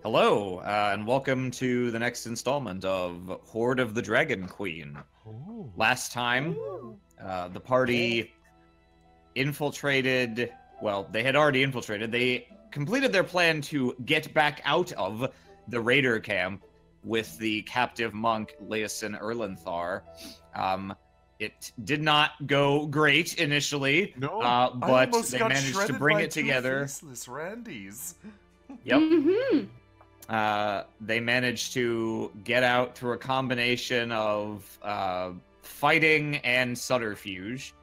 Hello, and welcome to the next installment of Hoard of the Dragon Queen. Ooh. Last time, the party infiltrated, well, they had already infiltrated. They completed their plan to get back out of the raider camp with the captive monk, Leosin Erlenthar. It did not go great initially, No, but they managed to bring it together. Faceless Randys. Yep. They managed to get out through a combination of fighting and subterfuge.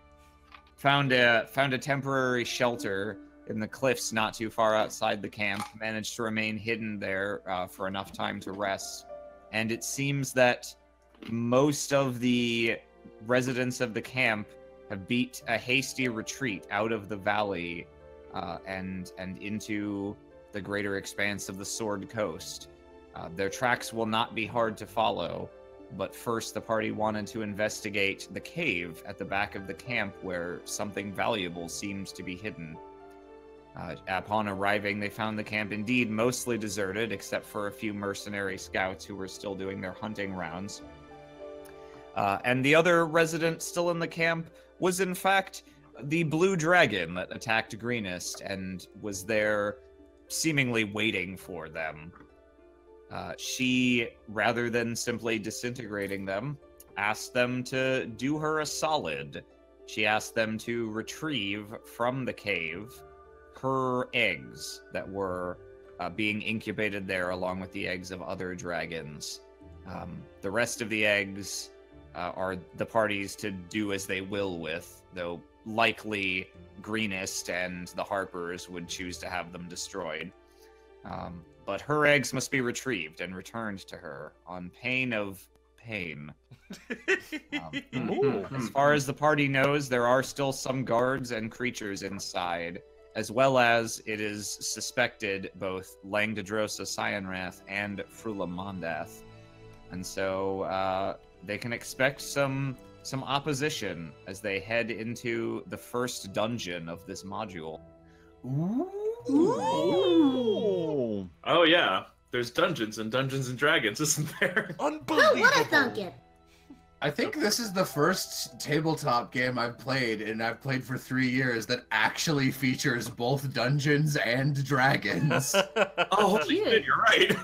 Found a temporary shelter in the cliffs not too far outside the camp. Managed to remain hidden there for enough time to rest. And it seems that most of the residents of the camp have beat a hasty retreat out of the valley and into the greater expanse of the Sword Coast. Their tracks will not be hard to follow, but first the party wanted to investigate the cave at the back of the camp where something valuable seems to be hidden. Upon arriving, they found the camp indeed mostly deserted, except for a few mercenary scouts who were still doing their hunting rounds. And the other resident still in the camp was in fact the blue dragon that attacked Greenest and was there seemingly waiting for them. She, rather than simply disintegrating them, asked them to do her a solid. She asked them to retrieve from the cave her eggs that were being incubated there along with the eggs of other dragons. The rest of the eggs are the party's to do as they will with, though likely Greenest and the Harpers would choose to have them destroyed. But her eggs must be retrieved and returned to her on pain of pain. As far as the party knows, there are still some guards and creatures inside, as well as it is suspected both Langdedrosa Cyanrath and Frula Mondath. And so they can expect some opposition as they head into the first dungeon of this module. Ooh. Oh yeah, there's Dungeons and Dragons, isn't there? Unbelievable. What a thunk it. I think this is the first tabletop game I've played, and I've played for 3 years, that actually features both Dungeons and Dragons. Oh, holy shit, you're right.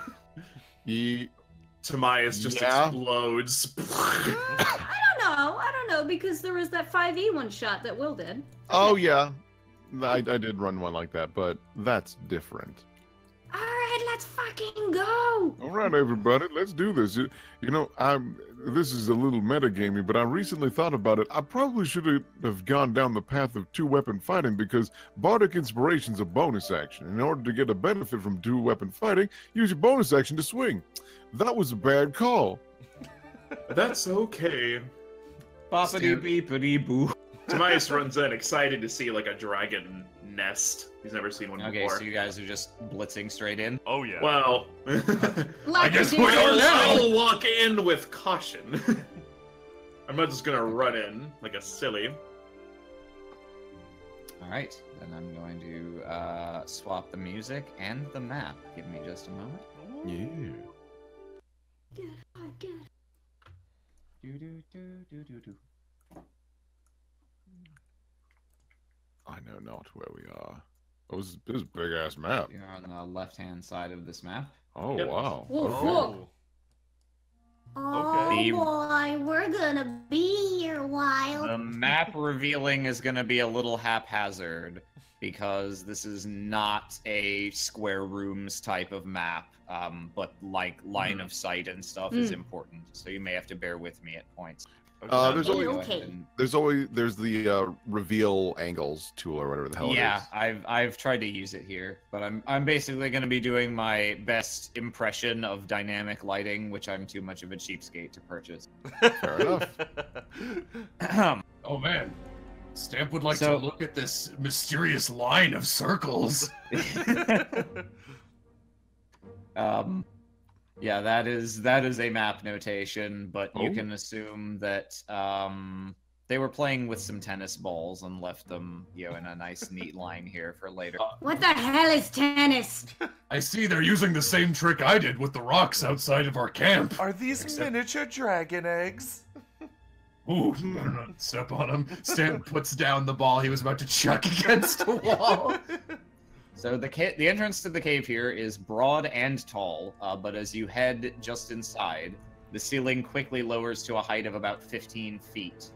Tamias just Yeah. explodes. I don't know, because there was that 5e one shot that Will did. Oh yeah, I did run one like that, but that's different. Alright, let's fucking go! All right, everybody, let's do this. You know, this is a little metagamey, but I recently thought about it. I probably should have gone down the path of two-weapon fighting because Bardic Inspiration's a bonus action. In order to get a benefit from two-weapon fighting, use your bonus action to swing. That was a bad call. That's okay. Boppity beepity boo. Tamias runs in, excited to see like a dragon nest. He's never seen one Okay, before. so you guys are just blitzing straight in? Oh yeah. Well, Like guess you we do. are now. I'll walk in with caution. I'm not just gonna run in like a silly. Alright, then I'm going to swap the music and the map. Give me just a moment. Yeah. Good. Do. I know not where we are. Oh, this is a big-ass map. You're on the left-hand side of this map. Oh, Yep. wow. Whoa, Okay. whoa. Oh Okay. boy, we're gonna be here a while. The map revealing is going to be a little haphazard because this is not a square rooms type of map, but like line of sight and stuff is important. So you may have to bear with me at points. There's Let me only- go Okay. ahead and- There's the reveal angles tool or whatever the hell Yeah, it is. I've tried to use it here, but I'm basically going to be doing my best impression of dynamic lighting, which I'm too much of a cheapskate to purchase. Fair enough. Oh man, Stamp would like So- to look at this mysterious line of circles. Yeah, that is a map notation, but you Oh. can assume that They were playing with some tennis balls and left them, in a nice, neat line here for later. What the hell is tennis? I see they're using the same trick I did with the rocks outside of our camp. Are these miniature dragon eggs? Ooh, better not step on him. Stan puts down the ball he was about to chuck against the wall. So the entrance to the cave here is broad and tall, but as you head just inside, the ceiling quickly lowers to a height of about 15 feet.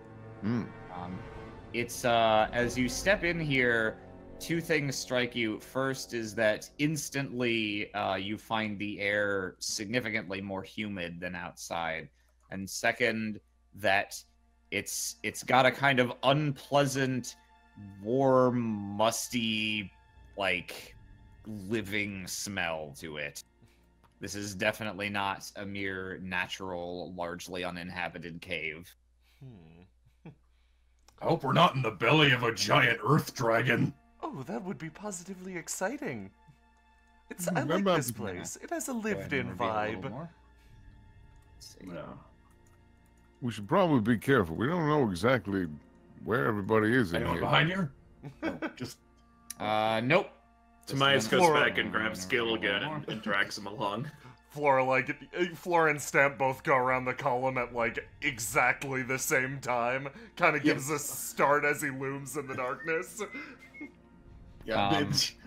It's as you step in here, two things strike you. First is that instantly you find the air significantly more humid than outside, and second that it's got a kind of unpleasant, warm, musty, like living smell to it. This is definitely not a mere natural, largely uninhabited cave. I hope we're not in the belly of a giant earth dragon. Oh, that would be positively exciting. I like Remember- this place. It has a Go ahead lived-in and reveal a little vibe. more. Let's see. Yeah. We should probably be careful. We don't know exactly where everybody is in Anyone here. behind you? Just Nope. Tobias Just goes Flora. back and grabs Gil again and drags him along. Flora and Stamp both go around the column at exactly the same time. Kind of gives a start as he looms in the darkness.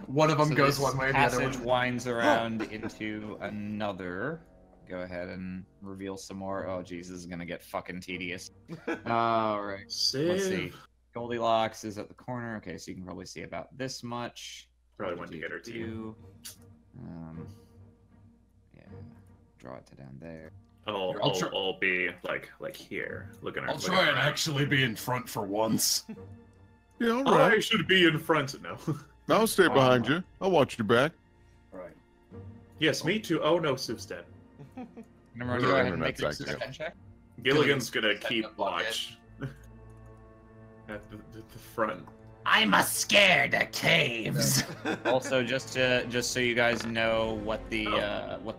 one of them So goes this one way, the other passage one. winds around into another. Go ahead and reveal some more. Oh, geez, this is gonna get fucking tedious. All right. Save. Let's see. Goldilocks is at the corner. Okay, so you can probably see about this much. Probably went to get her too. Two. Yeah. Draw it to down there. I'll be like here, looking at. I'll try and actually be in front for once. Yeah, all I right. should be in front now. I'll stay behind you. I'll watch your back. Right. Yes, me too. Oh no, Siv's dead. Remember, Your go ahead and make internet's a acting up. perception check. Gilligan's gonna Set keep the bucket. watch at the front. I'm a scared of caves. Also, just so you guys know what the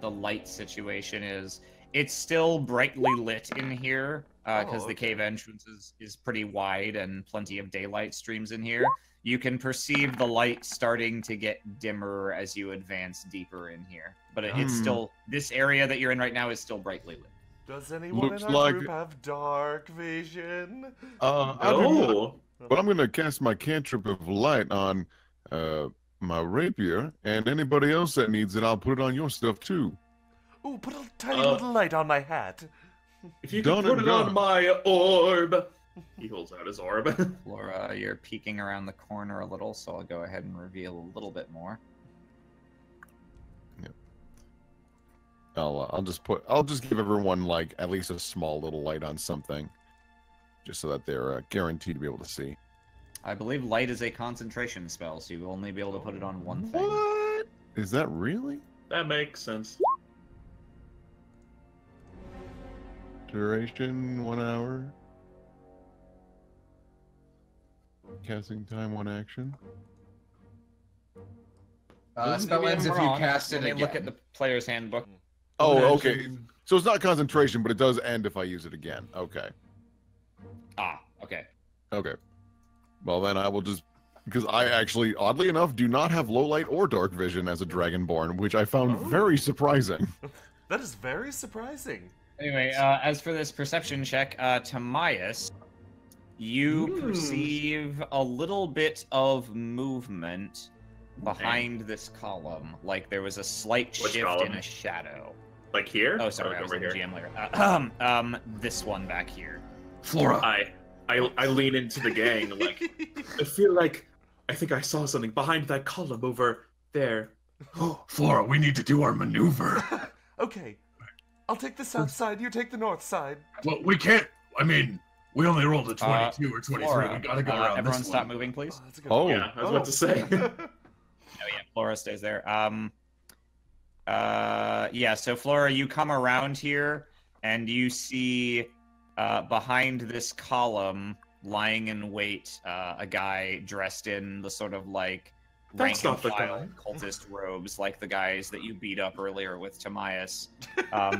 light situation is, it's still brightly lit in here because the cave entrance is pretty wide and plenty of daylight streams in here. You can perceive the light starting to get dimmer as you advance deeper in here, but it's still, this area that you're in right now is still brightly lit. Does anyone Looks in our like- group have dark vision? I do not, Oh, but I'm gonna cast my cantrip of light on my rapier, and anybody else that needs it, I'll put it on your stuff too. Ooh, put a tiny little light on my hat. if you Done can put and it on done. my orb. He holds out his orb. Laura, you're peeking around the corner a little, so I'll go ahead and reveal a little bit more. I'll just give everyone at least a small little light on something, just so that they're guaranteed to be able to see. I believe light is a concentration spell, so you'll only be able to put it on one thing. What? Is that really? That makes sense. Duration 1 hour. Casting time 1 action. Spell ends if you cast it Let me again. look at the player's handbook. Oh, One okay. action. So it's not concentration, but it does end if I use it again. Okay. Ah, okay. Okay. Well, then I will just... Because I actually, oddly enough, do not have low light or dark vision as a Dragonborn, which I found very surprising. That is very surprising. Anyway, as for this perception check, Tamias, you perceive a little bit of movement behind this column. Like there was a slight Which shift column? in a shadow. Like here? Oh, sorry, Or I was over in the here. GM layer. This one back here. Flora. I lean into the gang like I feel like I think I saw something behind that column over there. Flora, we need to do our maneuver. Okay. I'll take the south side, you take the north side. Well, we can't. I mean, we only rolled a 22 or 23. Flora, we gotta go around everyone this stop one. moving, please. Oh, that's a good Oh. Yeah, I was about to say. Oh yeah, Flora stays there. Yeah, so Flora, you come around here and you see behind this column, lying in wait, a guy dressed in the sort of That's rank and not the file guy. cultist robes like the guys that you beat up earlier with Timaeus.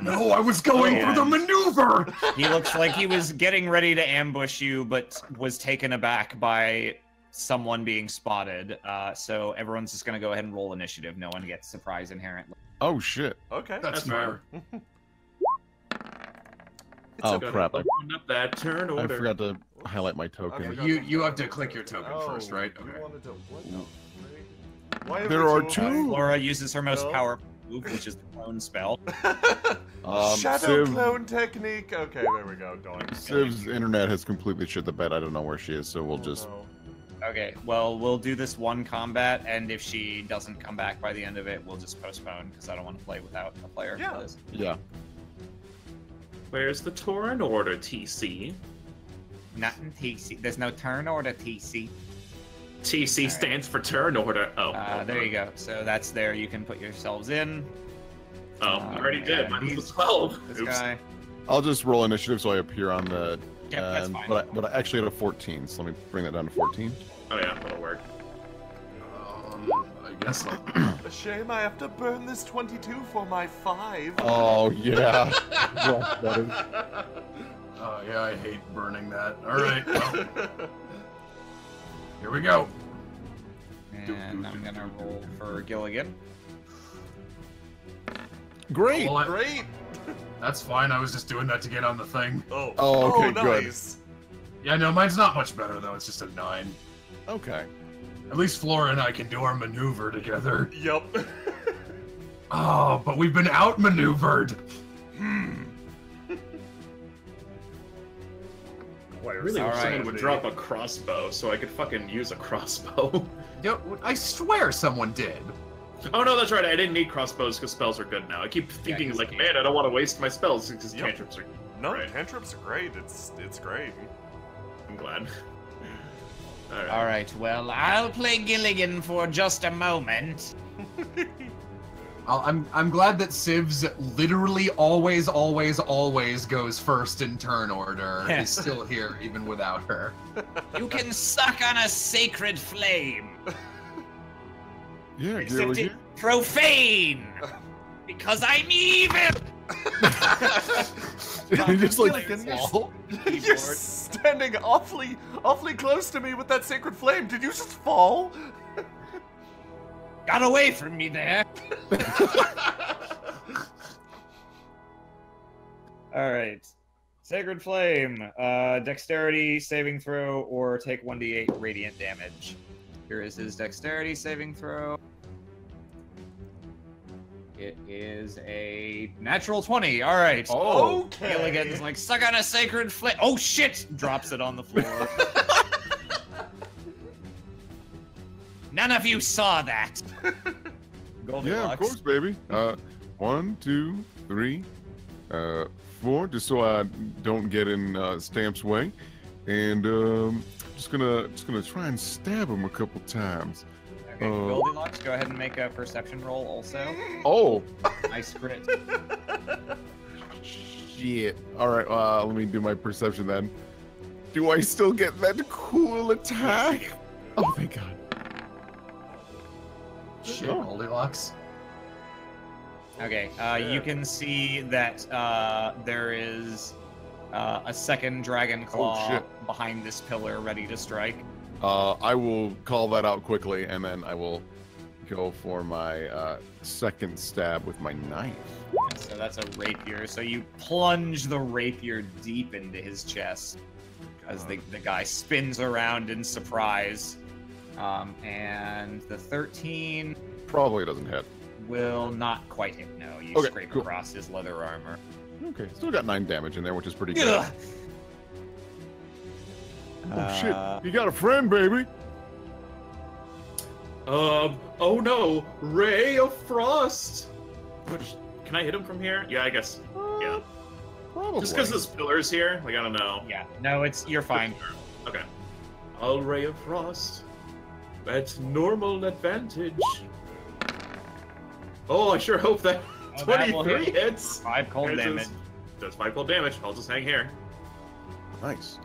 No, I was going for the and- maneuver! He looks like he was getting ready to ambush you, but was taken aback by someone being spotted. So everyone's just going to go ahead and roll initiative. No one gets surprise inherently. Oh shit. Okay. That's fair. Oh okay. crap! Open up that turn I order. forgot to highlight my I token. forgot You have to click your token Oh, first, right? you Okay. wanted to what? No. Why have There we are two of two- Flora uses her most No. powerful move, which is the clone spell. Shadow Civ- clone technique. Okay, there we go. Doink. Civ's internet has completely shit the bed. I don't know where she is, so we'll Oh, just. no. Okay, well, we'll do this one combat, and if she doesn't come back by the end of it, we'll just postpone, because I don't want to play without a player. Yeah. Liz. Yeah. Where's the turn order, TC? Nothing TC. There's no turn order TC. TC Alright. stands for turn order. Oh, There you go. So that's there. You can put yourselves in. Oh, I already yeah, did. Mine was he's- 12. This Oops. guy. I'll just roll initiative so I appear on the. Yep, that's fine. But I actually had a 14, so let me bring that down to 14. Oh yeah, that'll work. I guess so. A shame I have to burn this 22 for my 5. Oh yeah. Well, that is- Oh yeah, I hate burning that. Alright, well, here we go. And I'm gonna roll for Gilligan. Great. Well, Great. that's fine, I was just doing that to get on the thing. Oh. Oh, okay, good. nice. Yeah, no, mine's not much better though, it's just a 9. Okay. At least Flora and I can do our maneuver together. Yup. Oh, but we've been outmaneuvered. I really wish Alright. someone would drop a crossbow so I could fucking use a crossbow. Yo, I swear someone did. Oh no, that's right. I didn't need crossbows because spells are good now. I keep thinking he's like, good. man, I don't want to waste my spells because Yep. cantrips are. No, Right. cantrips are great. It's great. I'm glad. All right. All right, well, I'll play Gilligan for just a moment. I'm glad that Civs literally always goes first in turn order. Yeah. Is still here even without her. You can suck on a sacred flame. Yeah, Except Gilligan. it's profane. Because I'm evil. You just like Gilligan, fall. You're standing awfully close to me with that sacred flame. Did you just fall? Got away from me there. All right. Sacred Flame. Dexterity saving throw or take 1d8 radiant damage. Here is his dexterity saving throw. It is a natural 20. All right. Oh. Okay. Gilligan's like, suck on a sacred flame. Oh, shit! Drops it on the floor. None of you saw that. Goldilocks. Yeah, of course, baby. 1, 2, 3, 4, just so I don't get in Stamp's way, and just gonna try and stab him a couple times. Okay, Goldilocks, go ahead and make a perception roll also. Oh, Nice crit. shit! All right, let me do my perception then. Do I still get that cool attack? Oh, thank God. Shit, Goldilocks. Okay, you can see that there is a second dragon claw shit. behind this pillar ready to strike. I will call that out quickly, and then I will go for my second stab with my knife. So that's a rapier. So you plunge the rapier deep into his chest as the guy spins around in surprise. And the 13 Probably doesn't hit. will not quite hit. No, you Okay, scrape cool. across his leather armor. Okay, still got 9 damage in there, which is pretty good. Ugh. Oh shit! You got a friend, baby. Oh no, Ray of Frost. Which can I hit him from here? Yeah, I guess. Yeah. Probably. Just because this pillar's here, like I don't know. Yeah, no, you're fine. Okay. I'll Ray of Frost. That's normal advantage. Oh, I sure hope that Oh, that will 23 hit. hits. 5 cold It damage. is- That's 5 cold damage. I'll just hang here. Nice.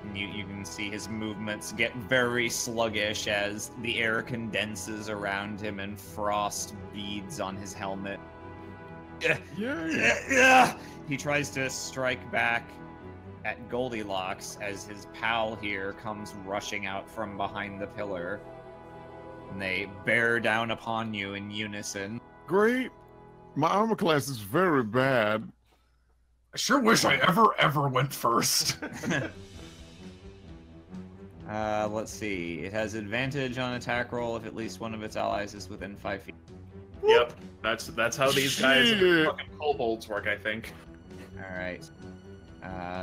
and you can see his movements get very sluggish as the air condenses around him and frost beads on his helmet. Yeah. He tries to strike back at Goldilocks as his pal here comes rushing out from behind the pillar. And they bear down upon you in unison. Great. My armor class is very bad. I sure wish I ever went first. Let's see. It has advantage on attack roll if at least one of its allies is within 5 feet. Yep, that's how these guys Shit. fucking kobolds work, I think. All right.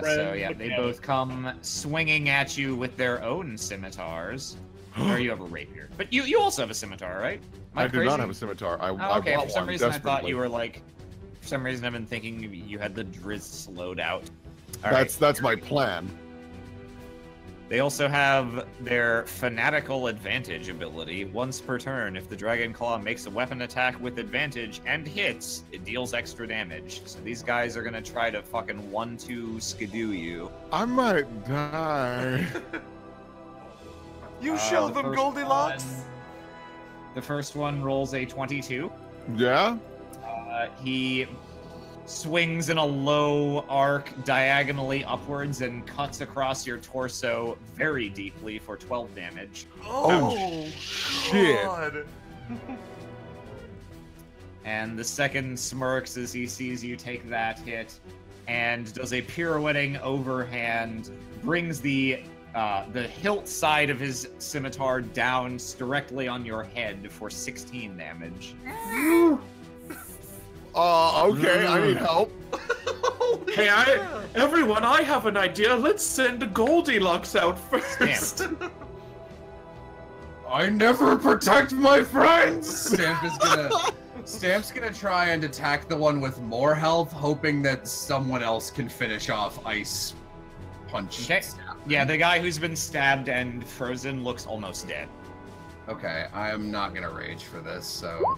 So yeah, they both come swinging at you with their own scimitars. Or you have a rapier, but you also have a scimitar, right? Am I do crazy? not have a scimitar. I Okay, want for some one reason I thought desperately. you were like. For some reason I've been thinking you had the drizzt slowed out. All right. That's my plan. They also have their fanatical advantage ability. Once per turn, if the Dragon Claw makes a weapon attack with advantage and hits, it deals extra damage. So these guys are gonna try to fucking 1-2 skidoo you. I might die. You show The them first Goldilocks. one- The first one rolls a 22. Yeah? He swings in a low arc diagonally upwards and cuts across your torso very deeply for 12 damage. Oh, shit. God. And the second smirks as he sees you take that hit and does a pirouetting overhand, brings the hilt side of his scimitar down directly on your head for 16 damage. Okay, I need help. Hey, everyone, I have an idea. Let's send Goldilocks out first. Damn. I never protect my friends! Stamp's gonna try and attack the one with more health, hoping that someone else can finish off Ice Punch. Okay. Stamp. Yeah, the guy who's been stabbed and frozen looks almost dead. Okay, I am not gonna rage for this, so...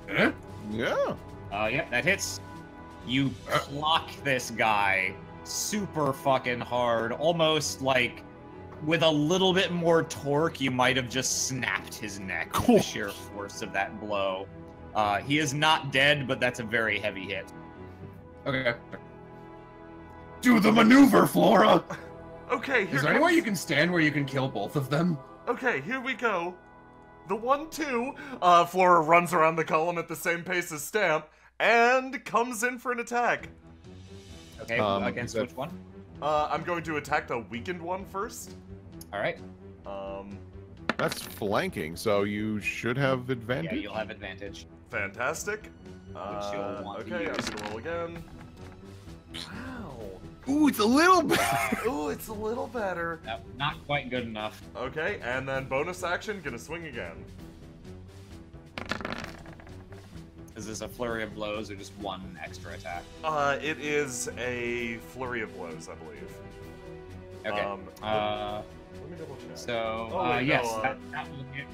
Eh? Yeah. Yep, that hits. You clock this guy super fucking hard, almost like with a little bit more torque, you might have just snapped his neck with the sheer force of that blow. He is not dead, but that's a very heavy hit. Okay. Do the maneuver, Flora! Okay, here Is there any way comes- you can stand where you can kill both of them? Okay, here we go. The 1-2. Flora runs around the column at the same pace as Stamp and comes in for an attack. Okay, against is that- which one? I'm going to attack the weakened one first. All right. That's flanking, so you should have Yeah, advantage. you'll have advantage. Fantastic. you'll want to Okay, I'm use. gonna roll again. Wow. Ooh, it's a little bit. Ooh, it's a little better. No, not quite good enough. Okay, and then bonus action, gonna swing again. Is this a flurry of blows or just one extra attack? It is a flurry of blows, I believe. Okay. Let me double check. So, Oh, wait, yes, no, that will hit.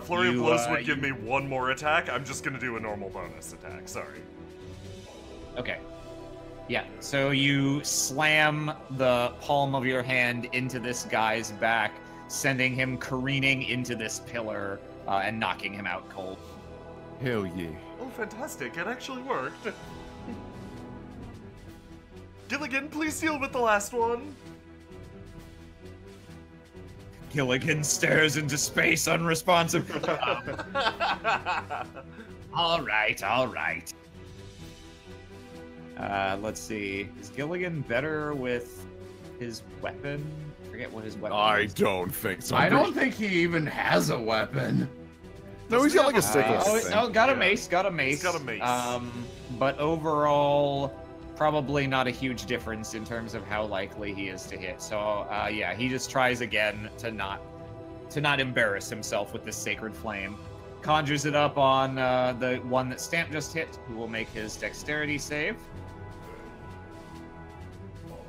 Flurry of You, blows would give you- me one more attack. I'm just gonna do a normal bonus attack, sorry. Okay. Yeah, so you slam the palm of your hand into this guy's back, sending him careening into this pillar and knocking him out cold. Hell yeah. Oh, fantastic, it actually worked. Gilligan, please deal with the last one. Gilligan stares into space unresponsive. All right, all right. Let's see. Is Gilligan better with his weapon? I forget what his weapon I is. don't think so. I don't think he even has a weapon. No, he's got like a sickle. Got a Yeah. mace, got a mace. He's got a mace. But overall, probably not a huge difference in terms of how likely he is to hit. So, yeah, he just tries again to not embarrass himself with this sacred flame. Conjures it up on the one that Stamp just hit, who will make his dexterity save.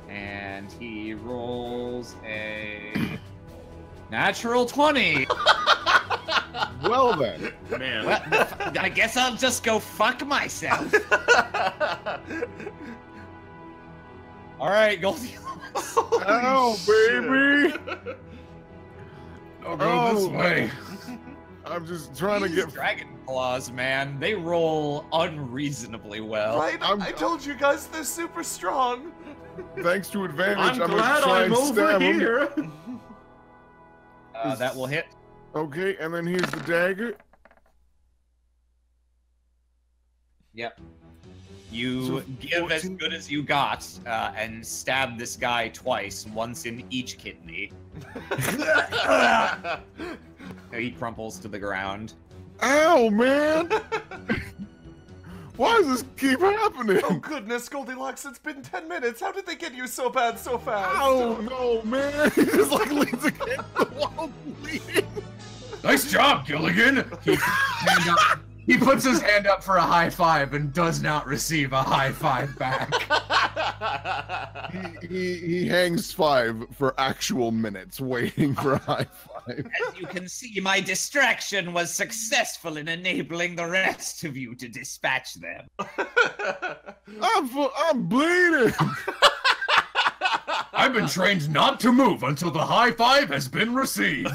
And he rolls a natural 20. Well then. Man. Well, I guess I'll just go fuck myself. All right, Goldie. Ow, baby! I'll go this way. I'm just trying to These get. dragon claws, man. They roll unreasonably well. Right? I told you guys they're super strong. Thanks to advantage, I'm gonna glad try I'm and over stab him. here. That will hit. Okay, and then here's the dagger. Yep. You So give as 14 good as you got and stab this guy twice, once in each kidney. He crumples to the ground. Ow, man! Why does this keep happening? Oh goodness, Goldilocks, it's been 10 minutes. How did they get you so bad so fast? Oh no, man! He just like leans against the wall, bleeding. Nice job, Gilligan. He puts his hand up for a high five and does not receive a high five back. He hangs 5 for actual minutes, waiting for a high five. As you can see, my distraction was successful in enabling the rest of you to dispatch them. I'm bleeding. I've been trained not to move until the high five has been received.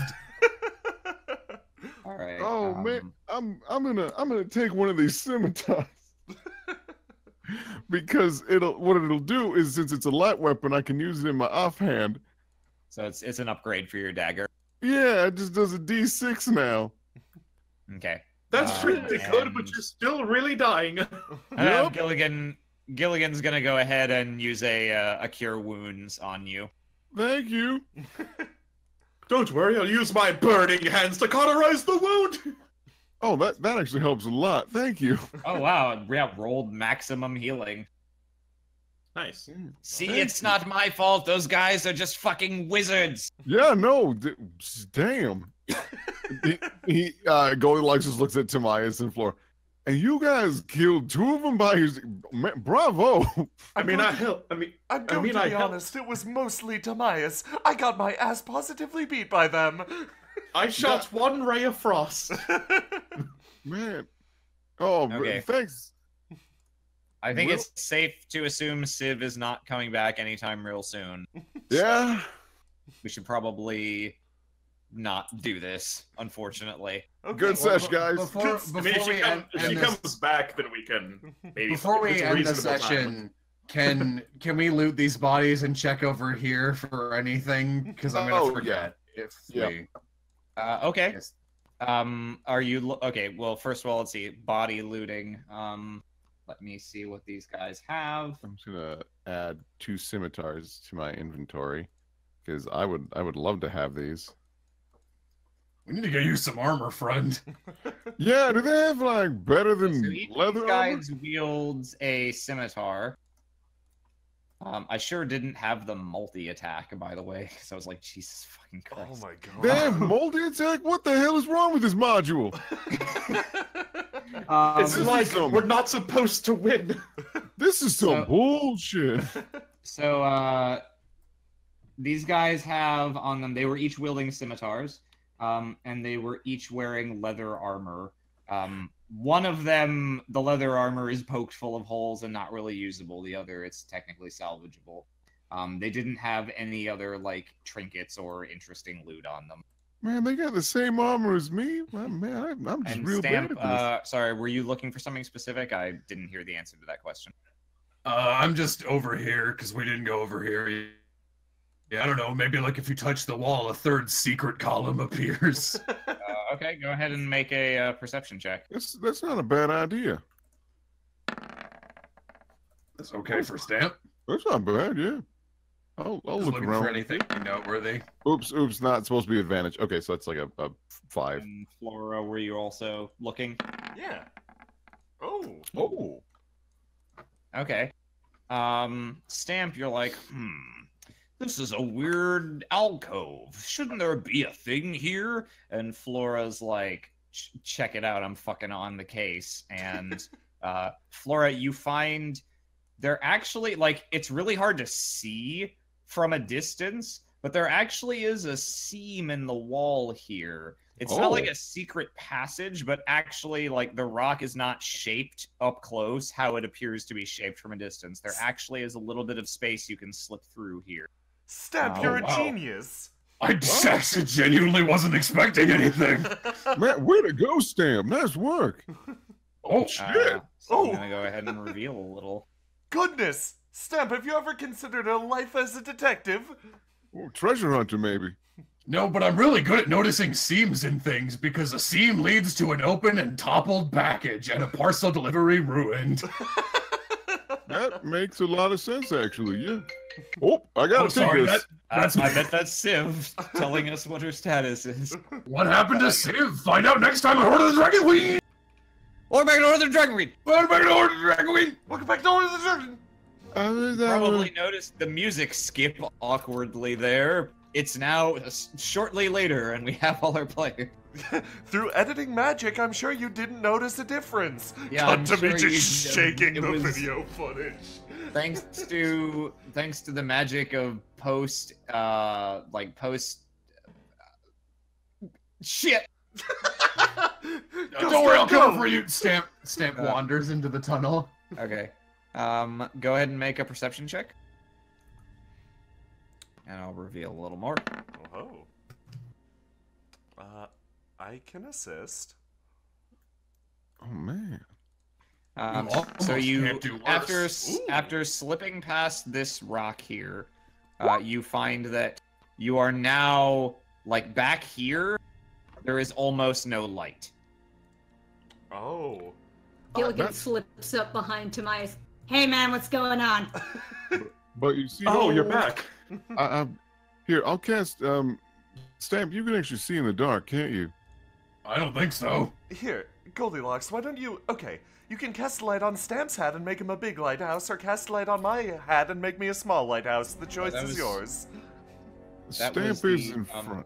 All right. Oh man, I'm gonna take one of these scimitars. Because what it'll do is, since it's a light weapon, I can use it in my offhand. So it's an upgrade for your dagger. Yeah, it just does a D6 now. Okay. That's really good, and- but you're still really dying. Yep. Gilligan's gonna go ahead and use a cure wounds on you. Thank you. Don't worry, I'll use my burning hands to cauterize the wound. Oh, that actually helps a lot. Thank you. Oh wow, yeah, rolled maximum healing. Nice. See, Thank it's you. not my fault. Those guys are just fucking wizards. Yeah, no, damn. Goldilocks just looks at Timaeus and Flora. And you guys killed 2 of them by your... Man, bravo. I'm going I to be honest, it was mostly Timaeus. I got my ass positively beat by them. I shot one ray of frost. Man. Oh, Okay. thanks. I think Well- it's safe to assume Civ is not coming back anytime real soon. Yeah. We should probably not do this, unfortunately. Okay. Good sesh, guys. Before I mean, if we end she this- comes back, then we can maybe. Before we it's a end the reasonable session, can we loot these bodies and check over here for anything? Because I'm gonna Oh, forget if Yeah. we. Okay. Yes. Are you okay? Well, first of all, let's see. Body looting. Let me see what these guys have. I'm just gonna add 2 scimitars to my inventory because I would love to have these. We need to get you some armor, friend. Yeah, do they have like better than So each of leather these armor? guys wields a scimitar. I sure didn't have the multi-attack, by the way, because I was like, Jesus fucking Oh Christ. my god. They have multi-attack? What the hell is wrong with this module? It's This is like some- we're not supposed to win. This is some So- bullshit. So, these guys have on them, they were each wielding scimitars, and they were each wearing leather armor. One of them, the leather armor is poked full of holes and not really usable. The other, it's technically salvageable. They didn't have any other, like, trinkets or interesting loot on them. Man, they got the same armor as me. Man, I'm just And real Stamp, bad at this. sorry, were you looking for something specific? I didn't hear the answer to that question. I'm just over here because we didn't go over here. Yeah, I don't know. Maybe like if you touch the wall, a third secret column appears. Okay, go ahead and make a perception check. That's not a bad idea. That's okay for Stamp. That's not bad, yeah. I'll Just look looking around. for anything noteworthy. Oops, not supposed to be advantage. Okay, so that's like a 5. And Flora, were you also looking? Yeah. Oh. Oh. Okay. Stamp, you're like, this is a weird alcove. Shouldn't there be a thing here? And Flora's like, check it out, I'm fucking on the case. And Flora, you find they're actually, like, it's really hard to see from a distance, but there actually is a seam in the wall here It's not like a secret passage, but actually, like, the rock is not shaped up close how it appears to be shaped from a distance. There actually is a little bit of space you can slip through here. Stamp, you're a genius. I genuinely wasn't expecting anything. Man, way to go, Stamp. Nice work. Oh, shit. So I'm gonna go ahead and reveal a little. Goodness! Stamp, have you ever considered a life as a detective? Oh, treasure hunter, maybe. No, but I'm really good at noticing seams in things because a seam leads to an open and toppled package and a parcel delivery ruined. That makes a lot of sense, actually, yeah. Oh, I gotta take this. That's I bet that's Civ telling us what her status is. What happened to Civ? Find out next time on Hoard of the Dragon Queen! Welcome back to Northern Dragon Queen! Welcome back to Hoard of the Dragon Queen! Welcome back to Hoard of the Dragon! Probably noticed the music skip awkwardly there. It's now shortly later, and we have all our players. Through editing magic, I'm sure you didn't notice a difference. Yeah, Cut I'm to me sure just you shaking it the was- video footage. Thanks to the magic of post. Shit. Don't worry, I'll cover for you. Stamp wanders into the tunnel. Okay. Go ahead and make a perception check. And I'll reveal a little more. Oh. I can assist. Oh, man. So you, can't do worse. after slipping past this rock here, you find that you are now, like, back here, there is almost no light. Oh. Gilligan slips up behind Tobias. Hey man, what's going on? But you see... Oh, you're back. Here, I'll cast... Stamp, you can actually see in the dark, can't you? I don't think so. Here, Goldilocks, why don't you... Okay, you can cast light on Stamp's hat and make him a big lighthouse, or cast light on my hat and make me a small lighthouse. The choice is yours. That Stamp was is the, in front.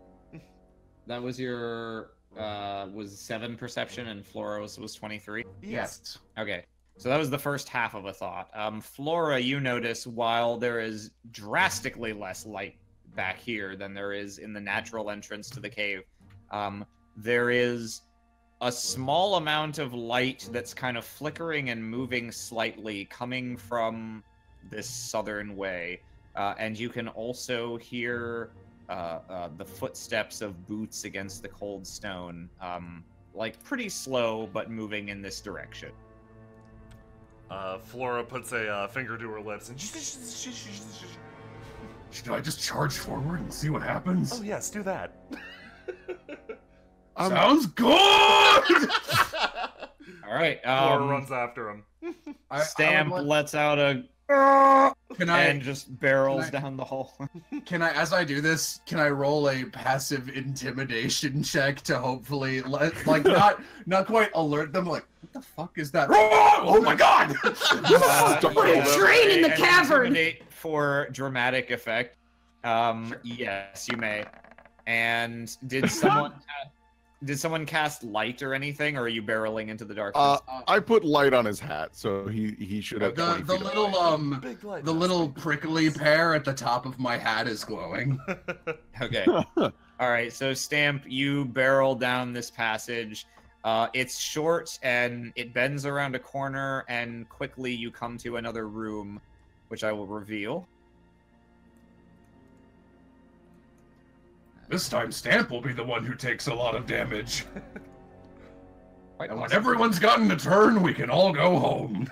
That was your, was 7 perception and Flora was 23? Yes. Okay. So that was the first half of a thought. Flora, you notice while there is drastically less light back here than there is in the natural entrance to the cave, there is a small amount of light that's kind of flickering and moving slightly coming from this southern way. And you can also hear the footsteps of boots against the cold stone, like pretty slow, but moving in this direction. Flora puts a finger to her lips and... Should I just charge forward and see what happens? Oh yes, do that. Sounds good! All right. Flora runs after him. Stamp lets out a... and just barrels down the hole. Can I, as I do this, can I roll a passive intimidation check to hopefully, like, not quite alert them, like, what the fuck is that? Oh my god! Train in the cavern! Intimidate for dramatic effect. Yes, you may. And did someone cast light or anything, or are you barreling into the darkness? I put light on his hat, so he should have 20 the feet little Big light the house. little prickly pear at the top of my hat is glowing. Okay. All right. So Stamp, you barrel down this passage. It's short and it bends around a corner, and quickly you come to another room, which I will reveal. This time Stamp will be the one who takes a lot of damage. Quite And when possible. everyone's gotten a turn, we can all go home.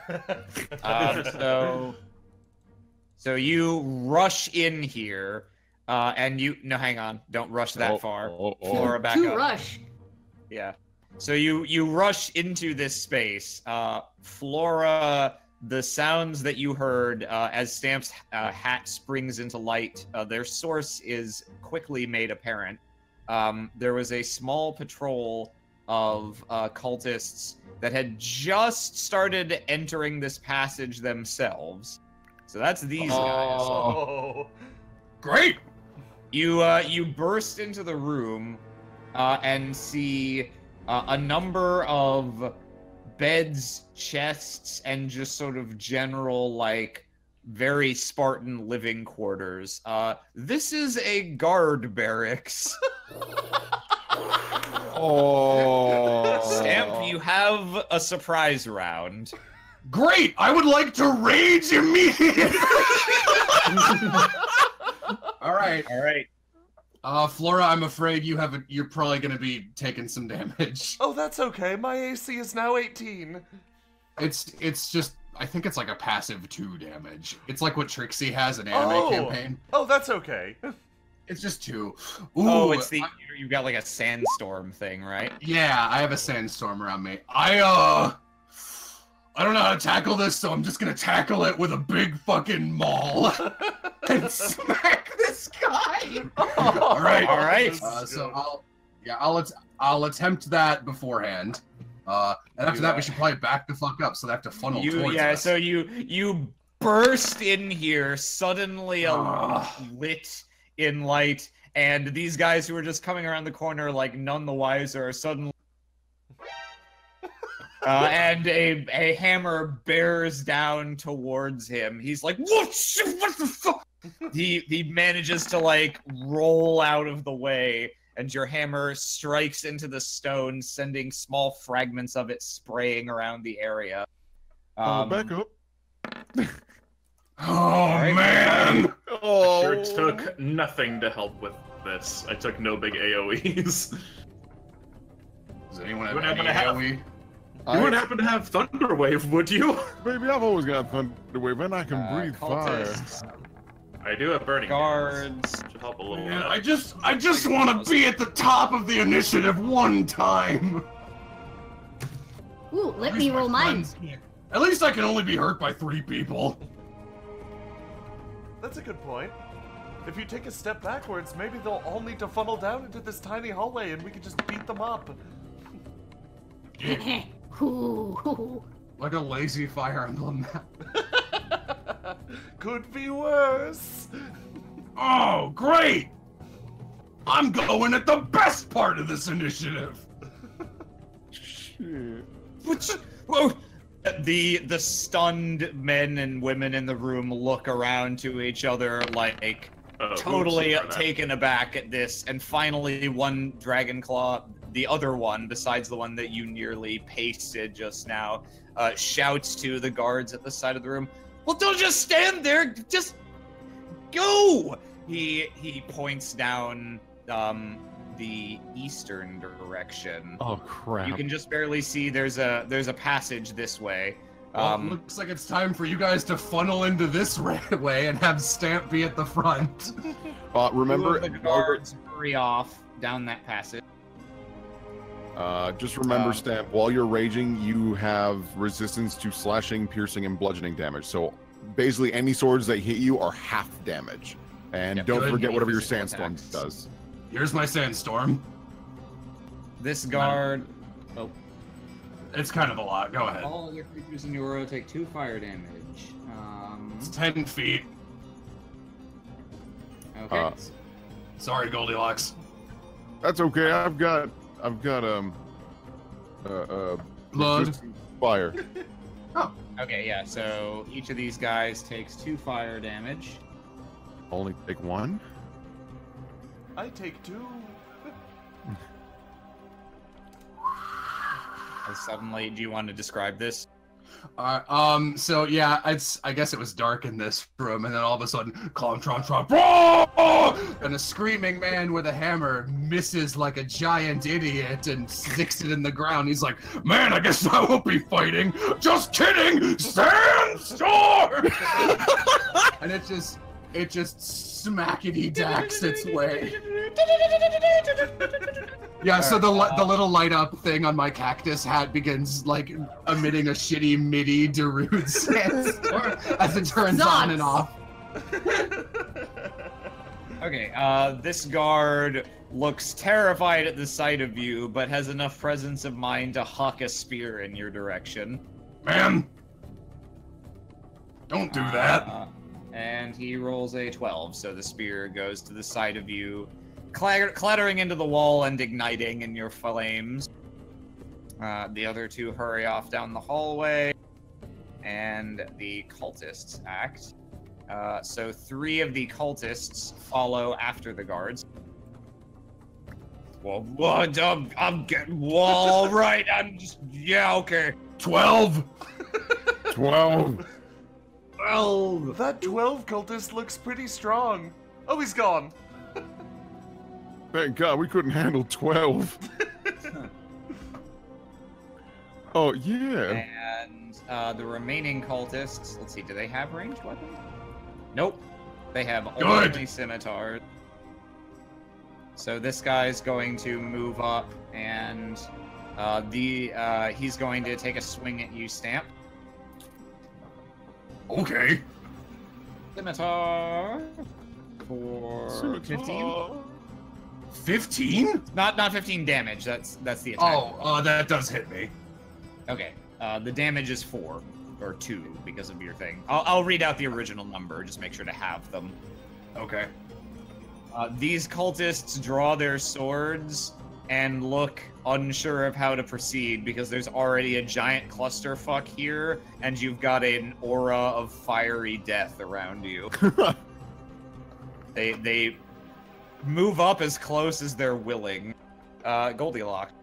So you rush in here, and no, hang on, don't rush that far. Flora, back To up. rush. Yeah. So you rush into this space. Flora, the sounds that you heard as Stamp's hat springs into light, their source is quickly made apparent. There was a small patrol of cultists that had just started entering this passage themselves. So that's these guys. Oh. Great! You burst into the room and see a number of beds, chests, and just sort of general, like, very Spartan living quarters. This is a guard barracks. Oh. Stamp, you have a surprise round. Great! I would like to rage immediately! Alright. Flora, I'm afraid you're probably gonna be taking some damage. Oh, that's okay. My AC is now 18. It's just, I think it's like a passive 2 damage. It's like what Trixie has in anime campaign. Oh, that's okay. It's just 2. Ooh, Oh, it's you've got like a sandstorm thing, right? Yeah, I have a sandstorm around me. I don't know how to tackle this, so I'm just gonna tackle it with a big fucking maul and smack this guy. All right. So I'll attempt that beforehand. And after that, we should probably back the fuck up, so they have to funnel towards us. So you burst in here, suddenly lit in light, and these guys who are just coming around the corner like none the wiser are suddenly. And a hammer bears down towards him. He's like, what the fuck? He manages to like roll out of the way, and your hammer strikes into the stone, sending small fragments of it spraying around the area. Back up. Man! I sure took nothing to help with this. I took no big AoEs. Does anyone have any AoE? You would happen to have Thunderwave, would you? Baby, I've always got Thunderwave, and I can breathe cultists, fire. I do have Burning guards. Should help a little Man, bit. I just want to be at the top of the initiative one time. Ooh, let me roll mine. At least I can only be hurt by 3 people. That's a good point. If you take a step backwards, maybe they'll all need to funnel down into this tiny hallway and we can just beat them up. Ooh. Like a lazy Fire Emblem map. Could be worse. Oh, great! I'm going at the best part of this initiative. Shit. Whoa. The stunned men and women in the room look around to each other like totally taken aback at this, and finally one Dragonclaw, the other one besides the one that you nearly pasted just now, shouts to the guards at the side of the room, well, don't just stand there, just go! He points down the eastern direction. Oh crap! You can just barely see there's a passage this way. Well, looks like it's time for you guys to funnel into this way and have Stamp be at the front. Remember, the guards hurry off down that passage. just remember, Stamp, while you're raging, you have resistance to slashing, piercing, and bludgeoning damage. So basically, any swords that hit you are half damage. And don't forget whatever your sandstorm does. Here's my sandstorm. This guard. Oh. It's kind of a lot. Go ahead. All other creatures in your row take 2 fire damage. It's 10 feet. Okay. Sorry, Goldilocks. That's okay. I've got Blood. Fire. Oh. Okay, yeah. So each of these guys takes 2 fire damage. Only take 1. I take 2. Suddenly, do you want to describe this? So yeah, I guess it was dark in this room, and then all of a sudden, and a screaming man with a hammer misses like a giant idiot and sticks it in the ground. He's like, man, I guess I won't be fighting. Just kidding, sandstorm! And it just smackety dacks its way. Yeah, so the little light up thing on my cactus hat begins like emitting a shitty MIDI Darude sandstorm as it turns on and off. Okay, this guard looks terrified at the sight of you, but has enough presence of mind to huck a spear in your direction. Man, don't do that. And he rolls a 12, so the spear goes to the side of you, clattering into the wall and igniting in your flames. The other 2 hurry off down the hallway, and the cultists act. So 3 of the cultists follow after the guards. Well, what? I'm getting all right. I'm just yeah, okay. 12. 12. 12. That 12 cultist looks pretty strong. Oh, he's gone. Thank God we couldn't handle 12. Oh, yeah. And the remaining cultists, let's see, do they have ranged weapons? Nope. They have Good. only scimitars. So this guy's going to move up, and he's going to take a swing at you, Stamp. Okay. Scimitar for 15. 15? Not 15 damage. That's the attack. Oh, that does hit me. Okay. The damage is 4 or 2 because of your thing. I'll read out the original number. Just make sure to have them. Okay. These cultists draw their swords and look unsure of how to proceed because there's already a giant clusterfuck here, and you've got an aura of fiery death around you. They move up as close as they're willing. Goldilocks.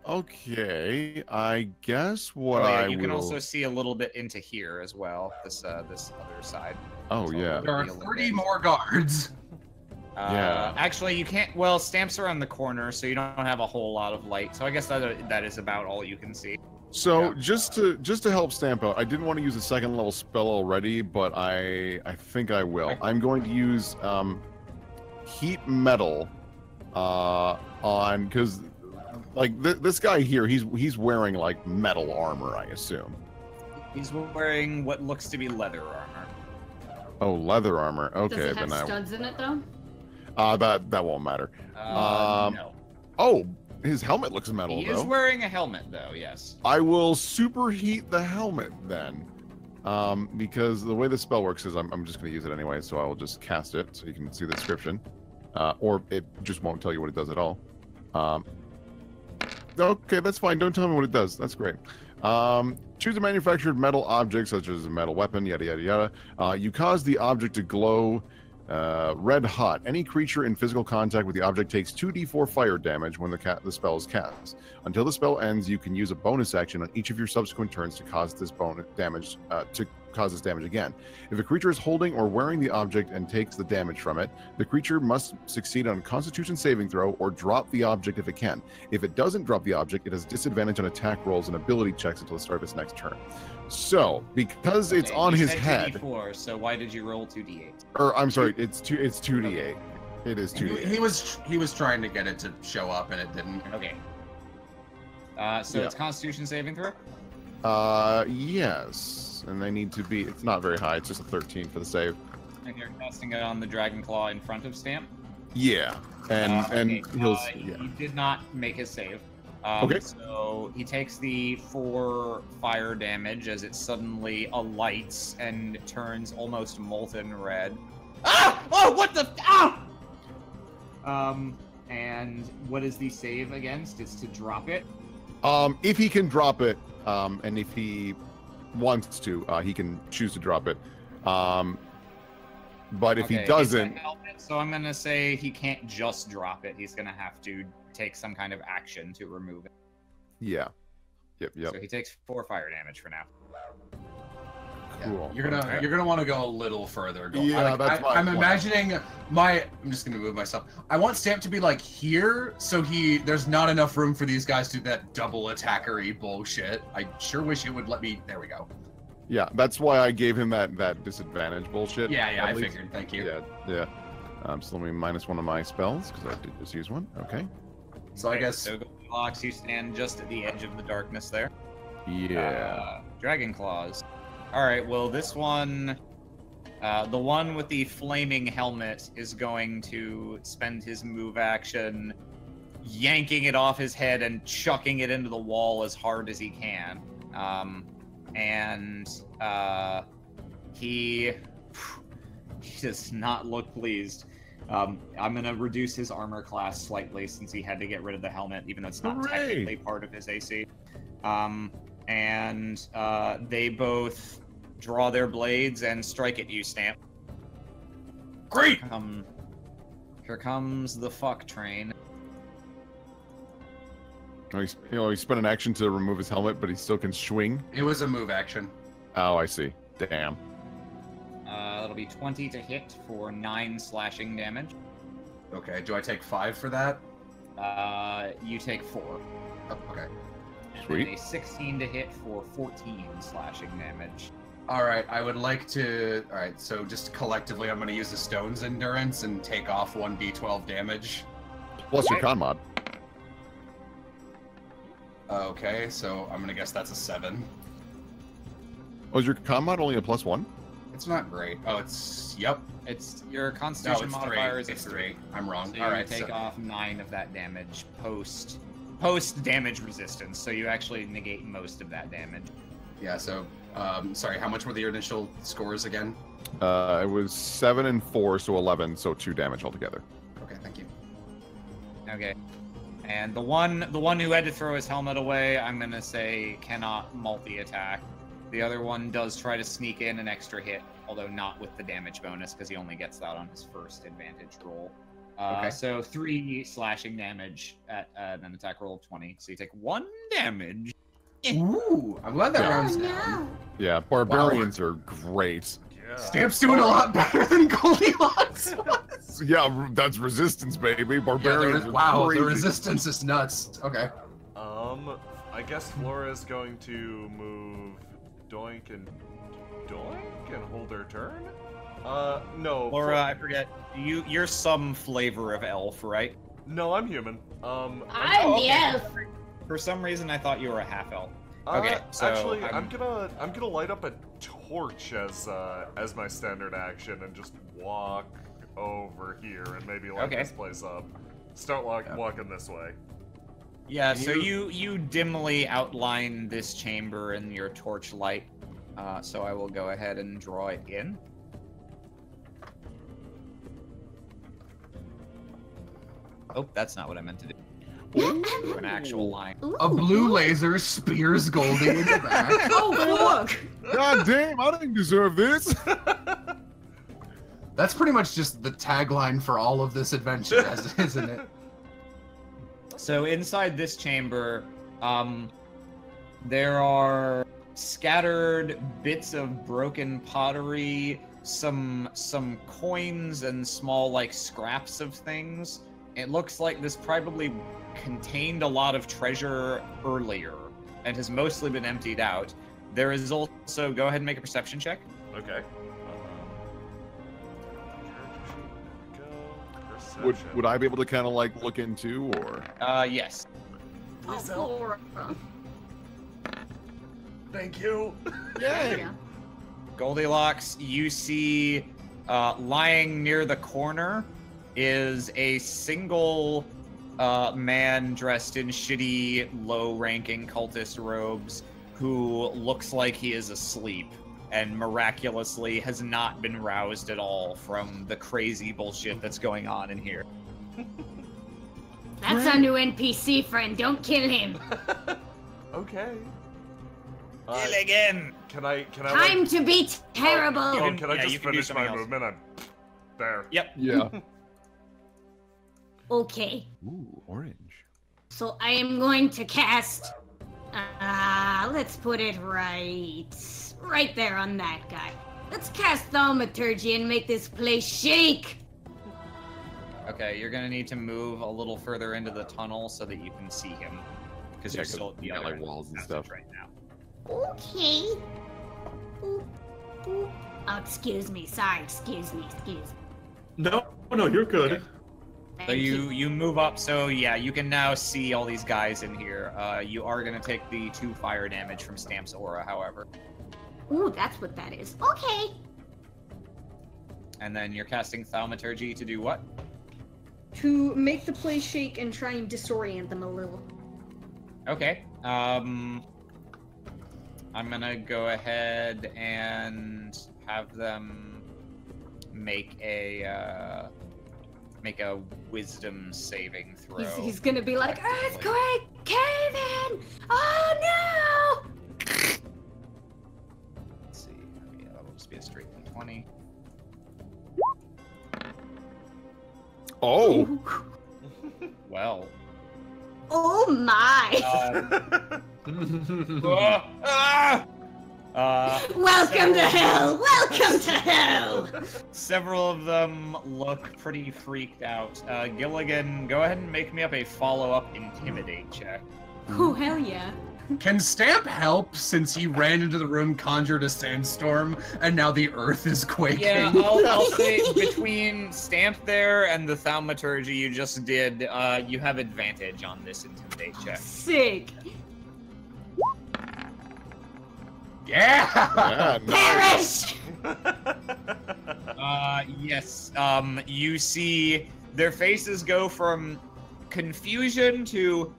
Okay. I guess what Oh, yeah, I you will... can also see a little bit into here as well. This other side. Oh, yeah. There are 30 more guards. Yeah. Actually, you can't. Well, Stamp's around the corner, so you don't have a whole lot of light. So I guess that is about all you can see. So just to help Stamp out, I didn't want to use a second level spell already, but I think I will. I'm going to use heat metal on because like this guy here, he's wearing like metal armor, I assume. He's wearing what looks to be leather armor. Oh, leather armor. Okay, Does it have then studs in it though? that won't matter. No. Oh, his helmet looks metal He though. is wearing a helmet, though. Yes. I will superheat the helmet then, because the way the spell works is I'm just going to use it anyway, so I will just cast it so you can see the description, or it just won't tell you what it does at all. Okay, that's fine. Don't tell me what it does. That's great. Choose a manufactured metal object, such as a metal weapon, yada yada yada. You cause the object to glow red hot. Any creature in physical contact with the object takes 2d4 fire damage when the spell is cast. Until the spell ends, you can use a bonus action on each of your subsequent turns to cause this damage again. If a creature is holding or wearing the object and takes the damage from it, the creature must succeed on a Constitution saving throw or drop the object if it can. If it doesn't drop the object, it has disadvantage on attack rolls and ability checks until the start of its next turn. So, because it's on his head. 2d4, so why did you roll 2d8? Or I'm sorry, it's 2d8. It is 2d8. He was trying to get it to show up and it didn't. Okay. So it's Constitution saving throw. Yes, and they need to be. It's not very high. It's just a 13 for the save. And you're casting it on the dragon claw in front of Stamp. Yeah, and he did not make his save. Okay. So he takes the 4 fire damage as it suddenly alights and turns almost molten red. Ah! Oh, what the? Ah! And what is the save against? It's to drop it. If he can drop it, and if he wants to, he can choose to drop it. But if he doesn't, so I'm gonna say he can't just drop it. He's gonna have to take some kind of action to remove it. yeah, yep. So he takes 4 fire damage for now. Cool. You're gonna want to go a little further. Yeah, that's my I'm plan. imagining I'm just gonna move myself. I want Stamp to be like here, so there's not enough room for these guys to do that double attackery bullshit. I sure wish it would let me. There we go. Yeah, that's why I gave him that disadvantage bullshit. Yeah, I figured. Thank you. Yeah. So let me minus one of my spells because I did just use one. Okay. So I guess. So Goldilocks, you stand just at the edge of the darkness there. Yeah. Dragon claws. All right. Well, this one, the one with the flaming helmet, is going to spend his move action, yanking it off his head and chucking it into the wall as hard as he can. He does not look pleased. I'm going to reduce his armor class slightly since he had to get rid of the helmet, even though it's not technically part of his AC. They both draw their blades and strike at you, Stamp. Great! Here comes the fuck train. Oh, he spent an action to remove his helmet, but he still can swing. It was a move action. Oh, I see. Damn. That'll be 20 to hit for 9 slashing damage. Okay, do I take 5 for that? You take 4. Oh, okay. And Sweet. then a 16 to hit for 14 slashing damage. Alright, I would like to... Alright, so just collectively I'm going to use the Stone's Endurance and take off 1d12 damage. Plus your con mod. Okay, so I'm going to guess that's a 7. Oh, is your con mod only a +1? It's not great. Oh, it's... Yep. It's your No, Constitution it's 3. modifier is It's a 3. I'm wrong. So you Alright, take so... off 9 of that damage post damage resistance. So you actually negate most of that damage. Yeah, so... sorry, how much were the initial scores again? It was 7 and 4, so 11, so 2 damage altogether. Okay, thank you. Okay. And the one who had to throw his helmet away, I'm gonna say cannot multi-attack. The other one does try to sneak in an extra hit, although not with the damage bonus, because he only gets that on his first advantage roll. Okay. So 3 slashing damage at an attack roll of 20. So you take 1 damage. Ooh, I'm glad that Oh rounds down. no! Yeah, barbarians are great. Yeah. Stamp's doing a lot better than Goldilocks was. Yeah, that's resistance, baby. Yeah, Barbarians are wow, crazy. the resistance is nuts. Okay. I guess Flora is going to move Doink and hold her turn? No. Laura, I forget. You're some flavor of elf, right? No, I'm human. I'm Oh, the okay. elf. For some reason, I thought you were a half elf. Okay, so actually, I'm gonna light up a torch as my standard action and just walk over here and maybe light Okay. this place up. Start walking this way. Yeah, Can so you dimly outline this chamber in your torch light. So I will go ahead and draw it in. Oh, that's not what I meant to do. Do an actual line. A blue laser spears Goldie in the back. Oh fuck! God damn, I didn't deserve this. That's pretty much just the tagline for all of this adventure, isn't it? So inside this chamber, there are scattered bits of broken pottery, some coins, and small like scraps of things. It looks like this probably contained a lot of treasure earlier and has mostly been emptied out. There is also, go ahead and make a perception check. Okay. Would I be able to kind of like look into, or? Yes. Oh, Flora. Thank you. Yeah. Goldilocks, you see lying near the corner is a single man dressed in shitty, low-ranking cultist robes who looks like he is asleep and miraculously has not been roused at all from the crazy bullshit that's going on in here. That's our new NPC friend. Don't kill him. Okay. Kill again! Can I Time like, to be terrible. oh, can I Yeah, you just can do finish something my else. movement? I'm there. Yep. Yeah. Okay, Ooh, orange. so I am going to cast. Let's put it right there on that guy. Let's cast Thaumaturgy and make this place shake. Okay, you're gonna need to move a little further into the tunnel so that you can see him. Because Yeah, you're 'cause still at the you got, other like, end of walls the and passage stuff. right now. Okay. Boop, boop. Oh, excuse me. Sorry. Excuse me. No, you're good. Thank So you move up, so yeah, you can now see all these guys in here. You are gonna take the 2 fire damage from Stamp's aura, however. Ooh, that's what that is. Okay. And then you're casting Thaumaturgy to do what? To make the place shake and try and disorient them a little. Okay. I'm gonna go ahead and have them make a wisdom saving throw. He's gonna be like, collectively. earthquake, cave in! Oh Let's see. Yeah, that'll just be a straight 120. Oh. Well. Oh my! Welcome to hell! Welcome to hell! Several of them look pretty freaked out. Gilligan, go ahead and make me up a follow-up intimidate check. Oh hell yeah! Can Stamp help since he ran into the room, conjured a sandstorm, and now the earth is quaking? Yeah, I'll say between Stamp there and the thaumaturgy you just did, you have advantage on this intimidate check. Sick! Yeah! Nice. Perish! Yes. You see their faces go from confusion to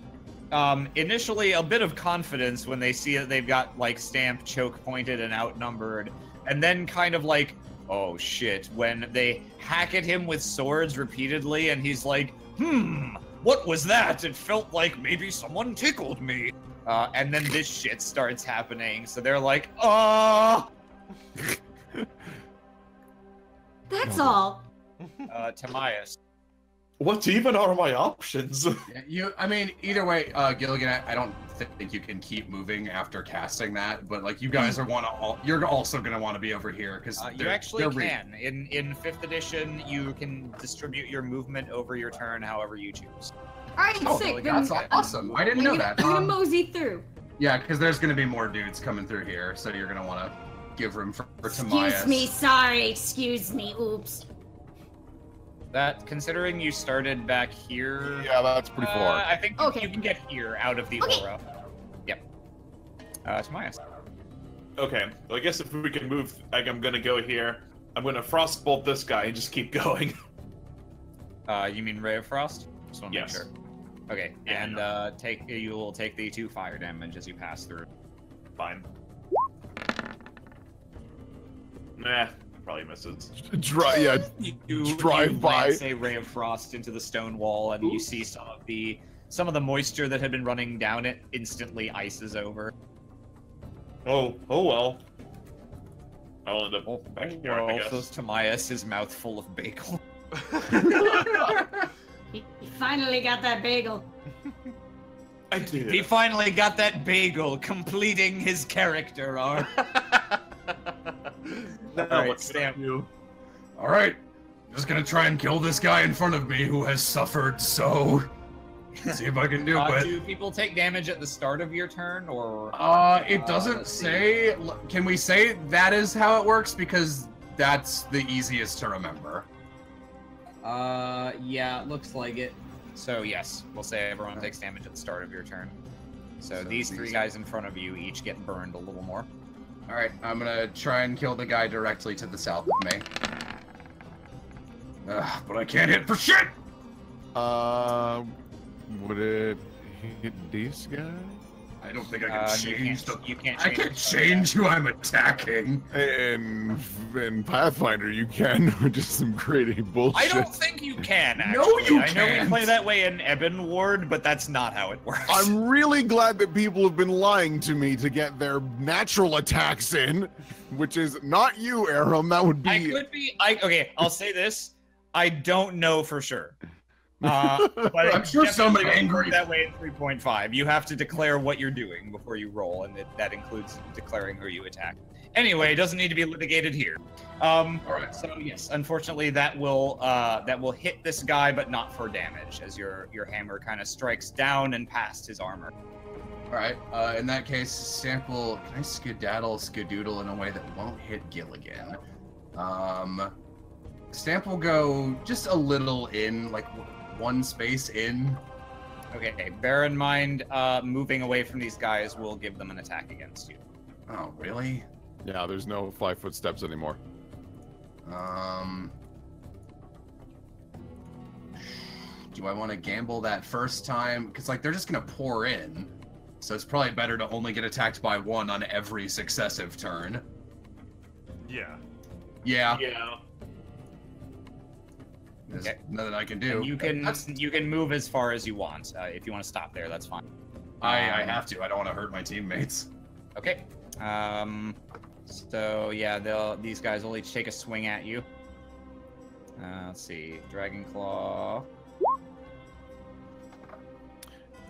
initially a bit of confidence when they see that they've got like Stamp choke pointed and outnumbered, and then kind of like, oh shit, when they hack at him with swords repeatedly and he's like, what was that? It felt like maybe someone tickled me. And then this shit starts happening, so they're like, oh! That's all. Tamias. What even are my options? I mean, either way, Gilligan, I don't think you can keep moving after casting that, but like you guys you're also gonna want to be over here because you actually can. In 5th edition, you can distribute your movement over your turn however you choose. Alright, Oh, sick. that's awesome. I didn't know that. I'm gonna mosey through. Yeah, because there's gonna be more dudes coming through here, so you're gonna want to give room for Tamias. Excuse me, sorry, excuse me, oops. That, considering you started back here... Yeah, that's pretty far. I think Okay. you can get here out of the aura. Yep. Tamias. Okay, well, I guess if we can move, like, I'm gonna go here. I'm gonna frostbolt this guy and just keep going. You mean Ray of Frost? Just want to make Yes. sure. Okay, Yeah, and you will take the 2 fire damage as you pass through. Fine. Nah, probably misses. You Drive by. lance a Ray of Frost into the stone wall, and you see some of the moisture that had been running down it instantly ices over. Oh well. I'll end up back here, I Also, guess. Tamias, his mouth full of bagel. He finally got that bagel. I did. He finally got that bagel, completing his character arc. Now Alright, what's Stamp. you? All right, just gonna try and kill this guy in front of me who has suffered so. See if I can do it. Do people take damage at the start of your turn, or? It doesn't let's see. say. Can we say that is how it works? Because that's the easiest to remember. Yeah, it looks like it. So yes, we'll say everyone takes damage at the start of your turn. So these 3 guys in front of you each get burned a little more. All right, I'm gonna try and kill the guy directly to the south of me. But I can't hit for shit. Would it hit this guy? I don't think I can change the. You can't. I can change who I'm attacking. And Pathfinder, you can, which is some crazy bullshit. I don't think you can. Actually. No, you I know we can't. play that way in Ebon Ward, but that's not how it works. I'm really glad that people have been lying to me to get their natural attacks in, which is not you, Aram. That would be. I could be. Okay, I'll say this. I don't know for sure. But I'm sure somebody angry. that way in 3.5. You have to declare what you're doing before you roll, and that includes declaring who you attack. Anyway, it doesn't need to be litigated here. All right. So yes, unfortunately, that will hit this guy, but not for damage, as your hammer kind of strikes down and past his armor. All right. In that case, Stamp will. Can I skedoodle in a way that won't hit Gilligan? Stamp will go just a little in, like 1 space in. Okay, bear in mind, moving away from these guys will give them an attack against you. Oh, really? Yeah, there's no 5-foot steps anymore. Do I want to gamble that first time? Because like they're just gonna pour in, so it's probably better to only get attacked by 1 on every successive turn. Yeah. Yeah. Yeah. There's Okay. nothing I can do. And you can move as far as you want. If you want to stop there, that's fine. I have to. I don't want to hurt my teammates. Okay. So yeah, these guys will each take a swing at you. Let's see. Dragon Claw.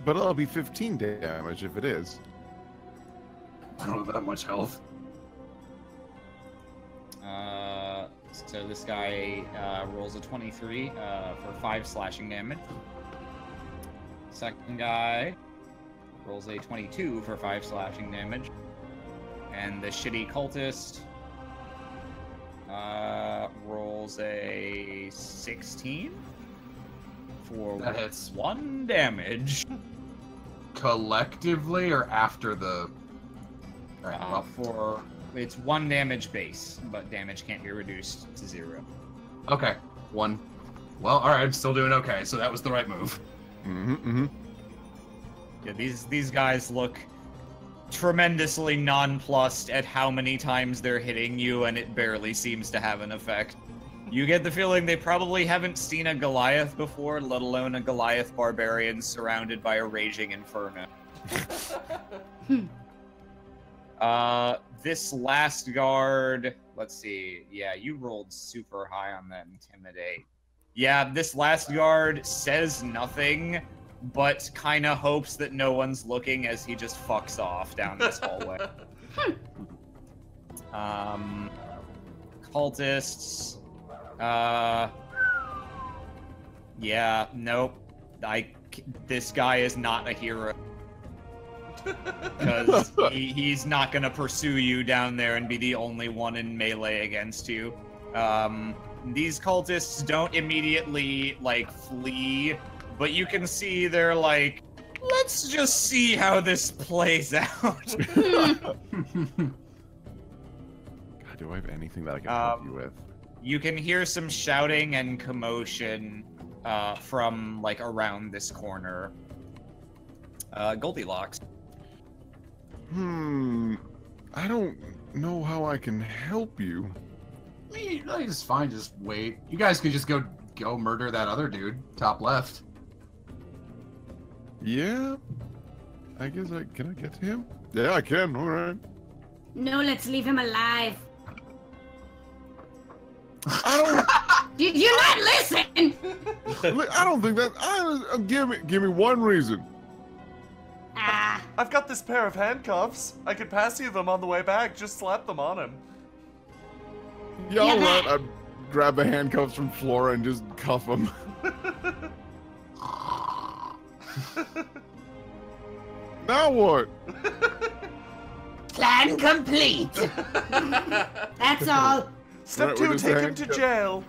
But it'll be 15 damage if it is. I don't have that much health. So this guy rolls a 23 for 5 slashing damage. Second guy rolls a 22 for 5 slashing damage. And the shitty cultist rolls a 16 for That hits. 1 damage. Collectively or after the... Alright, well, It's 1 damage base, but damage can't be reduced to 0. okay. 1. Well, alright, I'm still doing okay, so that was the right move. Yeah, these guys look tremendously nonplussed at how many times they're hitting you, and it barely seems to have an effect. You get the feeling they probably haven't seen a Goliath before, let alone a Goliath barbarian surrounded by a raging inferno. This last guard, let's see. Yeah, you rolled super high on that Intimidate. Yeah, this last guard says nothing, but kind of hopes that no one's looking as he just fucks off down this hallway. Cultists. Yeah, nope. This guy is not a hero. Because he's not gonna pursue you down there and be the only one in melee against you. These cultists don't immediately, like, flee, but you can see they're like, let's just see how this plays out. God, do I have anything that I can help you with? You can hear some shouting and commotion from, like, around this corner. Goldilocks. I don't know how I can help you. I mean, it's fine, just wait. You guys can just go murder that other dude, top left. Yeah? I guess can I get to him? Yeah, I can, alright. No, let's leave him alive. I Did you not listen? don't I don't think that give me one reason. I've got this pair of handcuffs. I could pass you them on the way back. Just slap them on him. Yeah, alright. I'd grab the handcuffs from Flora and just cuff him. Now what? Plan complete. That's all. Step Right, 2, we're just take him to jail.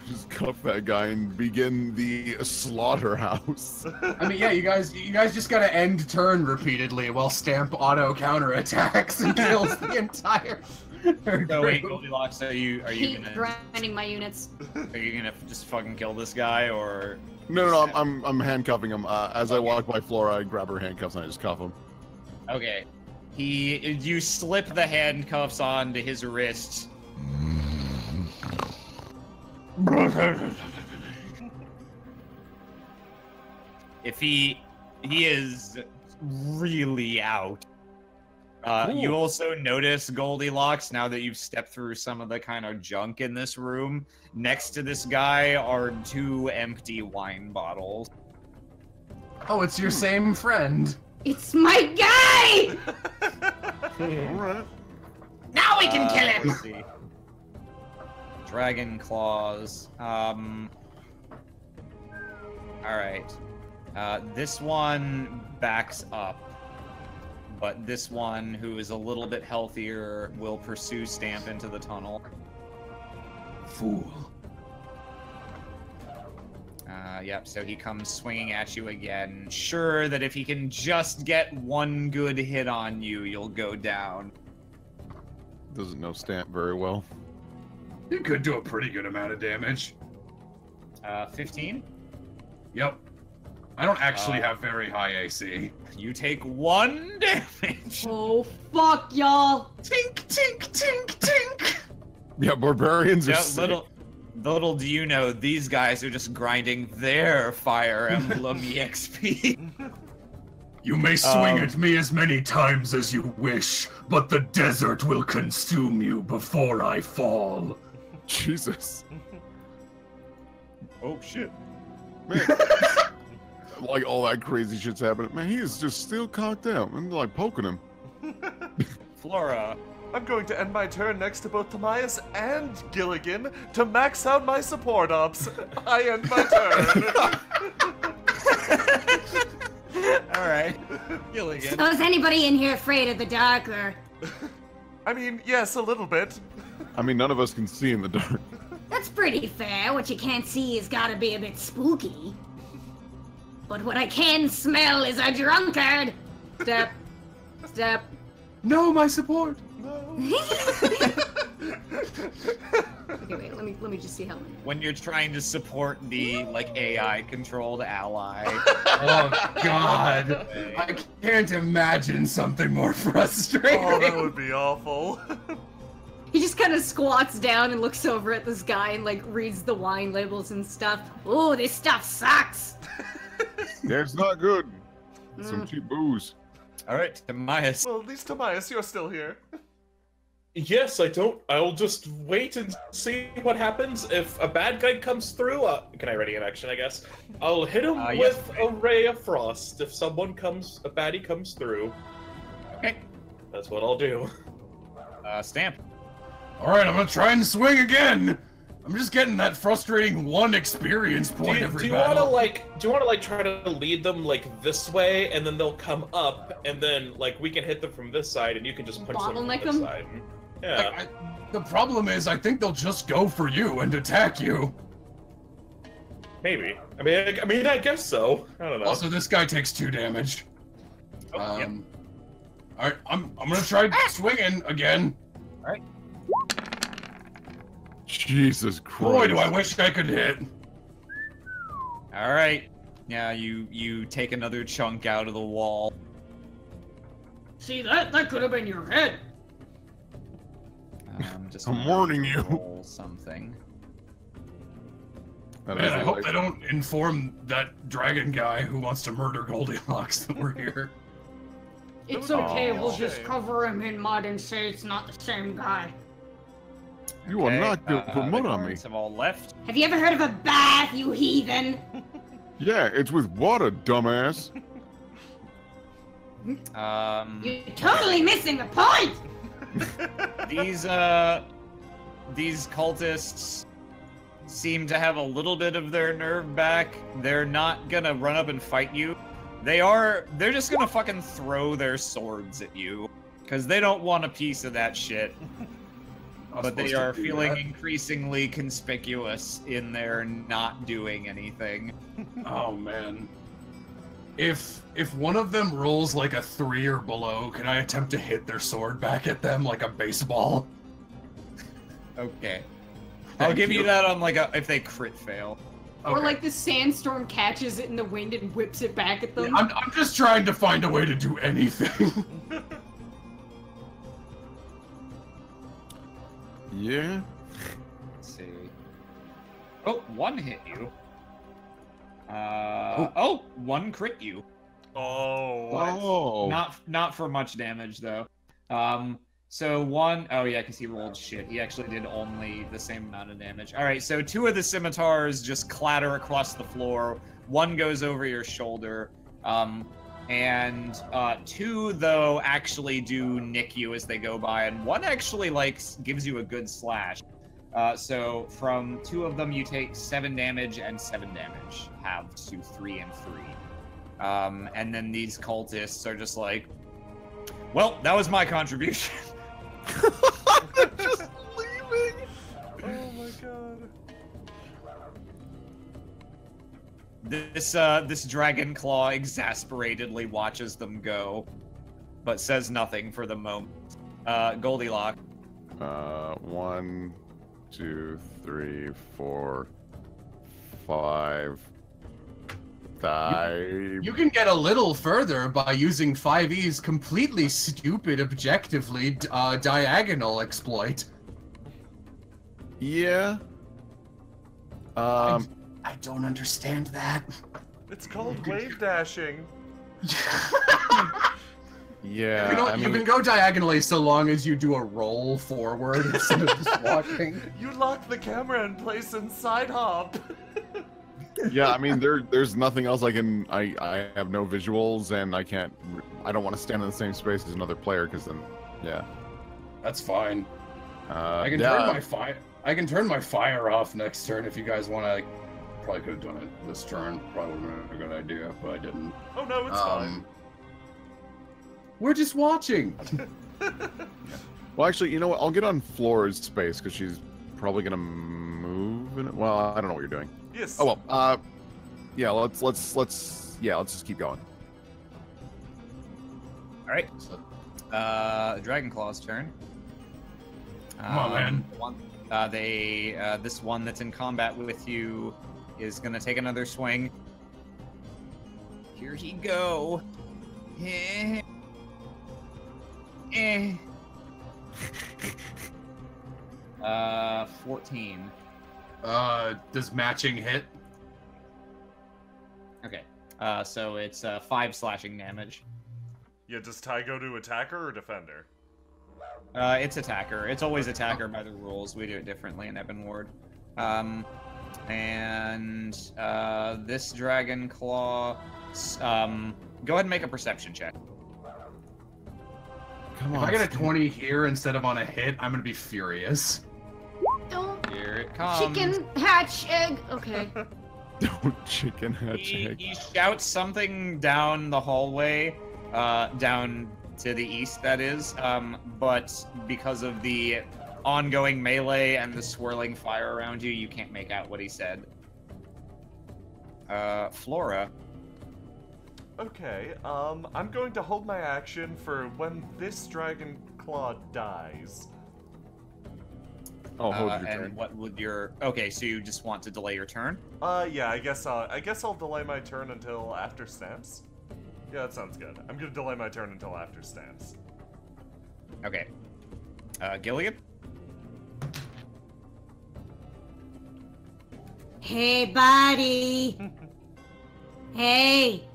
Just cuff that guy and begin the slaughterhouse. I mean, yeah, you guys just gotta end turn repeatedly while Stamp auto counterattacks and kills the entire. So wait, Goldilocks, are you Keep gonna grinding my units. are you gonna just fucking kill this guy, or? No, I'm handcuffing him. As I walk by Flora, I grab her handcuffs and I just cuff him. Okay. You slip the handcuffs onto his wrists. If he is really out. You also notice, Goldilocks, now that you've stepped through some of the kind of junk in this room, next to this guy are 2 empty wine bottles. Oh, it's your same friend. It's my guy! Alright. Now we can kill him! Let's see. Dragon claws. Alright. This one backs up. But this one, who is a little bit healthier, will pursue Stamp into the tunnel. Fool. Yep, so he comes swinging at you again, sure that if he can just get one good hit on you, you'll go down. Doesn't know Stamp very well. You could do a pretty good amount of damage. 15? Yep. I don't actually have very high AC. You take 1 damage. Oh, fuck, y'all. Tink, tink, tink, tink. Yeah, barbarians are Yeah, sick. little do you know, these guys are just grinding their Fire Emblem EXP. You may swing at me as many times as you wish, but the desert will consume you before I fall. Jesus. Oh shit. Man, like all that crazy shit's happening. Man, he is just still cocked out and like poking him. Flora. I'm going to end my turn next to both Tamias and Gilligan to max out my support ops. I end my turn. All right. Gilligan. So is anybody in here afraid of the dark, or? I mean, yes, a little bit. I mean, none of us can see in the dark. That's pretty fair. What you can't see has gotta be a bit spooky. But what I can smell is a drunkard. Step. Step. No, my support. Okay, wait, let me just see how many. When you're trying to support the like AI controlled ally. Oh God, I can't imagine something more frustrating. Oh, that would be awful. He just kind of squats down and looks over at this guy and like reads the wine labels and stuff. Oh, this stuff sucks. Yeah, it's not good. Some cheap booze. All right, Tamias. Well, at least Tamias, you're still here. Yes, I'll just wait and see what happens. If a bad guy comes through, can I ready an action, I guess? I'll hit him with a ray of frost. If a baddie comes through. Okay. That's what I'll do. Stamp. All right, I'm gonna try and swing again. I'm just getting that frustrating 1 experience point every do you battle. wanna try to lead them like this way, and then they'll come up, and then like we can hit them from this side, and you can just punch them from Bottleneck this them? side. Yeah. The problem is, I think they'll just go for you and attack you. Maybe. I mean, I guess so. I don't know. Also, this guy takes 2 damage. Oh, yep. All right, I'm gonna try swinging again. All right. Jesus Christ. Boy, do I wish I could hit. All right. Yeah, you take another chunk out of the wall. See, that could have been your head. Just I'm warning you. roll something. That Man, is I a hope light- they don't inform that dragon guy who wants to murder Goldilocks that we're here. It's Oh. okay, we'll Shame. just cover him in mud and say it's not the same guy. You are not going to put mud the on me. guards have all left. Have you ever heard of a bath, you heathen? Yeah, it's with water, dumbass. You're totally missing the point! These cultists seem to have a little bit of their nerve back. They're not gonna run up and fight you. They're just gonna fucking throw their swords at you. Because they don't want a piece of that shit. But they are feeling increasingly conspicuous in their not doing anything. Oh man. If one of them rolls like a 3 or below, can I attempt to hit their sword back at them like a baseball? Okay. I'll Thank give you you. that on like if they crit fail. Or Okay. like the sandstorm catches it in the wind and whips it back at them. I'm just trying to find a way to do anything. Yeah? Let's see. Oh, 1 hit you. Oh. 1 crit you. Oh. Oh. Not for much damage though. So 1, oh yeah, because he rolled shit. He actually did only the same amount of damage. All right, so 2 of the scimitars just clatter across the floor. 1 goes over your shoulder. And 2 though actually do nick you as they go by, and 1 actually like gives you a good slash. So from 2 of them you take 7 damage and 7 damage, halves to 3 and 3. And then these cultists are just like, well, that was my contribution. Just leaving. Oh my god. This dragon claw exasperatedly watches them go, but says nothing for the moment. Goldilocks. 1, 2, 3, 4, 5. You can get a little further by using 5e's completely stupid, objectively diagonal exploit. Yeah. I don't understand that. It's called wave dashing. Yeah. You can go diagonally so long as you do a roll forward instead of just walking. You lock the camera in place and side hop. Yeah, I mean, there's nothing else I have no visuals, and I don't want to stand in the same space as another player, because then, yeah. That's fine. I can turn my fire off next turn if you guys want to. Probably could have done it this turn. Probably would have been a good idea, but I didn't. Oh no, it's fine. We're just watching. Well, actually, you know what? I'll get on Flora's space because she's probably gonna move in it. Well, I don't know what you're doing. Yes. Oh well. Yeah. Let's just keep going. All right. Dragonclaw's turn. Come on, man. This one that's in combat with you is gonna take another swing. Here he go. 14. Does matching hit? Okay. So it's 5 slashing damage. Yeah, does Ty go to attacker or defender? It's attacker. It's always attacker by the rules. We do it differently in Ebon Ward. And this Dragon Claw, go ahead and make a perception check. Come on. If I get a 20 here instead of on a hit, I'm gonna be furious. Don't. Here it comes. Chicken hatch egg. Okay. Don't chicken hatch egg. He shouts something down the hallway, down to the east, that is. But because of the ongoing melee and the swirling fire around you, you can't make out what he said. Flora. Okay, I'm going to hold my action for when this Dragon Claw dies. Oh, hold your and turn. what would your... Okay, so you just want to delay your turn? Yeah, I guess I'll delay my turn until after stamps. Yeah, that sounds good. I'm gonna delay my turn until after stamps. Okay. Gilligan? Hey, buddy. Hey.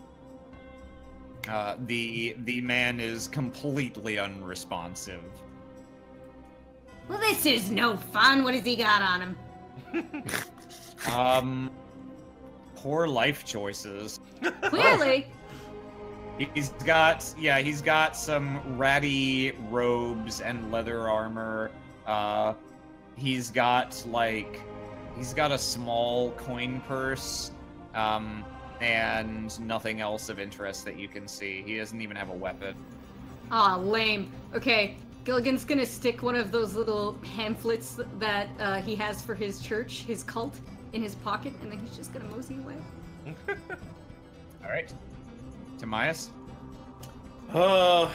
The man is completely unresponsive. Well, this is no fun. What has he got on him? Poor life choices. Clearly. He's got some ratty robes and leather armor. He's got a small coin purse, and nothing else of interest that you can see. He doesn't even have a weapon. Aw, lame. Okay, Gilligan's gonna stick one of those little pamphlets that he has for his church, his cult, in his pocket, and then he's just gonna mosey away. All right. Timaeus? I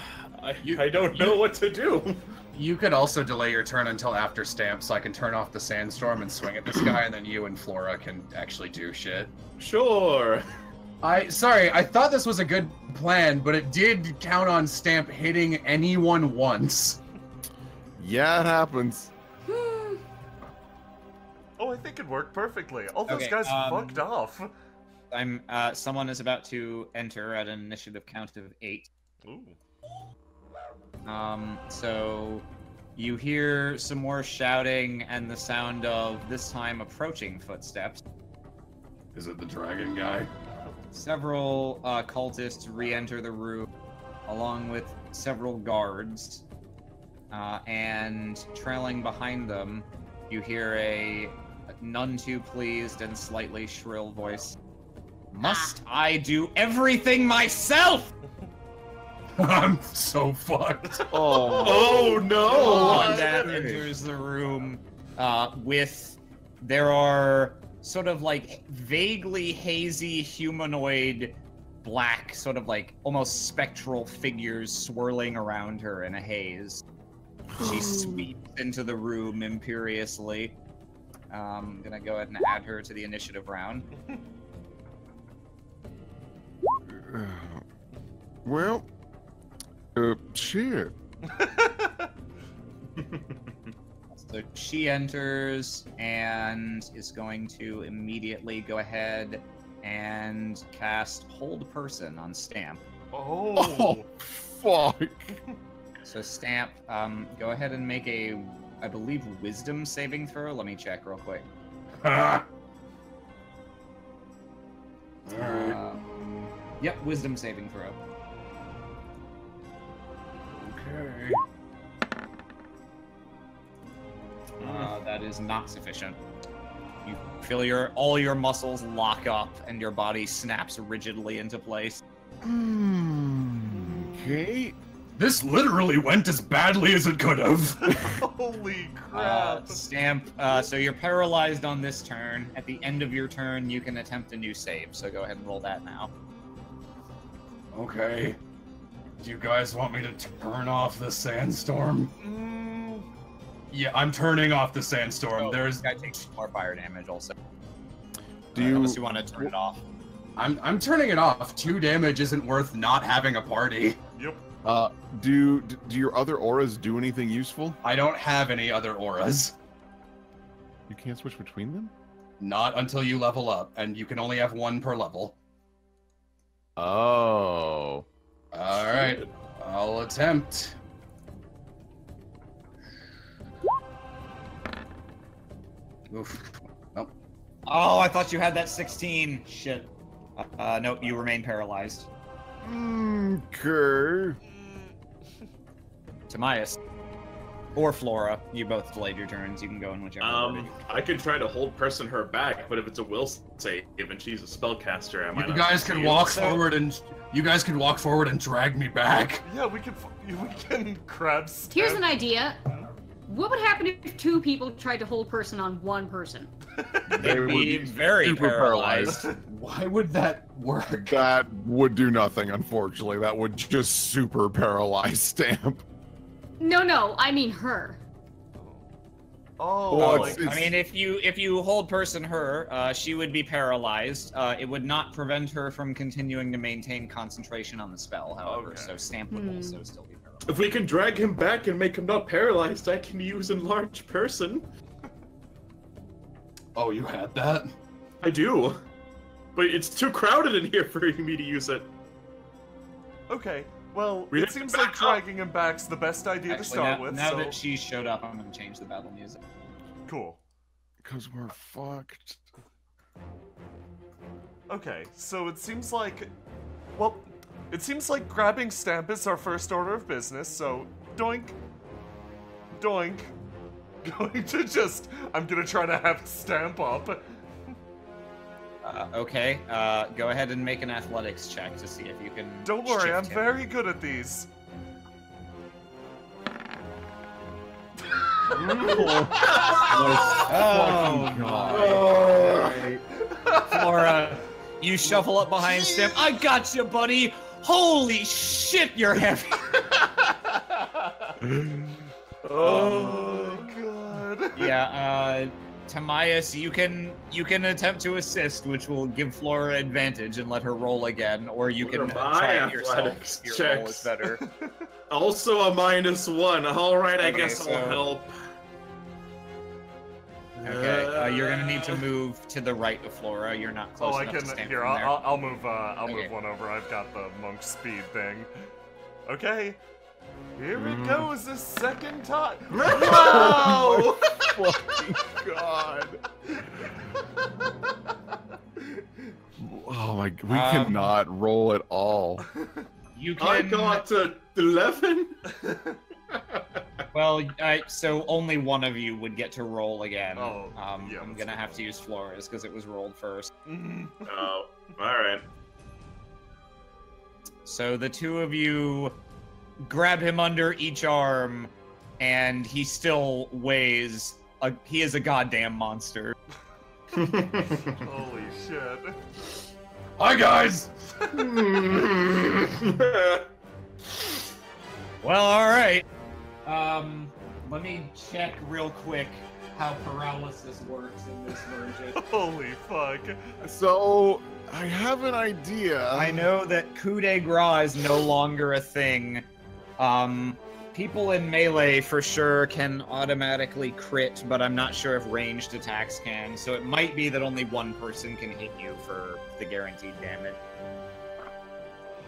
don't know what to do. You could also delay your turn until after stamp, so I can turn off the sandstorm and swing at this guy, and then you and Flora can actually do shit. Sure. Sorry, I thought this was a good plan, but it did count on Stamp hitting anyone once. Yeah, it happens. Oh, I think it worked perfectly. All those Okay, guys fucked off. Someone is about to enter at an initiative count of 8. Ooh. So you hear some more shouting and the sound of, this time, approaching footsteps. Is it the dragon guy? Several cultists re-enter the room, along with several guards. And trailing behind them, you hear a none too pleased and slightly shrill voice. Must I do everything myself? I'm so fucked. Oh no! That enters the room there are sort of like vaguely hazy humanoid black, sort of like almost spectral figures swirling around her in a haze. She sweeps into the room imperiously. I'm gonna go ahead and add her to the initiative round. Well, shit. So she enters and is going to immediately go ahead and cast Hold Person on Stamp. Oh, fuck. So Stamp, go ahead and make a, I believe, Wisdom saving throw. Let me check real quick. Alright. Yep, wisdom saving throw. Okay. That is not sufficient. You feel all your muscles lock up and your body snaps rigidly into place. Okay. This literally went as badly as it could have. Holy crap. Stamp, so you're paralyzed on this turn. At the end of your turn, you can attempt a new save, so go ahead and roll that now. Okay. Do you guys want me to turn off the sandstorm? Yeah, I'm turning off the sandstorm. This guy takes more fire damage also. Do you... Unless you want to turn it off. I'm turning it off. 2 damage isn't worth not having a party. Yep. Do your other auras do anything useful? I don't have any other auras. You can't switch between them? Not until you level up, and you can only have 1 per level. Oh. Alright, I'll attempt. Oof. Nope. Oh, I thought you had that 16. Shit. Nope, you remain paralyzed. Okay. Timaeus. Or Flora. You both delayed your turns. You can go in whichever order. I could try to hold person her back, but if it's a will save and she's a spellcaster, I might You not guys could succeed. walk forward and drag me back. Yeah, we can grab Stamp. Here's an idea. What would happen if 2 people tried to hold person on 1 person? They'd be very super paralyzed. Why would that work? That would do nothing, unfortunately. That would just super paralyze Stamp. No, I mean her. Oh, Well, like, I mean, if you hold person her, she would be paralyzed. It would not prevent her from continuing to maintain concentration on the spell, however. Okay. So Stamp would also still be paralyzed. If we can drag him back and make him not paralyzed, I can use enlarge person. Oh, you had that? I do. But it's too crowded in here for me to use it. okay. Well, We it have to seems back like up. dragging him back's the best idea to Actually, start now, with. now so that she's showed up, I'm going to change the battle music. cool. Because we're fucked. Okay, so it seems like, well, it seems like grabbing Stamp is our first order of business. So doink, doink. I'm gonna try to have Stamp up. Okay, go ahead and make an athletics check to see if you can. Don't worry, shift I'm him. very good at these. Oh God. Flora, you shuffle up behind Stamp. I got you, buddy. Holy shit, you're heavy. Oh god. Yeah, Timaeus, you can attempt to assist, which will give Flora advantage and let her roll again, or you What can are my try it yourself athletics if your roll is checks? better. Also a -1. Alright, I Okay, guess so- I'll help. Okay, you're gonna need to move to the right of Flora. You're not close Oh, I enough can. to stand Here, from there. I'll move. I'll Okay. move one over. I've got the monk speed thing. Okay. Here it Mm-hmm. goes the second time. No! Fucking God. Oh my, we cannot roll at all. You can. I got 11. Well, so only one of you would get to roll again. Oh, yeah, I'm that's gonna have to use Flora's because it was rolled first. Mhm. Oh, alright. So the 2 of you grab him under each arm, and he still weighs. He is a goddamn monster. Holy shit. Hi, guys! Well, all right. Let me check real quick how paralysis works in this version. Holy fuck. So, I have an idea. I know that coup de grace is no longer a thing. People in melee for sure can automatically crit, but I'm not sure if ranged attacks can. So it might be that only one person can hit you for the guaranteed damage.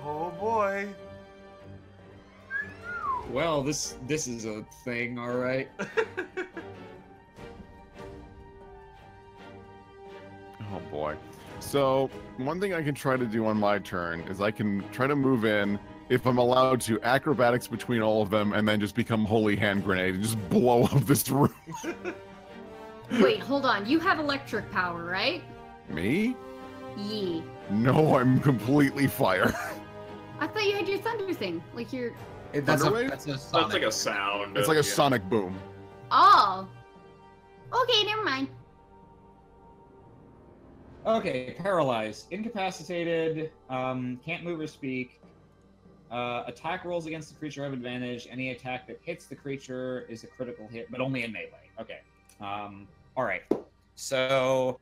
Oh boy. Well, this is a thing, all right. Oh boy. So, one thing I can try to do on my turn is I can try to move in, if I'm allowed to, acrobatics between all of them, and then just become holy hand grenade and just blow up this room. Wait, hold on. You have electric power, right? Me? Yee. No, I'm completely fire. I thought you had your thunder thing. Like your... That's Thunderwave? a That's sonic. like a sound. It's like a yeah. sonic boom. Oh. Okay, never mind. Okay, paralyzed, incapacitated, can't move or speak. Attack rolls against the creature have advantage. Any attack that hits the creature is a critical hit, but only in melee. Okay. All right. So,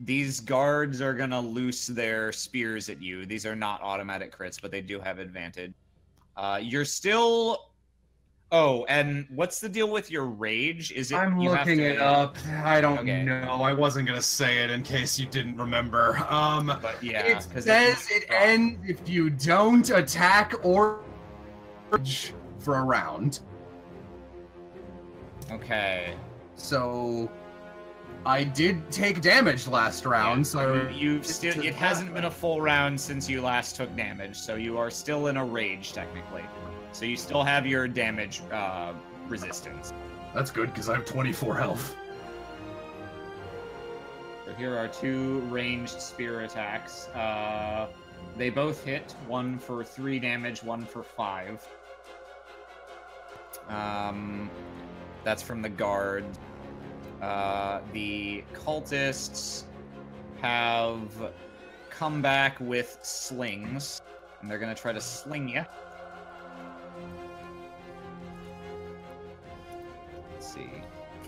these guards are gonna loose their spears at you. These are not automatic crits, but they do have advantage. You're still. Oh, and what's the deal with your rage? Is it? I'm you have looking to- it up. I don't Okay. know. I wasn't gonna say it in case you didn't remember. But yeah, It 'cause says it ends if you don't attack or for a round. Okay. So I did take damage last round, so You've still. It hasn't been a full round since you last took damage, so you are still in a rage technically. So you still have your damage resistance. that's good because I have 24 health. So here are 2 ranged spear attacks. They both hit. One for 3 damage, one for 5. That's from the guard. The cultists have come back with slings, and they're gonna try to sling you. Let's see.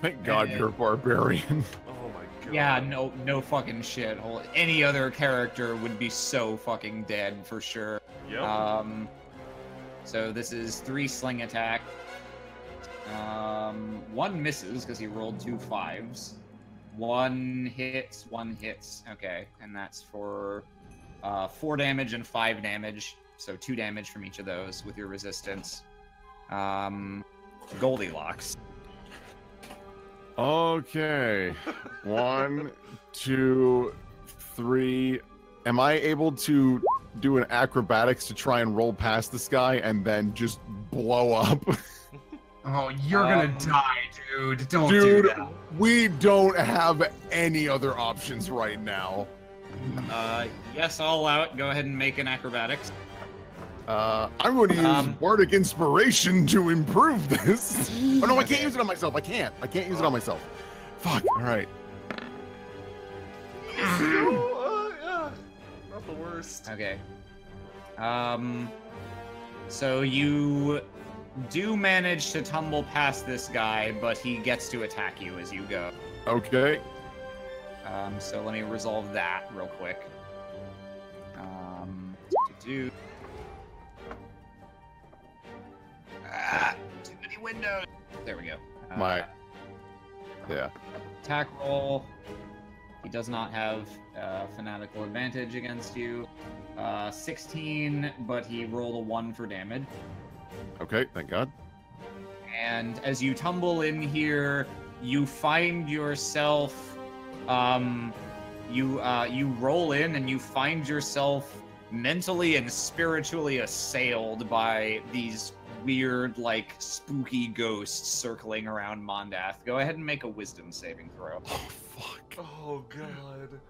Thank God you're a barbarian. Oh my god. Yeah, no fucking shit. Any other character would be so fucking dead for sure. Yep. So this is 3 sling attack. 1 misses because he rolled 2 5s. 1 hits, 1 hits. Okay, and that's for 4 damage and 5 damage. So 2 damage from each of those with your resistance. Goldilocks. Okay. 1, 2, 3. Am I able to do an acrobatics to try and roll past this guy and then just blow up? Oh, you're gonna die, dude. Don't do Dude, that. we don't have any other options right now. Yes, I'll allow it. Go ahead and make an acrobatics. I'm going to use Bardic Inspiration to improve this. Oh no, I can't use it on myself. I can't use it on myself. Fuck. All right. Yeah. Not the worst. Okay. So you do manage to tumble past this guy, but he gets to attack you as you go. Okay. So let me resolve that real quick. Too many windows. There we go. Yeah. Attack roll. He does not have fanatical advantage against you. 16, but he rolled a 1 for damage. Okay, thank God. And as you tumble in here, you find yourself, you roll in and you find yourself mentally and spiritually assailed by these weird, like, spooky ghosts circling around Mondath. Go ahead and make a wisdom saving throw. Oh fuck. Oh god.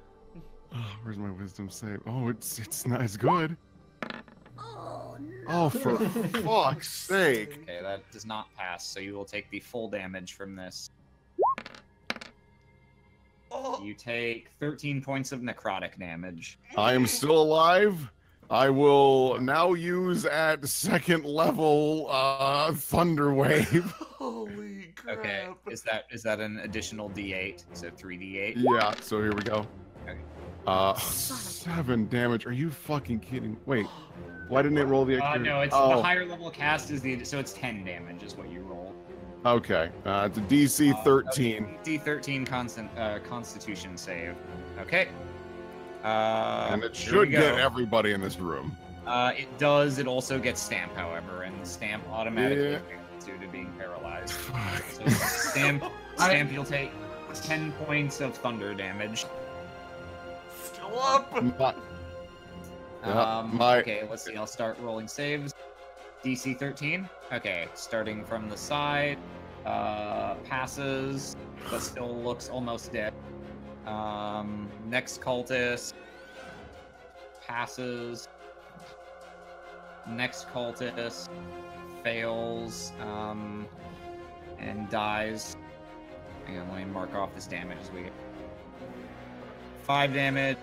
Oh, where's my wisdom save? Oh, it's not as good. Oh, no. Oh, for fuck's sake. Okay, that does not pass, so you will take the full damage from this. Oh. You take 13 points of necrotic damage. I am still alive. I will now use at 2nd level Thunder Wave. Holy crap. Okay, is that an additional D8? So 3D8? Yeah, so here we go. Okay. 7 damage. Are you fucking kidding? Wait, why didn't it roll the extra? No, it's oh, the higher level cast is so it's 10 damage is what you roll. okay. It's a DC 13. D13 Constitution save. Okay. And it here should we go. get everybody in this room. It does. It also gets stamp, however, and stamp automatically fails due to being paralyzed. Fuck. So stamp, you'll take 10 points of thunder damage. Still up. Okay, let's see. I'll start rolling saves. DC 13. Okay, starting from the side. Passes, but still looks almost dead. Next cultist. Passes. Next cultist. Fails. And dies. Hang on, let me mark off this damage as we get. 5 damage.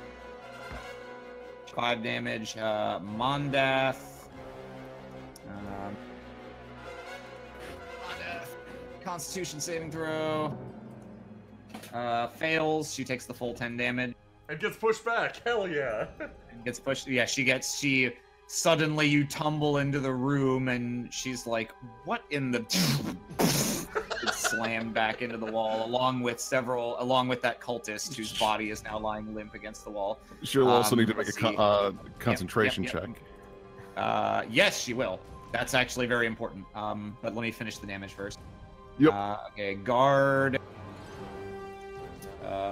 5 damage. Mondath. Constitution saving throw. Fails. She takes the full 10 damage. And gets pushed back. Hell yeah. And gets pushed. Yeah, she suddenly you tumble into the room and she's like, what in the slammed back into the wall along with that cultist whose body is now lying limp against the wall. She'll also need to make a concentration check. Yes, she will. That's actually very important. But let me finish the damage first. Yep. Okay, guard.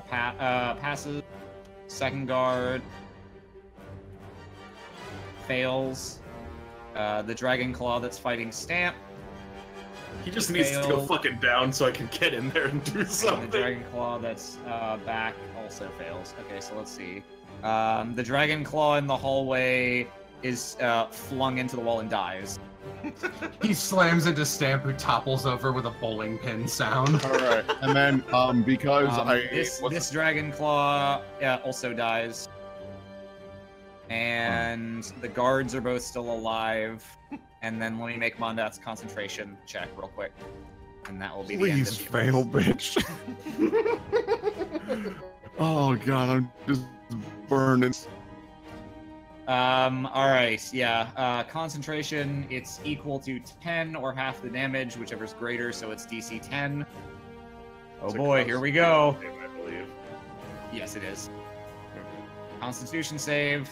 Passes. Second guard. Fails. The dragon claw that's fighting Stamp. He just needs to go fucking down so I can get in there and do something. The dragon claw that's back also fails. Okay, so let's see. The dragon claw in the hallway is flung into the wall and dies. He slams into Stamp, who topples over with a bowling pin sound. All right, and then because this dragon claw also dies, and the guards are both still alive. And then let me make Mondath's concentration check real quick, and that will be the end of please the fail, bitch. Oh god, I'm just burning. All right, yeah. Concentration, it's equal to 10 or half the damage, whichever's greater, so it's DC 10. Oh boy, here we go. I believe. Yes, it is. Constitution save.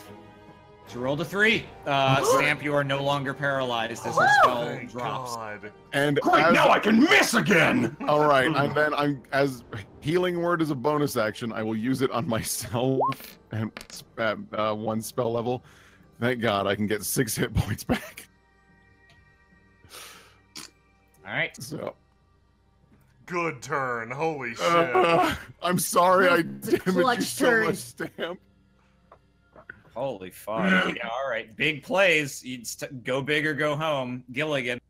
She rolled a 3. Stamp, you are no longer paralyzed as her spell drops. God. And Great, now I can miss again! All right, and then as healing word is a bonus action, I will use it on myself and at 1 spell level. Thank God, I can get 6 hit points back. All right. So. Good turn. Holy shit. I'm sorry I damaged you clutch so turn. much, Stamp. Holy fuck. Yeah, all right. Big plays. You go big or go home. Gilligan.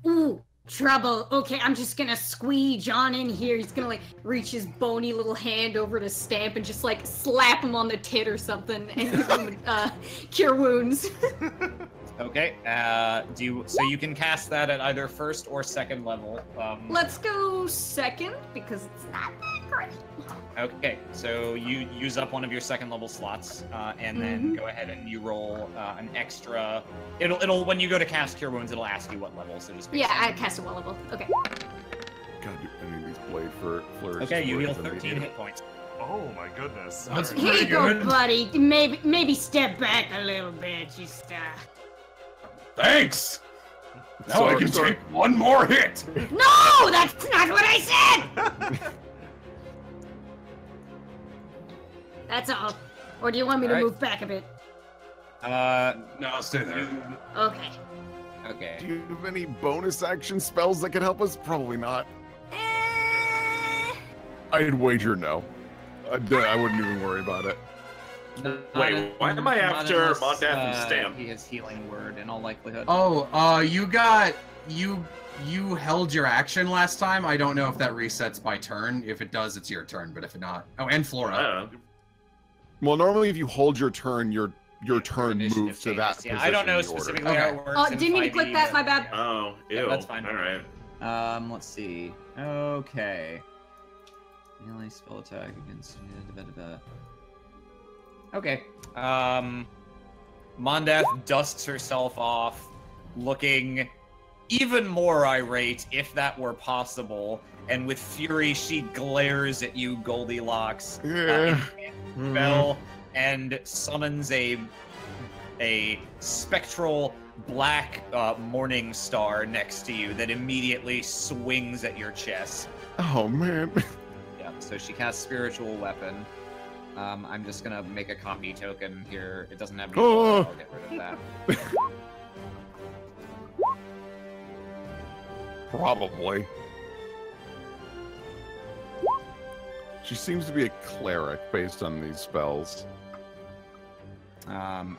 Ooh, trouble. Okay, I'm just gonna squeeze on in here. He's gonna like reach his bony little hand over to Stamp and just like slap him on the tit or something and give him cure wounds. Okay. So you can cast that at either first or second level. Let's go second because it's not that great. Okay, so you use up one of your second level slots, and then go ahead and you roll an extra. It'll when you go to cast Cure Wounds, it'll ask you what level. So just yeah, I cast a what level. Okay. God, I need these blade for flourishes. Okay, you heal 13 hit points. Oh my goodness. That's Alright. Here you pretty go, good. buddy. Maybe step back a little bit. Just Thanks! Now I can take one more hit! No, that's not what I said. That's all. Or do you want me to Alright. move back a bit? No, stay there. Okay. Okay. Do you have any bonus action spells that can help us? Probably not. I'd wager no. I wouldn't even worry about it. Wait, why am I after Mondath and Stamp? He has healing word in all likelihood. Oh, you held your action last time. I don't know if that resets by turn. If it does, it's your turn. But if not, and Flora. Well, normally if you hold your turn, your turn Initiative moves to that changes. Yeah, position. I don't know in the order. specifically how it works. in Didn't mean to click 5e, that. My but- bad. Oh, ew. Yeah, that's fine. All right. Let's see. Okay. Melee spell attack against. Okay. Mondath dusts herself off, looking even more irate, if that were possible. And with fury, she glares at you, Goldilocks. Yeah. Spell and summons a spectral black morning star next to you that immediately swings at your chest. Oh man. Yeah. So she casts Spiritual Weapon. I'm just gonna make a copy token here. It doesn't have any. Oh. I'll get rid of that. Probably. She seems to be a cleric based on these spells.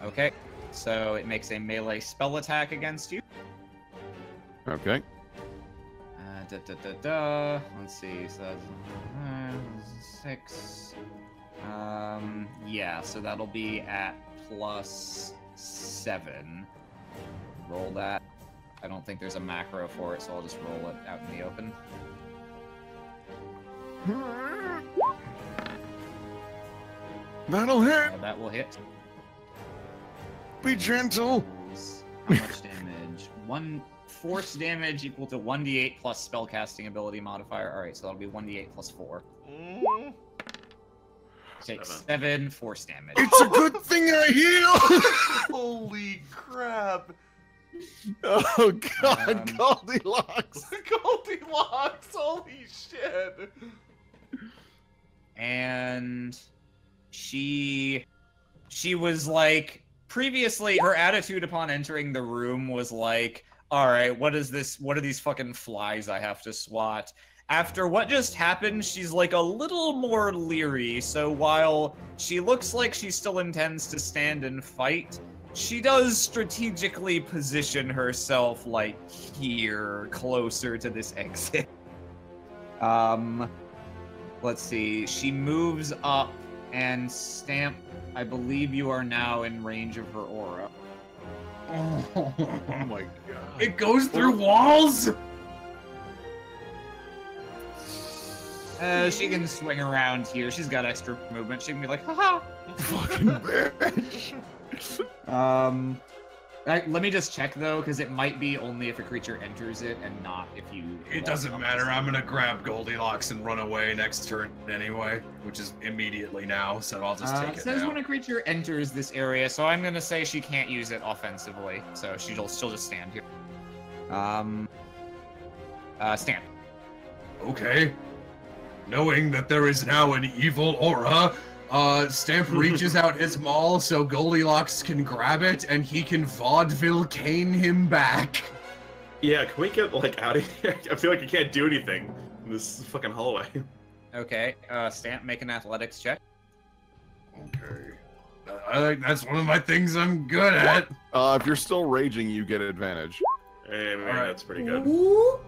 Okay. So it makes a melee spell attack against you. Okay. Let's see. So that's 6. Yeah. So that'll be at +7. Roll that. I don't think there's a macro for it, so I'll just roll it out in the open. That'll hit. That will hit. Be gentle. How much damage? 1 force damage equal to 1d8 plus spellcasting ability modifier. All right, so that'll be 1d8 plus 4. Take 7 force damage. It's a good thing I heal. Holy crap! Oh God, Goldilocks. Goldilocks! Holy shit! And she was like, previously her attitude upon entering the room was like, all right, what is this? What are these fucking flies I have to swat? After what just happened, she's like a little more leery. So while she looks like she still intends to stand and fight, she does strategically position herself like here, closer to this exit. Let's see. She moves up and Stamp, I believe you are now in range of her aura. Oh my God. It goes through walls? She can swing around here. She's got extra movement. She can be like, haha. Fucking bitch. Let me just check though, because it might be only if a creature enters it and not if you. It doesn't matter. I'm gonna grab Goldilocks and run away next turn anyway, which is immediately now, so I'll just take It it says now. when a creature enters this area, so I'm gonna say she can't use it offensively, so she'll just stand here. Stand. Okay. Knowing that there is now an evil aura, Stamp reaches out his maul so Goldilocks can grab it and he can vaudeville cane him back. Yeah, can we get, like, out of here? I feel like you can't do anything in this fucking hallway. Okay, Stamp, make an athletics check. Okay. I think that's one of my things I'm good at. If you're still raging, you get advantage. Hey, man, Alright. that's pretty good. Ooh.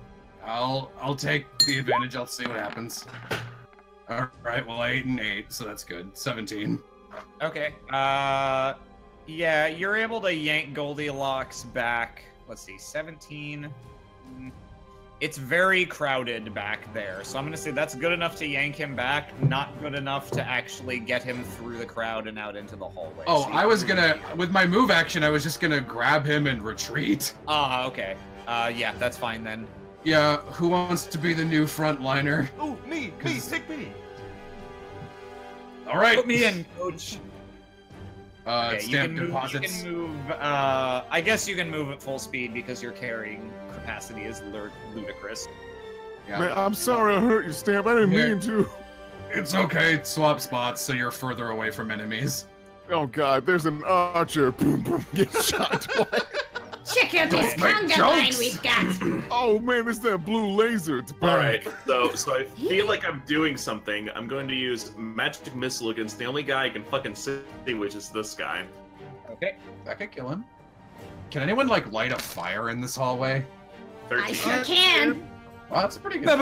I'll take the advantage. I'll see what happens. All right. Well, 8 and 8, so that's good. 17. Okay, yeah, you're able to yank Goldilocks back. Let's see, 17. It's very crowded back there, so I'm gonna say that's good enough to yank him back, not good enough to actually get him through the crowd and out into the hallway. Oh, So I was gonna, with my move action, I was just gonna grab him and retreat. Ah, okay. Yeah, that's fine then. Yeah, who wants to be the new frontliner? Oh, me, pick me. All right. Put me in, coach. Okay, Stamp deposits. You can move, I guess you can move at full speed because your carrying capacity is ludicrous. Yeah. Man, I'm sorry I hurt you, Stamp. I didn't mean to. It's okay. Swap spots so you're further away from enemies. Oh God, there's an archer. Boom, boom, get shot twice. Check out this Don't make conga line jokes. we've got. Oh man, it's that blue laser. It's All back. right, so I feel like I'm doing something. I'm going to use magic missile against the only guy I can fucking see, which is this guy. Okay. That could kill him. Can anyone like light a fire in this hallway? I 13. sure can. Well, that's pretty good.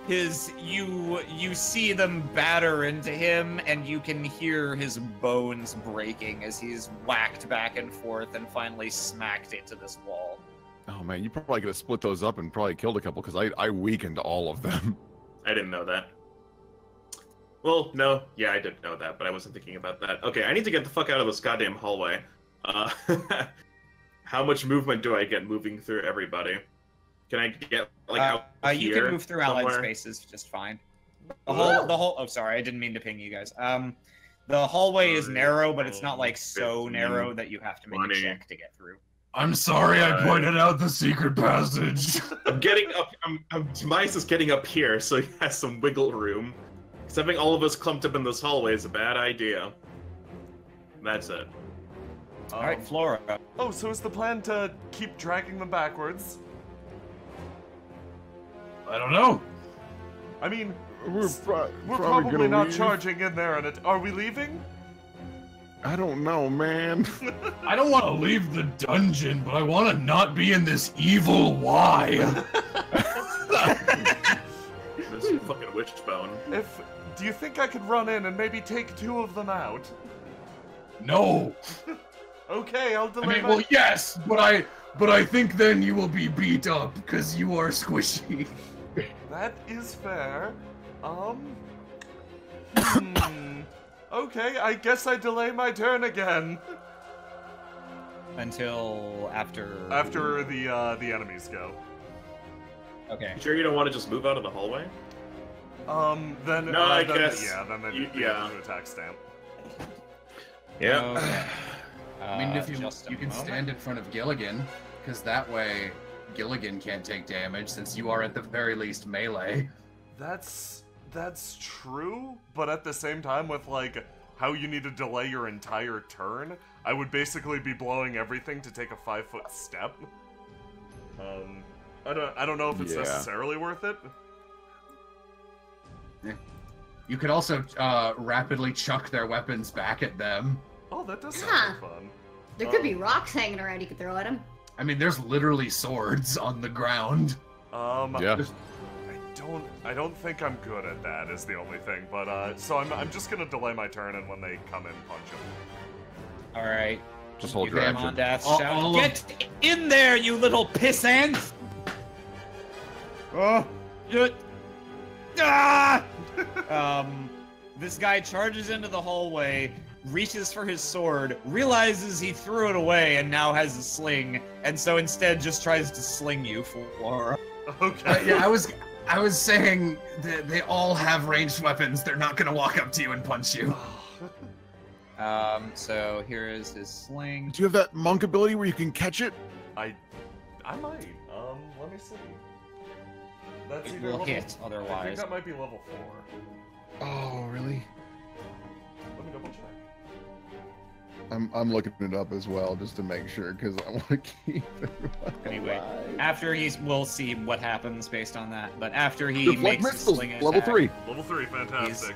You see them batter into him, and you can hear his bones breaking as he's whacked back and forth and finally smacked into this wall. Oh man, you probably could have split those up and probably killed a couple because I weakened all of them. I didn't know that. Well, no, yeah, I did know that, but I wasn't thinking about that. Okay, I need to get the fuck out of this goddamn hallway. How much movement do I get moving through everybody? Can I get like out You here can move through allied somewhere? spaces just fine. The whole. Oh, sorry, I didn't mean to ping you guys. The hallway is narrow, but it's not like so narrow that you have to make a 20. check to get through. I'm sorry I pointed out the secret passage. I'm getting up. Demise is getting up here, so he has some wiggle room. Because having all of us clumped up in this hallway is a bad idea. That's it. All right, Flora. Oh, so is the plan to keep dragging them backwards? I don't know. I mean, We're probably gonna not leave. charging in there, and are we leaving? I don't know, man. I don't want to leave the dungeon, but I want to not be in this evil Y. This fucking wishbone. Do you think I could run in and maybe take 2 of them out? No. Okay, I'll I delay mean, my... well, yes, but I think then you will be beat up because you are squishy. That is fair. Okay, I guess I delay my turn again. Until after... After the enemies go. Okay. You sure you don't want to just move out of the hallway? Then... No, I then, guess... Yeah, then they yeah. have to attack Stamp. Yeah. Okay. I mean, if Just a you can moment. stand in front of Gilligan, because that way Gilligan can't take damage since you are at the very least melee. That's true, but at the same time, with like how you need to delay your entire turn, I would basically be blowing everything to take a 5-foot step. I don't know if it's Yeah. necessarily worth it. You could also rapidly chuck their weapons back at them. Oh, that does sound Huh. like fun. There could be rocks hanging around you could throw at him. I mean, there's literally swords on the ground. Yeah. I don't think I'm good at that. Is the only thing. But so I'm just gonna delay my turn, and when they come in, punch them. All right. Just hold your Come action. on, Death. All Shout. of- Get in there, you little pissant! Oh, you... Ah! This guy charges into the hallway, reaches for his sword, realizes he threw it away, and now has a sling, and so instead just tries to sling you, Flora. Okay. Yeah, I was saying that they all have ranged weapons. They're not gonna walk up to you and punch you. So here is his sling. Do you have that monk ability where you can catch it? I might. Let me see. That's It either will level... hit, I think otherwise. that might be level 4. Oh, really? Let me double check. I'm looking it up as well just to make sure because I want to keep it. Anyway, alive. after we'll see what happens based on that. But after he Deflect makes his missiles, sling level attack, 3. Level 3, fantastic.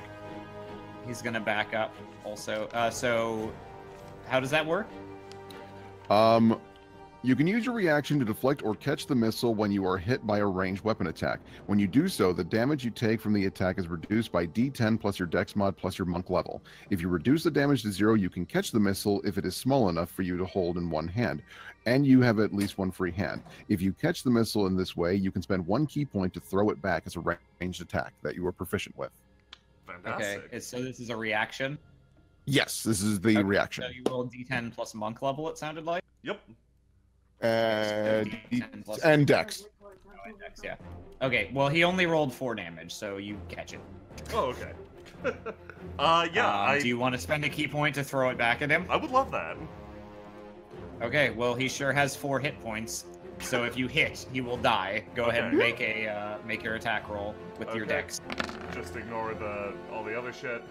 he's gonna back up also. So how does that work? You can use your reaction to deflect or catch the missile when you are hit by a ranged weapon attack. When you do so, the damage you take from the attack is reduced by D10 plus your dex mod plus your monk level. If you reduce the damage to 0, you can catch the missile if it is small enough for you to hold in one hand, and you have at least one free hand. If you catch the missile in this way, you can spend 1 key point to throw it back as a ranged attack that you are proficient with. Fantastic. Okay, so this is a reaction. Yes, this is the reaction. So you roll D10 plus monk level. It sounded like. Yep. D10 plus And dex. Dex, yeah. Okay. Well, he only rolled 4 damage, so you catch it. Oh, okay. Yeah, Do you want to spend a key point to throw it back at him? I would love that. Okay. Well, he sure has 4 hit points. So if you hit, he will die. Go ahead and make your attack roll with your Okay. dex. Just ignore all the other shit.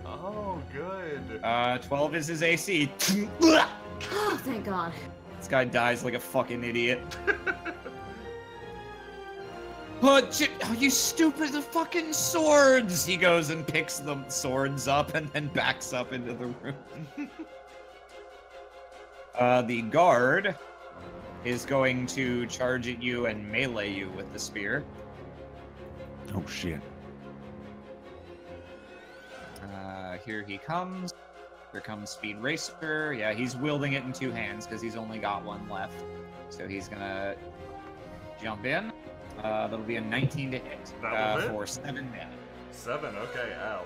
Oh, good. 12 is his AC. Oh, thank God. This guy dies like a fucking idiot. But you stupid, the fucking swords! He goes and picks the swords up and then backs up into the room. The guard is going to charge at you and melee you with the spear. Oh, shit. Here he comes. Here comes Speed Racer. Yeah, he's wielding it in 2 hands because he's only got 1 left. So he's gonna jump in. That'll be a 19 to hit That will hit. for 7 damage. 7, okay, ow.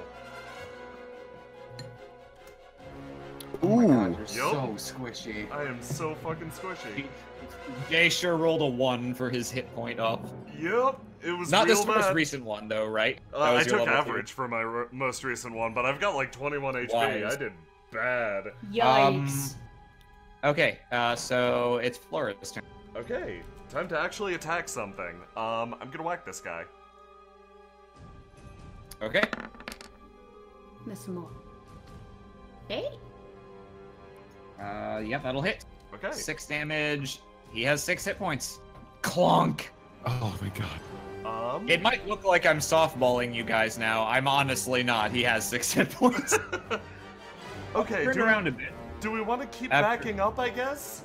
Oh my God, Ooh. you're Yup. so squishy. I am so fucking squishy. Jay sure rolled a 1 for his hit point up. Yep, it was Not real this bad. most recent one though, right? That I was your took level 2. average for my most recent one, but I've got like 21 HP. Wise. I did bad. Yikes. Okay, so it's Flora's turn. Okay, time to actually attack something. I'm gonna whack this guy. Okay. Miss him all. Hey. Yeah, that'll hit. Okay. 6 damage. He has 6 hit points. Clonk. Oh my god. It might look like I'm softballing you guys now. I'm honestly not. He has 6 hit points. Okay, Turn around a bit. do we want to keep After- backing up, I guess?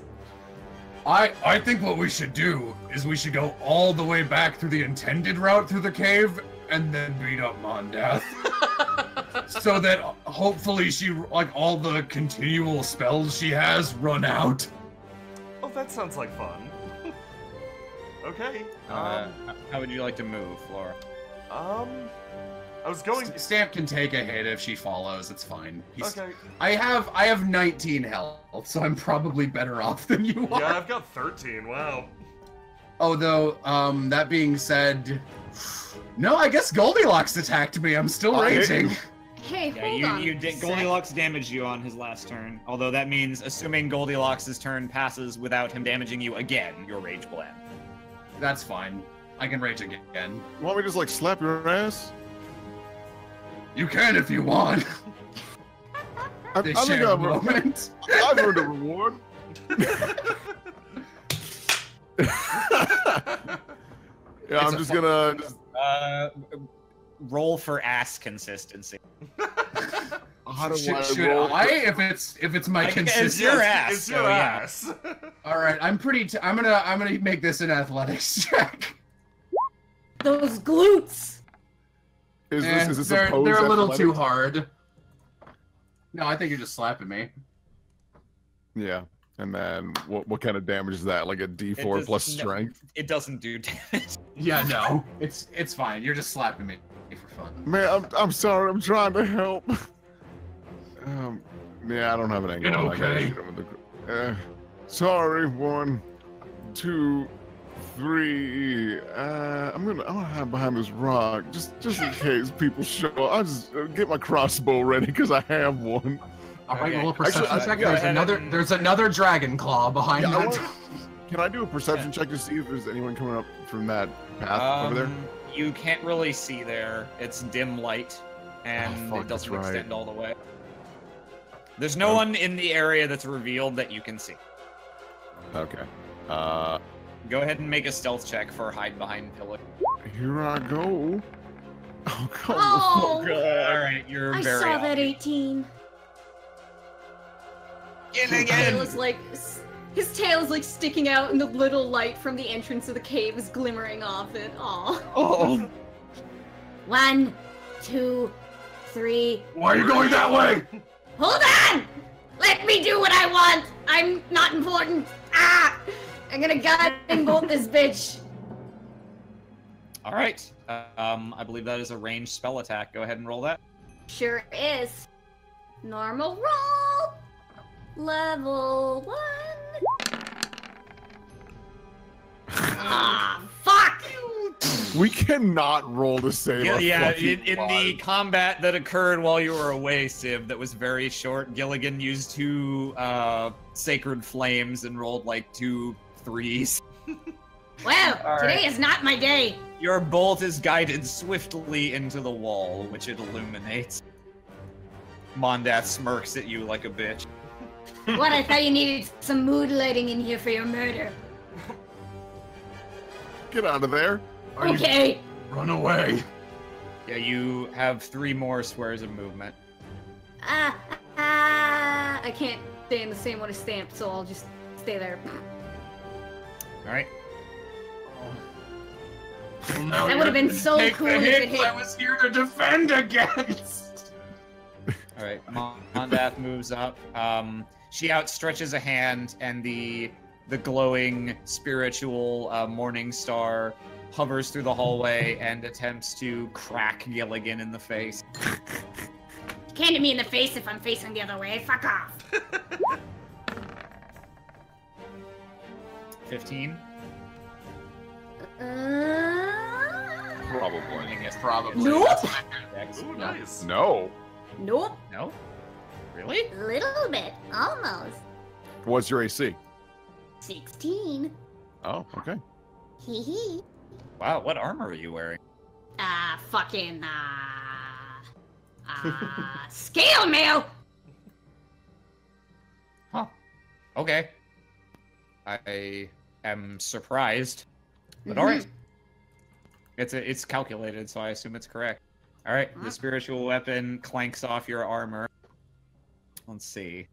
I think what we should do is we should go all the way back through the intended route through the cave and then beat up Mondath. So that hopefully she, like, all the continual spells she has run out. Oh, that sounds like fun. Okay. How would you like to move, Flora? I was going. Stamp can take a hit if she follows. It's fine. Okay. I have 19 health, so I'm probably better off than you are. Yeah, I've got 13. Wow. Although, that being said, no, I guess Goldilocks attacked me. I'm still raging. Hey, Yeah, hold on. you did. Goldilocks damaged you on his last turn. Although that means, assuming Goldilocks' turn passes without him damaging you again, your rage will end. That's fine. I can rage again. You want me to just like slap your ass? You can if you want. I They think share a I've moment. earned a reward. Yeah, I'm just gonna. Roll for ass consistency. How do I Should roll? I? If it's my It's consistency. your ass. It's so your yeah. ass. All right, I'm gonna make this an athletics check. Those glutes. Is this they're a pose a little athletics? too hard. No, I think you're just slapping me. Yeah. And then what kind of damage is that? Like a D4 does- plus no. strength? It doesn't do damage. Yeah, no, it's fine. You're just slapping me for fun. Man, I'm sorry. I'm trying to help. Yeah, I don't have an angle. You're I gotta okay. shoot him with the- sorry. 1, 2, 3. I'm gonna hide behind this rock just in case people show. I'll just get my crossbow ready because I have one. All right, Okay. roll a perception Actually, check. go There's ahead another. and- There's another dragon claw behind Yeah, I that. want- Can I do a perception check to see if there's anyone coming up from that path over there? You can't really see there. It's dim light, and fuck, it doesn't that's right. extend all the way. There's no one in the area that's revealed that you can see. Okay. Go ahead and make a stealth check for hide behind pillar. Here I go. Oh, come Oh, on. All right, you're I very saw off. that 18. In His again. tail is like, his tail is like sticking out, and the little light from the entrance of the cave is glimmering off it. Aw. Oh. 1, 2, 3. Why are you going that way? Hold on! Let me do what I want! I'm not important! Ah! I'm gonna guiding bolt this bitch! All right. I believe that is a ranged spell attack. Go ahead and roll that. Sure is. Normal roll! Level 1. Ah, fuck! We cannot roll to save our fucking in the lives. combat that occurred while you were away, Civ, that was very short, Gilligan used 2 sacred flames and rolled like 2 3s. Well, All today right. is not my day. Your bolt is guided swiftly into the wall, which it illuminates. Mondath smirks at you like a bitch. What, I thought you needed some mood lighting in here for your murder. Get out of there. Okay. Run away. Yeah, you have 3 more squares of movement. I can't stay in the same one as Stamp, so I'll just stay there. All right. That would have been so cool if it hit. I was here to defend against. All right. Mondath moves up. She outstretches a hand, and the glowing spiritual morning star hovers through the hallway and attempts to crack Gilligan in the face. You can't hit me in the face if I'm facing the other way. Fuck off. 15. Probably. I guess Probably. Nope. Dex. Ooh, nice. No. Nope. No? Really? Little bit. Almost. What's your AC? 16. Oh, okay. Hee hee. Wow, what armor are you wearing? Fucking, scale mail! Huh. Okay. I am surprised. But alright. It's calculated, so I assume it's correct. Alright, the spiritual weapon clanks off your armor. Let's see.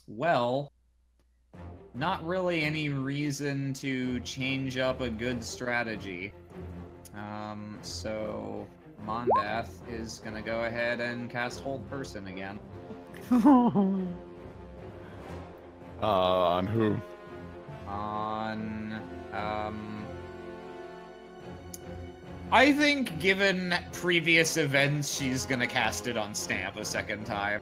Well, not really any reason to change up a good strategy. So Mondath is gonna go ahead and cast Hold Person again. On who? On, I think given previous events, she's gonna cast it on Stamp a second time.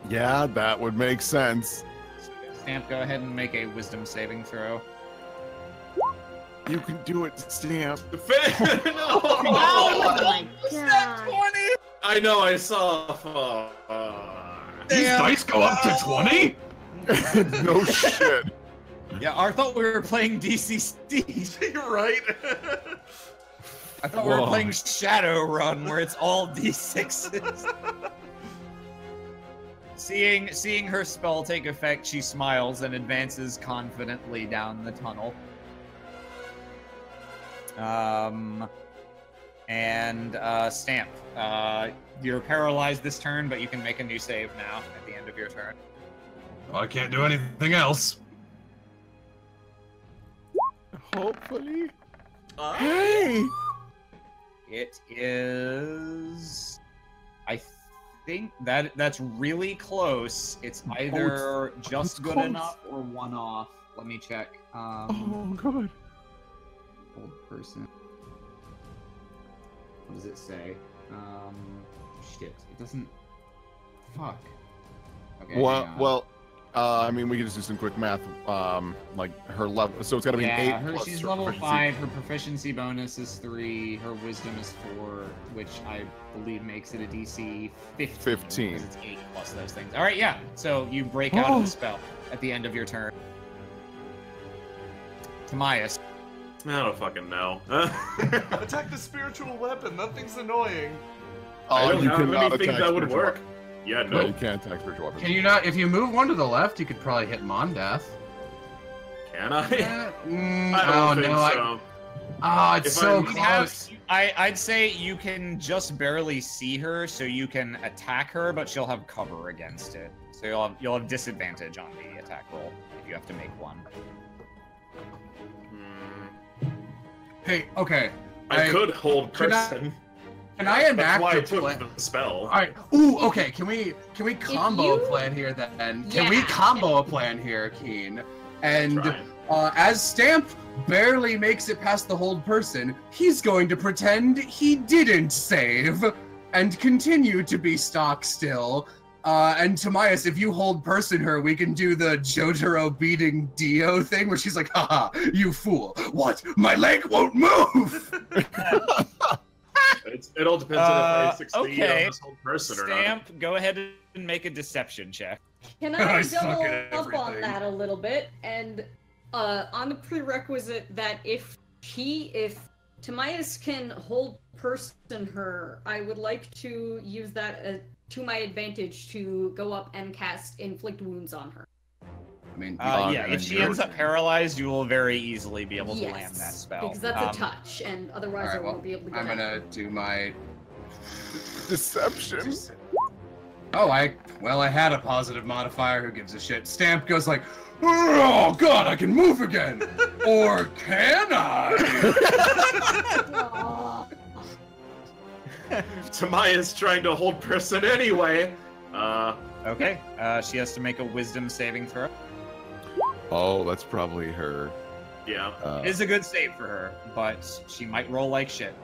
Yeah, that would make sense. Stamp, go ahead and make a wisdom saving throw. You can do it, Stamp. No! Oh my god. I know, I saw. These dice go up to 20? No shit. Yeah, I thought we were playing DCC. You're right. I thought we were playing Shadowrun, where it's all D6s. Seeing her spell take effect, she smiles and advances confidently down the tunnel. Stamp. You're paralyzed this turn, but you can make a new save now at the end of your turn. Well, I can't do anything else. Hopefully. Hey! It is... I think that's really close. It's either just good close. enough or one off. Let me check. Oh, God. Hold person. What does it say? Shit. It doesn't... Fuck. Okay, hang on. Well, I mean, we can just do some quick math. Like her level, so it's got to be yeah, an 8 plus she's her level proficiency. 5. Her proficiency bonus is 3. Her wisdom is 4, which I believe makes it a DC 15. 15. Because it's 8 plus those things. All right, yeah. So you break out of the spell at the end of your turn. Timaeus. I don't fucking know. Attack the spiritual weapon. That thing's annoying. I don't you have cannot anything attack that would spiritual work. weapon. Yeah, No, no. you can't attack spiritual weapons. Can you not? If you move one to the left, you could probably hit Mondath. Can I? I don't think know. so. It's If so I'm- close. I'd say you can just barely see her, so you can attack her, but she'll have cover against it. So you'll have disadvantage on the attack roll if you have to make one. Hey, okay. I could hold Can I- person. Can I That's enact why I a took plan? the spell. All right. Ooh, okay. Can we combo you- a plan here then? Can we Yeah. combo a plan here, Keen? And Try. as Stamp barely makes it past the hold person, he's going to pretend he didn't save and continue to be stock still. And Timaeus, if you hold person her, we can do the Jotaro beating Dio thing where she's like, haha, you fool. What? My leg won't move! It all depends on if I succeed okay. on this whole person or not. Stamp, go ahead and make a deception check. Can I I suck double at up on everything. that a little bit? And on the prerequisite that if Timaeus can hold person her, I would like to use that to my advantage to go up and cast inflict wounds on her. I mean, Yeah, if she ends up paralyzed, you will very easily be able to Yes, land that spell. because that's a touch, and otherwise Alright, I well, won't be able to get I'm out. gonna do my. Deception. Oh, I had a positive modifier. Who gives a shit? Stamp goes like, oh god, I can move again, or can I? Aw. Timaeus trying to hold person anyway. Okay, she has to make a wisdom saving throw. Oh, that's probably her. Yeah. It is a good save for her, but she might roll like shit.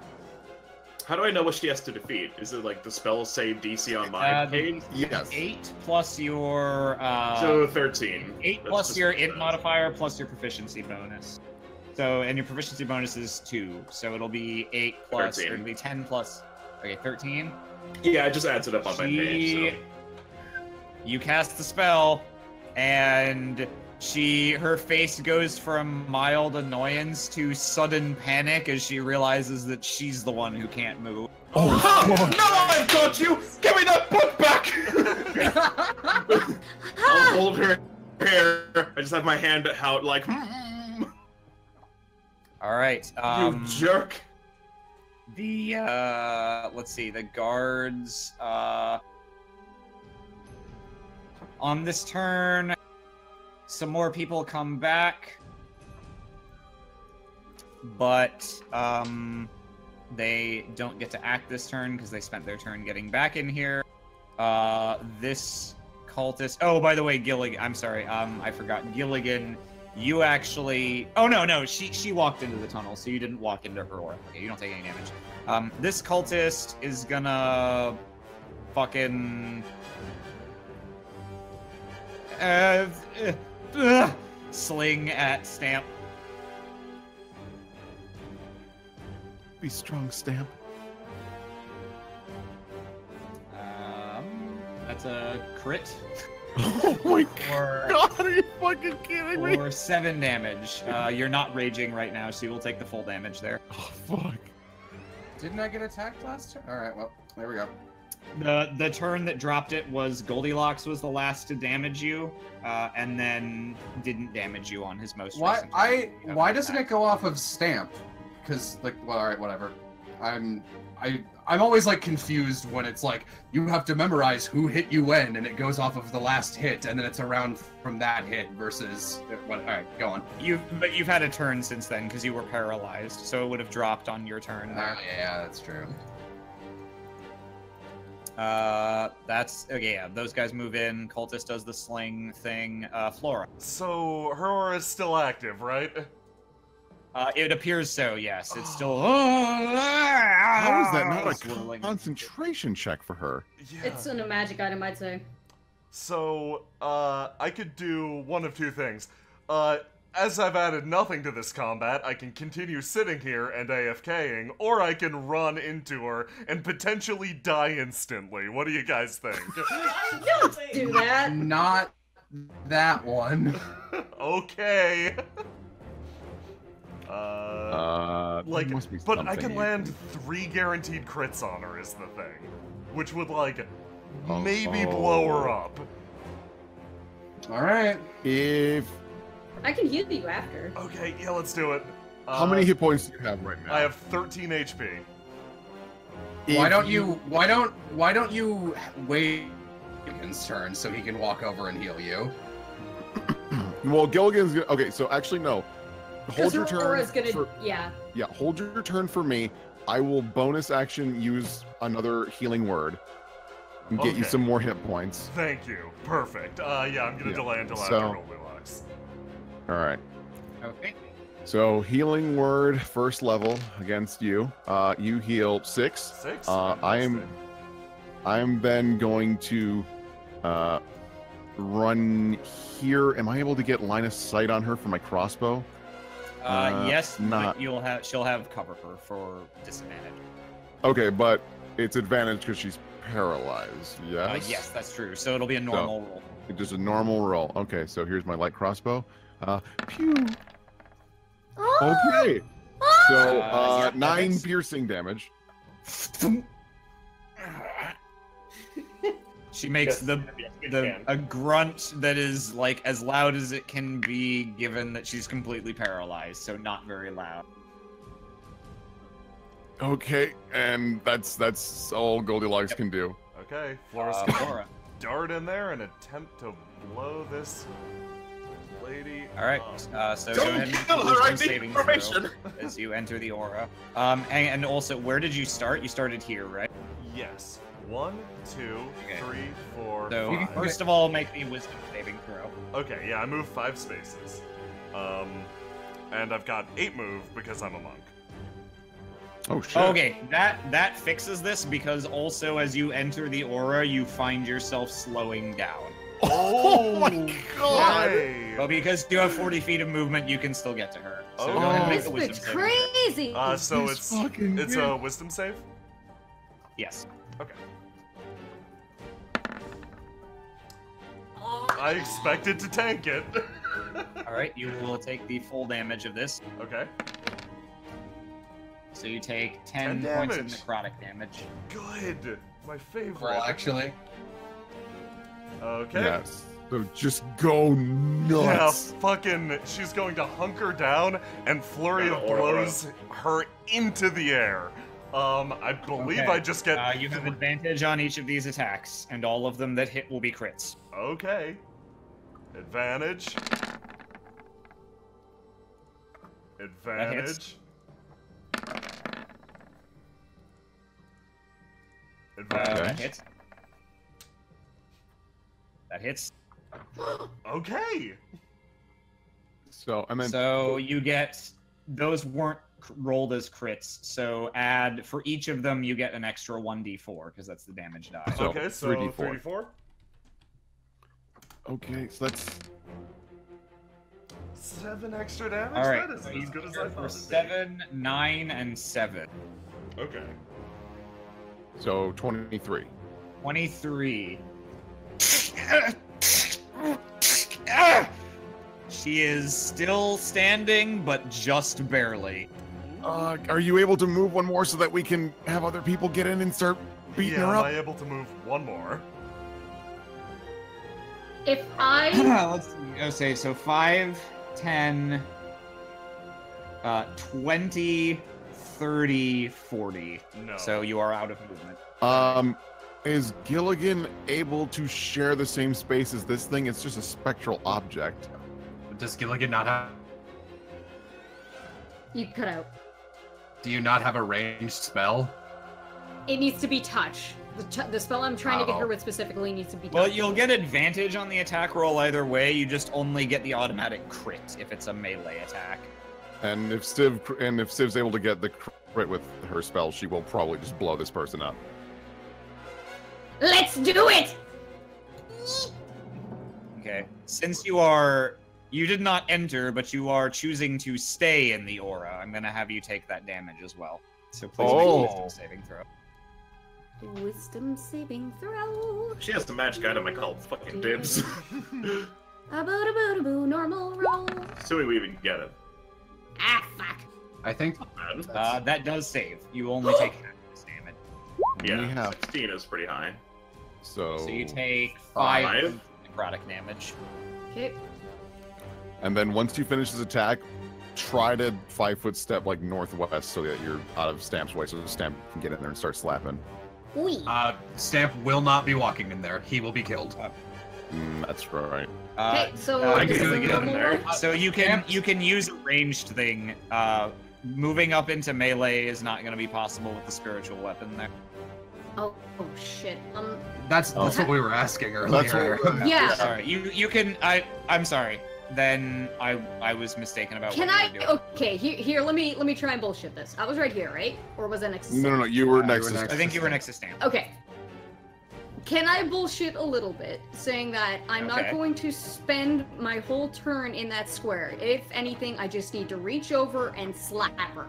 How do I know what she has to defeat? Is it like the spell save DC on my page? Yes. 8 plus your So 13. 8 That's plus just your what it int is. modifier plus your proficiency bonus. So, and your proficiency bonus is 2, so it'll be 8 plus, or 13. it'll be 10 plus, okay, 13? Yeah, it just adds it up on my page. So. You cast the spell, and her face goes from mild annoyance to sudden panic as she realizes that she's the one who can't move. Oh, now I've got you! Give me that book back! I'll hold her hair. I just have my hand out like, All right. you jerk. The let's see, the guards on this turn, some more people come back, but they don't get to act this turn because they spent their turn getting back in here. This cultist, oh, by the way, Gilligan, I'm sorry, I forgot, Gilligan, you actually, oh no, she walked into the tunnel, so you didn't walk into her aura. Okay, you don't take any damage. This cultist is gonna fucking sling at Stamp. Be strong, Stamp. That's a crit. Oh my god, are you fucking kidding me? For 7 damage. You're not raging right now, so you will take the full damage there. Oh, fuck. Didn't I get attacked last turn? Alright, well, there we go. The turn that dropped it was Goldilocks was the last to damage you, and then didn't damage you on his most recent turn. Why doesn't it go off of Stamp? Because, like, well, alright, whatever. I'm always, like, confused when it's like, you have to memorize who hit you when, and it goes off of the last hit, and then it's around from that hit versus... Alright, go on. But you've had a turn since then, because you were paralyzed, so it would have dropped on your turn there. Yeah, that's true. That's... Okay, yeah, those guys move in, Cultist does the sling thing, Flora. So, her aura is still active, right? It appears so, yes. It's still... How is that not a swirling. concentration check for her? Yeah. It's a magic item, I'd say. So, I could do one of two things. As I've added nothing to this combat, I can continue sitting here and AFKing, or I can run into her and potentially die instantly. What do you guys think? Don't do that. Not that one. Okay. Like, must be but I something can you land 3 guaranteed crits on her is the thing. Which would, like, maybe blow her up. Alright. If... I can heal you after. Okay, yeah, let's do it. How many hit points do you have right now? I have 13 HP. Why don't you wait Gilligan's turn so he can walk over and heal you? Well, Gilligan's gonna... Okay, so actually, no. Hold your turn. Yeah, hold your turn for me. I will bonus action use another healing word and get you some more hit points. Thank you. Perfect. Yeah, I'm gonna delay until after Goldilocks. All right. Okay. So healing word, first level against you. You heal 6. 6. I am then going to run here. Am I able to get line of sight on her for my crossbow? Yes, not. But she'll have cover for disadvantage. Okay, but it's advantage because she's paralyzed. Yes. Yes, that's true. So it'll be a normal roll. It's just a normal roll. Okay, so here's my light crossbow. Pew. Okay. So 9 piercing damage. She makes a grunt that is like as loud as it can be, given that she's completely paralyzed, so not very loud. Okay, and that's all Goldilocks can do. Okay, Flora's gonna dart in there and attempt to blow this lady. All right, so go ahead and make a wisdom saving throw as you enter the aura. And also, where did you start? You started here, right? Yes. 1, 2, 3, 4, So 5. first of all, make the wisdom saving throw. Okay, yeah, I moved 5 spaces. And I've got 8 move because I'm a monk. Oh shit. Okay, that fixes this because also as you enter the aura, you find yourself slowing down. Oh my god! Well, because you have 40 feet of movement, you can still get to her. So Oh. go ahead and make this the wisdom bitch saving throw. crazy. So This fucking it's dude. a wisdom save? Yes. Okay. I expected to tank it. All right, you will take the full damage of this. Okay. So you take 10 10 points of damage. necrotic damage. Good. My favorite. Well, actually, Okay. Yes. So just go Yeah, nuts. fucking, she's going to hunker down and flurry of blows her into the air. I believe Okay. I just get. You have advantage on each of these attacks, and all of them that hit will be crits. Okay. Advantage. Advantage. Advantage. That hits. That hits. Okay. So and then So you get those weren't rolled as crits. So add for each of them, you get an extra 1d4 because that's the damage die. So, Okay, so 3d4. 3d4. okay, so that's 7 extra damage? All right, That is so as you good as I for thought it'd 7, 9, and 7. be. Okay. so 23. 23. She is still standing, but just barely. Are you able to move one more so that we can have other people get in and start beating Yeah, her am up? I able to move one more? If I Let's see. Okay, so 5, 10, 20, 30, 40. No. So you are out of movement. Is Gilligan able to share the same space as this thing? It's just a spectral object. does Gilligan not have? you cut out, Do you not have a ranged spell? it needs to be touch. The spell I'm trying to get her Oh. with specifically needs to be touch. Well, you'll get advantage on the attack roll either way. You just only get the automatic crit if it's a melee attack. And if Civ's able to get the crit with her spell, she will probably just blow this person up. Let's do it. Okay. Since you did not enter, but you are choosing to stay in the aura, I'm gonna have you take that damage as well. So please make a wisdom saving throw. Wisdom saving throw. She has the magic item I call fucking dibs. A-boo-da-boo-da-boo, normal roll. So we even get it. Ah, fuck. I think Bad. That does save. You only take half this damage. Yeah, We have 16 is pretty high. so. So you take 5 5? necrotic damage. Okay. And then once you finish this attack, try to 5-foot step like northwest so that you're out of Stamp's way, so Stamp can get in there and start slapping. Oui. Stamp will not be walking in there. He will be killed. That's right. Okay, so I this can is get in normal there. roll? So you can use a ranged thing. Moving up into melee is not going to be possible with the spiritual weapon there. Oh shit. That's what we were asking earlier. That's what Yeah. Sorry, you can. I'm sorry. Then I was mistaken about Can what I? you were doing. Okay, here. Let me try and bullshit this. I was right here, right? Or was I next? To No, you were next. were to next. I think you were next to Stamp. Okay. Can I bullshit a little bit, saying that I'm not Okay. going to spend my whole turn in that square? If anything, I just need to reach over and slap her,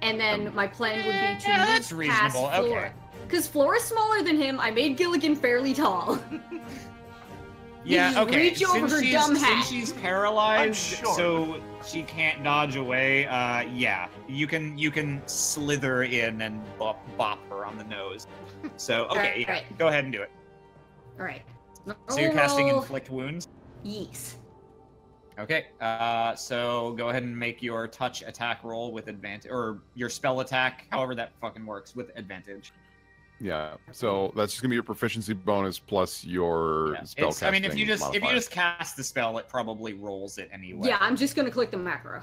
and then my plan would be to Yeah, move that's past reasonable, okay. Flora. Because Flora's smaller than him, I made Gilligan fairly tall. Yeah, just okay. reach over her dumb hat. Since she's paralyzed, I'm short. so she can't dodge away. Yeah, you can slither in and bop her on the nose. So okay, yeah, Alright. go ahead and do it. All right. So you're casting Roll. inflict wounds. Yes. Okay. So go ahead and make your touch attack roll with advantage, or your spell attack, however that fucking works, with advantage. Yeah. So that's just gonna be your proficiency bonus plus your Yeah. spell I mean, if you modifier. just cast the spell, it probably rolls it anyway. Yeah, I'm just gonna click the macro.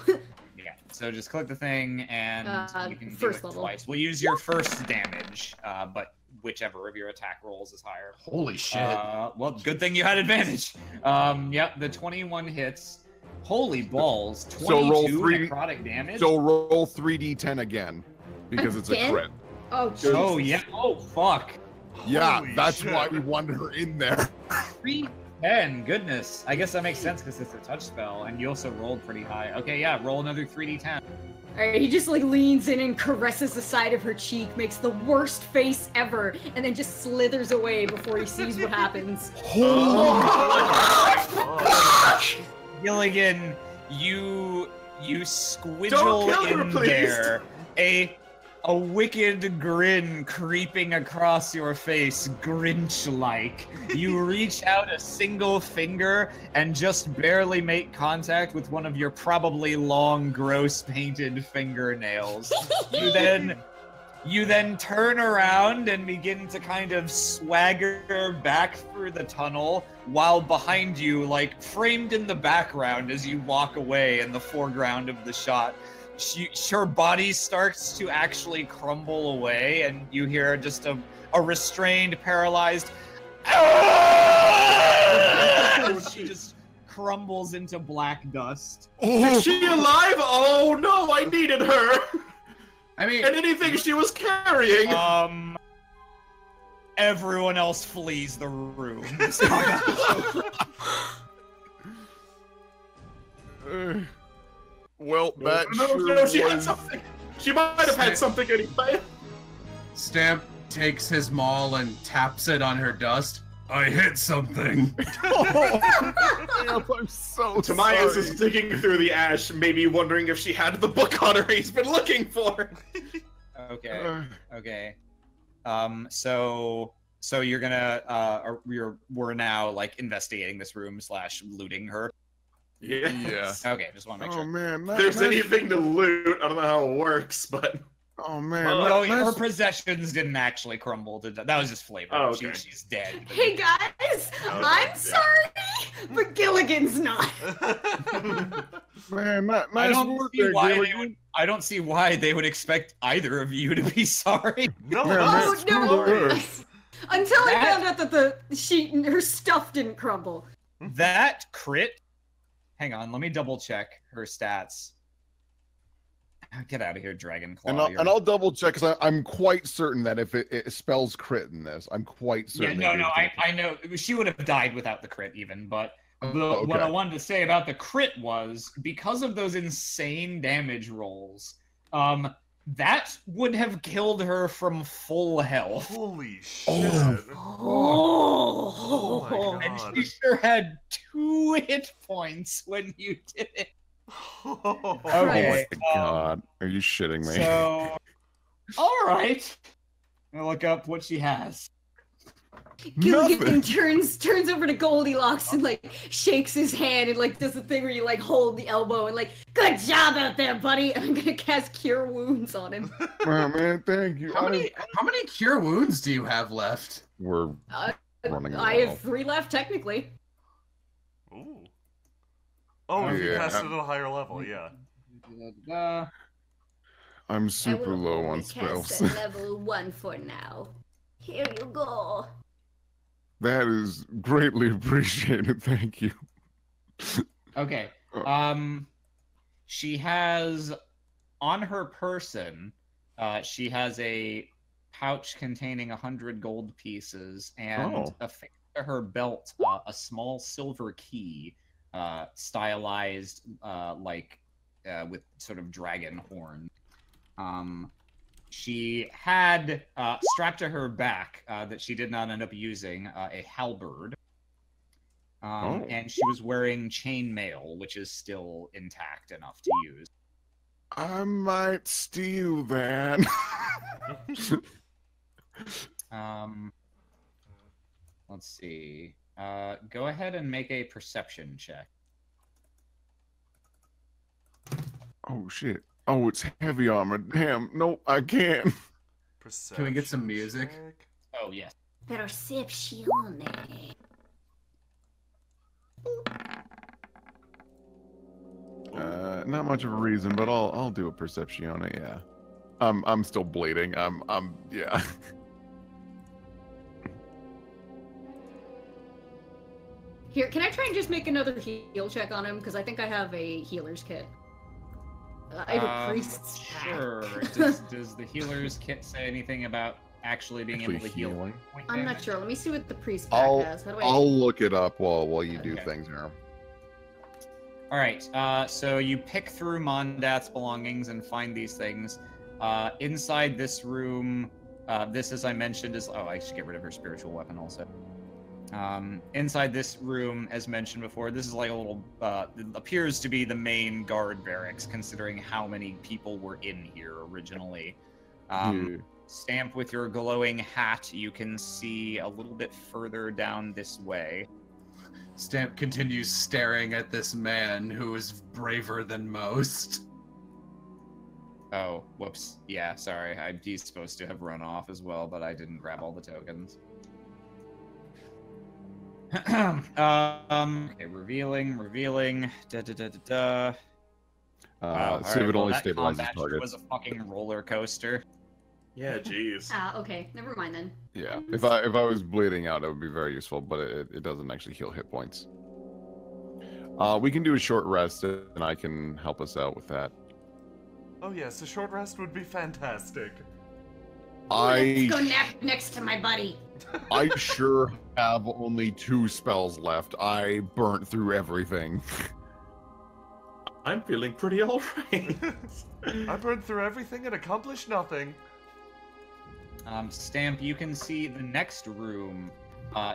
Yeah. So just click the thing, and you can do first it level. twice. We'll use your first damage, but whichever of your attack rolls is higher. Holy shit. Well, good thing you had advantage. Yep, the 21 hits. Holy balls! 22 So roll 3 necrotic damage. So roll 3d10 again because it's a Again? crit. Oh, Oh Jesus. yeah. Oh fuck. Yeah, Holy that's shit. why we wanted her in there. 3d10. Goodness. I guess that makes sense because it's a touch spell, and you also rolled pretty high. Okay, yeah. Roll another 3d10. Alright, he just like leans in and caresses the side of her cheek, makes the worst face ever, and then just slithers away before he sees what happens. Gilligan, you squidgle in there. A wicked grin creeping across your face, Grinch-like. You reach out a single finger and just barely make contact with one of your probably long, gross painted fingernails. You then turn around and begin to kind of swagger back through the tunnel, while behind you, like framed in the background as you walk away in the foreground of the shot, her body starts to actually crumble away, and you hear just a restrained, paralyzed. She just crumbles into black dust. Is she alive? Oh no, I needed her. I mean, and anything she was carrying. Everyone else flees the room. Well, that No, she had something. She might have had something anyway. Stamp takes his maul and taps it on her dust. I hit something. I'm so Tamias sorry. is digging through the ash, maybe wondering if she had the book on her he's been looking for. Okay. So you're gonna we're now like investigating this room / looting her. Yeah. Okay, just want to make sure. Oh man, If there's anything to loot, I don't know how it works, but Oh man, No, her possessions didn't actually crumble to death. That was just flavor. Oh, okay. She's dead. Hey guys, I'm sorry, but Gilligan's not. man, nice I don't work see there, why Gilligan. I don't see why they would expect either of you to be sorry. No, Man, Oh, that's man, no. screw her. Until I That- found out that her stuff didn't crumble. That crit. Hang on, let me double check her stats. Get out of here, Dragon Claw. And I'll double check because I'm quite certain that if it spells crit in this, I'm quite Yeah, certain. no, I know she would have died without the crit even, but okay. what I wanted to say about the crit was because of those insane damage rolls, that would have killed her from full health. Holy shit. Oh, my And God. she sure had 2 hit points when you did it. Oh Okay, my god, are you shitting me? So, alright. I'll look up what she has. Gilligan turns over to Goldilocks and like shakes his hand and like does the thing where you like hold the elbow and like, good job out there, buddy. And I'm gonna cast Cure Wounds on him. Oh, man, thank you. How many cure wounds do you have left? We're running I low. have 3 left technically. Ooh. Oh, if you Yeah. cast it at a higher level, yeah. I'm super I will low on only spells. cast at level 1 for now. Here you go. That is greatly appreciated. Thank you. Okay. She has on her person, she has a pouch containing 100 gold pieces, and affixed to her belt, a small silver key, stylized with sort of dragon horn. She had strapped to her back that she did not end up using a halberd. And she was wearing chainmail, which is still intact enough to use. I might steal that. Let's see. Go ahead and make a perception check. Oh shit. Oh, it's heavy armor. Damn. Nope, I can't. Can we get some music? check. Oh, yes. Percepzione. Not much of a reason, but I'll do a percepzione, yeah. I'm still bleeding. Yeah. Here, can I try and just make another heal check on him? Because I think I have a healer's kit. I have a priest's pack. Sure. Does the healer's kit say anything about actually being able to heal? healing. point I'm not damage? sure. Let me see what the priest pack has. How do I... I'll look it up while you do Okay. things here. All right. So you pick through Mondath's belongings and find these things. Inside this room, this, as I mentioned, is... Oh, I should get rid of her spiritual weapon also. Inside this room, as mentioned before, this is like a little... it appears to be the main guard barracks, considering how many people were in here originally. Stamp, with your glowing hat, you can see a little bit further down this way. Stamp continues staring at this man who is braver than most. Oh, whoops. Yeah, sorry. He's supposed to have run off as well, but I didn't grab all the tokens. Okay, revealing. Wow, see if it only that stabilizes combat targets. was a fucking roller coaster. Yeah, jeez. Okay, never mind then. Yeah, if I was bleeding out, it would be very useful, but it doesn't actually heal hit points. We can do a short rest, and I can help us out with that. Oh yes, a short rest would be fantastic. Let's go nap next to my buddy. I sure have only 2 spells left. I burnt through everything. I'm feeling pretty alright. I burned through everything and accomplished nothing. Stamp, you can see the next room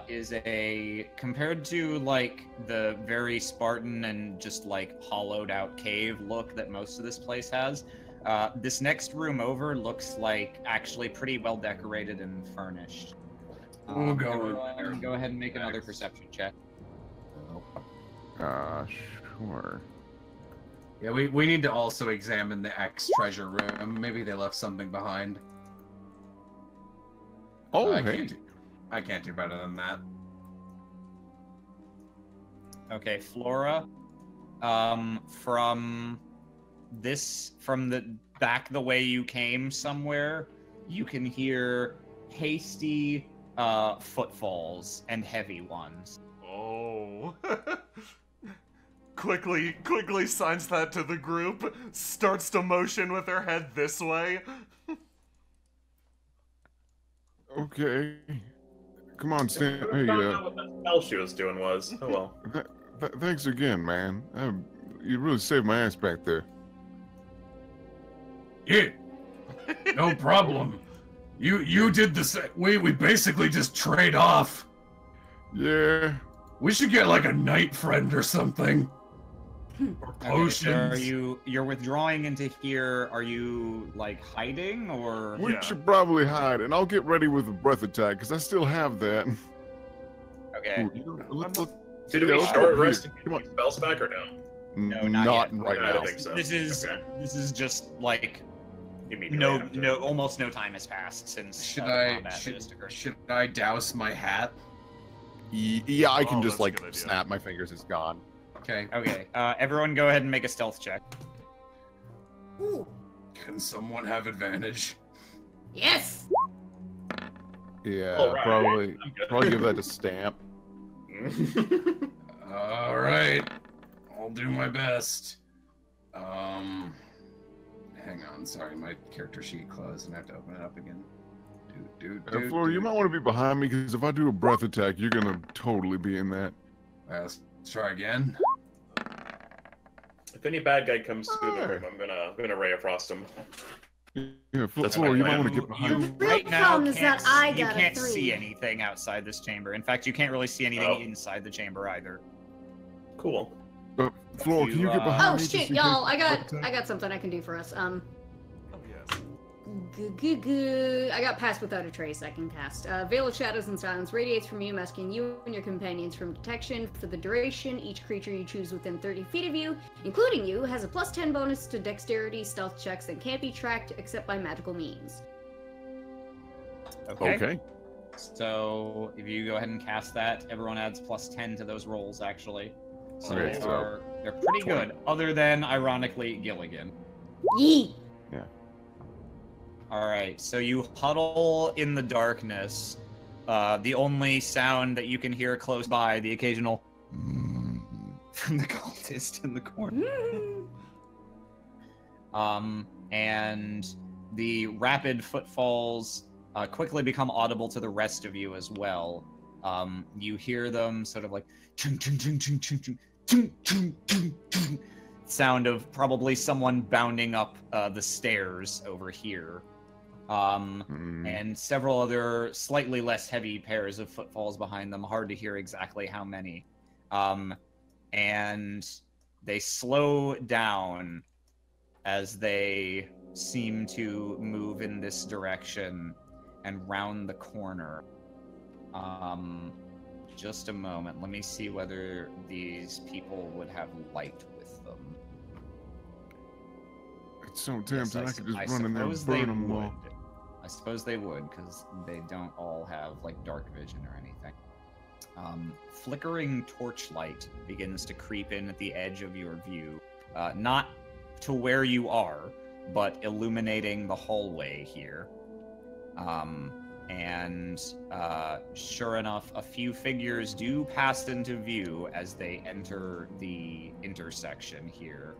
is compared to like the very Spartan and just like hollowed out cave look that most of this place has. This next room over looks like actually pretty well decorated and furnished. We'll go go ahead and make another perception check. Sure. Yeah, we need to also examine the X treasure room. Maybe they left something behind. Oh, I hey. can't do better than that. Okay, Flora. From the back the way you came somewhere, you can hear hasty footfalls and heavy ones. Oh. Quickly signs that to the group, starts to motion with her head this way. Okay. Come on, Stan. Hey, What the spell she was doing was. Oh well. thanks again, man. You really saved my ass back there. Yeah, no problem. You did the same. We basically just trade off. Yeah. We should get like a night friend or something. Or potions. Okay, so you're withdrawing into here. Are you like hiding or? We Yeah. should probably hide, and I'll get ready with a breath attack, because I still have that. Okay. Let's Did we Yeah, short here, rest and come on. get spells back or no? No, not yet. right I now. don't think so. This is Okay. this is just like Immediately after. almost no time has passed since Should the combat just occurred. should I douse my hat? Yeah, I can Oh, just that's a like good idea. snap my fingers. It's gone. Okay. Okay, everyone go ahead and make a stealth check. Ooh. Can someone have advantage? Yes. Yeah, All right. probably I'm good. probably give that to Stamp. All right. I'll do my best. Hang on. Sorry, my character sheet closed, and I have to open it up again. Flora, you might want to be behind me, because if I do a breath attack, you're gonna totally be in that. Let's try again. If any bad guy comes through the room, I'm gonna Ray of Frost him. Yeah, That's Flora, my you might plan. want to get behind me. Real Right now, problem is that I you got a can't 3. see anything outside this chamber. In fact, you can't really see anything Oh. inside the chamber either. Cool. Flora, can you get You, behind Oh me? just shit, in y'all! case? I got something I can do for us. Oh yes. I got Pass Without a Trace I can cast. Veil of Shadows and Silence radiates from you, masking you and your companions from detection. For the duration, each creature you choose within 30 feet of you, including you, has a +10 bonus to dexterity stealth checks and can't be tracked except by magical means. Okay. So if you go ahead and cast that, everyone adds +10 to those rolls, actually. So Okay, they're pretty good, other than, ironically, Gilligan. Yee! Alright, so you huddle in the darkness. The only sound that you can hear close by, the occasional from the cultist in the corner. And the rapid footfalls quickly become audible to the rest of you as well. You hear them sort of like chung chung chung chung chung chung sound of probably someone bounding up the stairs over here. And several other slightly less heavy pairs of footfalls behind them. Hard to hear exactly how many. And they slow down as they seem to move in this direction and round the corner. Just a moment. Let me see whether these people would have light with them. It's so tempting. I could just run in there and suppose they burn them would. all. I suppose they would, because they don't all have like dark vision or anything. Flickering torchlight begins to creep in at the edge of your view, not to where you are, but illuminating the hallway here. And sure enough, a few figures do pass into view as they enter the intersection here.